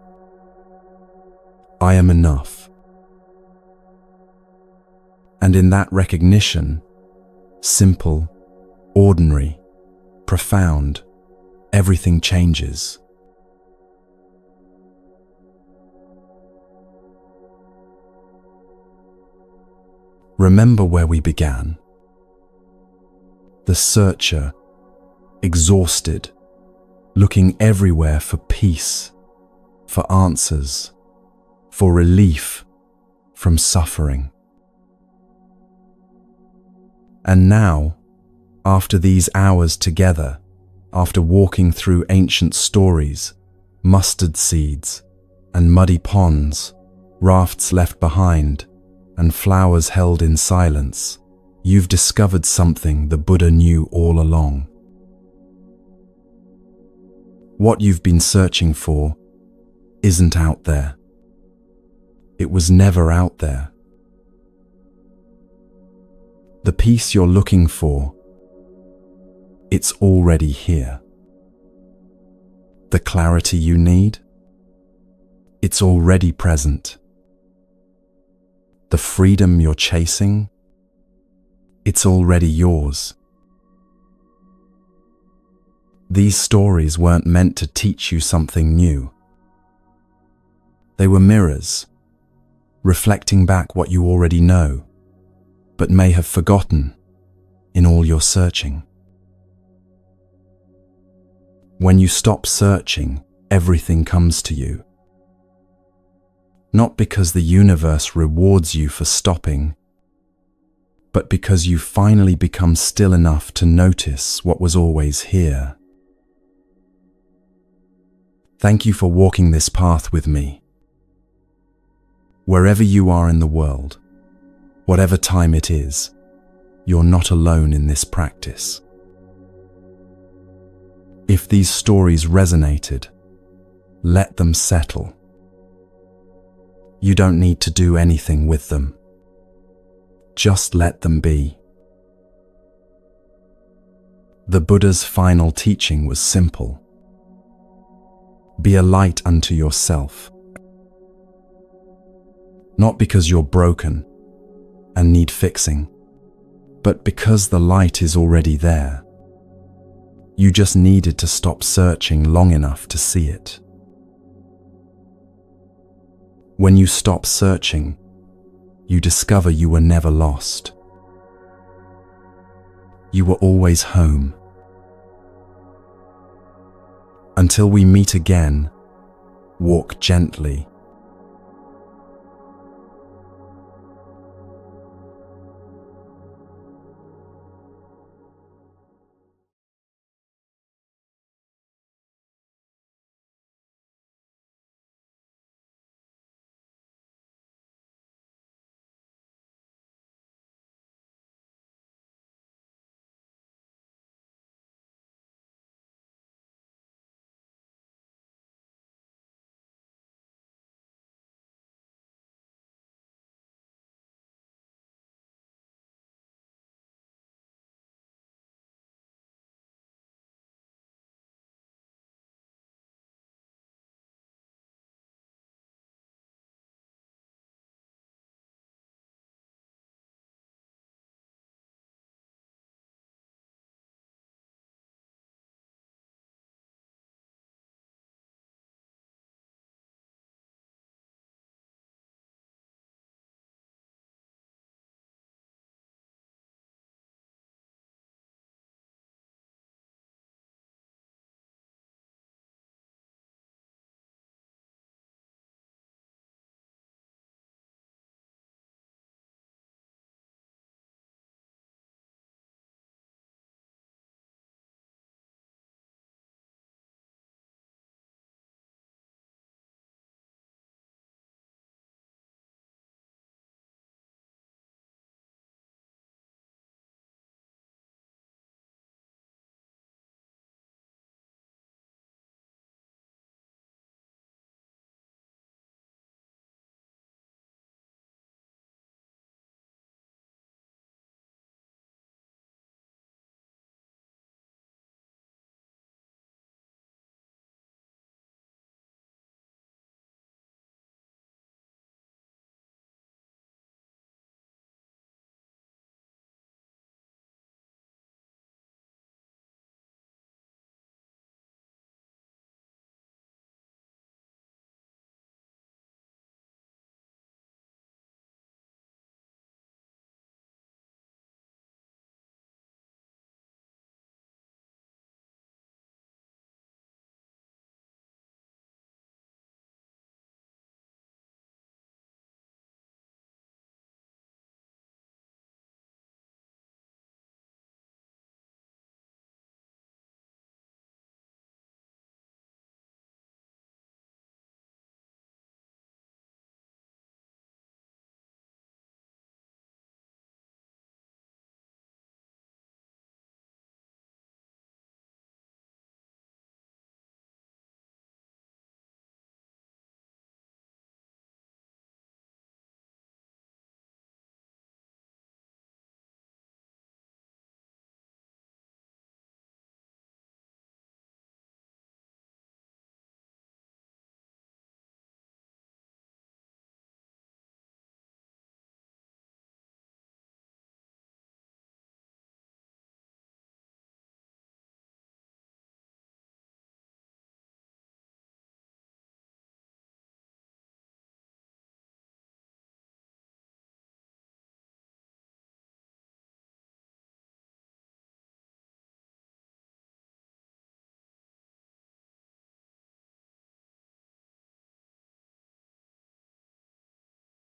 I am enough. And in that recognition, simple, ordinary, profound, everything changes. Remember where we began. The searcher, exhausted, looking everywhere for peace, for answers, for relief from suffering. And now, after these hours together, after walking through ancient stories, mustard seeds, and muddy ponds, rafts left behind, and flowers held in silence, you've discovered something the Buddha knew all along. What you've been searching for isn't out there. It was never out there. The peace you're looking for, it's already here. The clarity you need, it's already present. The freedom you're chasing, it's already yours. These stories weren't meant to teach you something new. They were mirrors, reflecting back what you already know, but may have forgotten in all your searching. When you stop searching, everything comes to you. Not because the universe rewards you for stopping, but because you finally become still enough to notice what was always here. Thank you for walking this path with me. Wherever you are in the world, whatever time it is, you're not alone in this practice. If these stories resonated, let them settle. You don't need to do anything with them. Just let them be. The Buddha's final teaching was simple. Be a light unto yourself. Not because you're broken and need fixing, but because the light is already there. You just needed to stop searching long enough to see it. When you stop searching, you discover you were never lost. You were always home. Until we meet again, walk gently,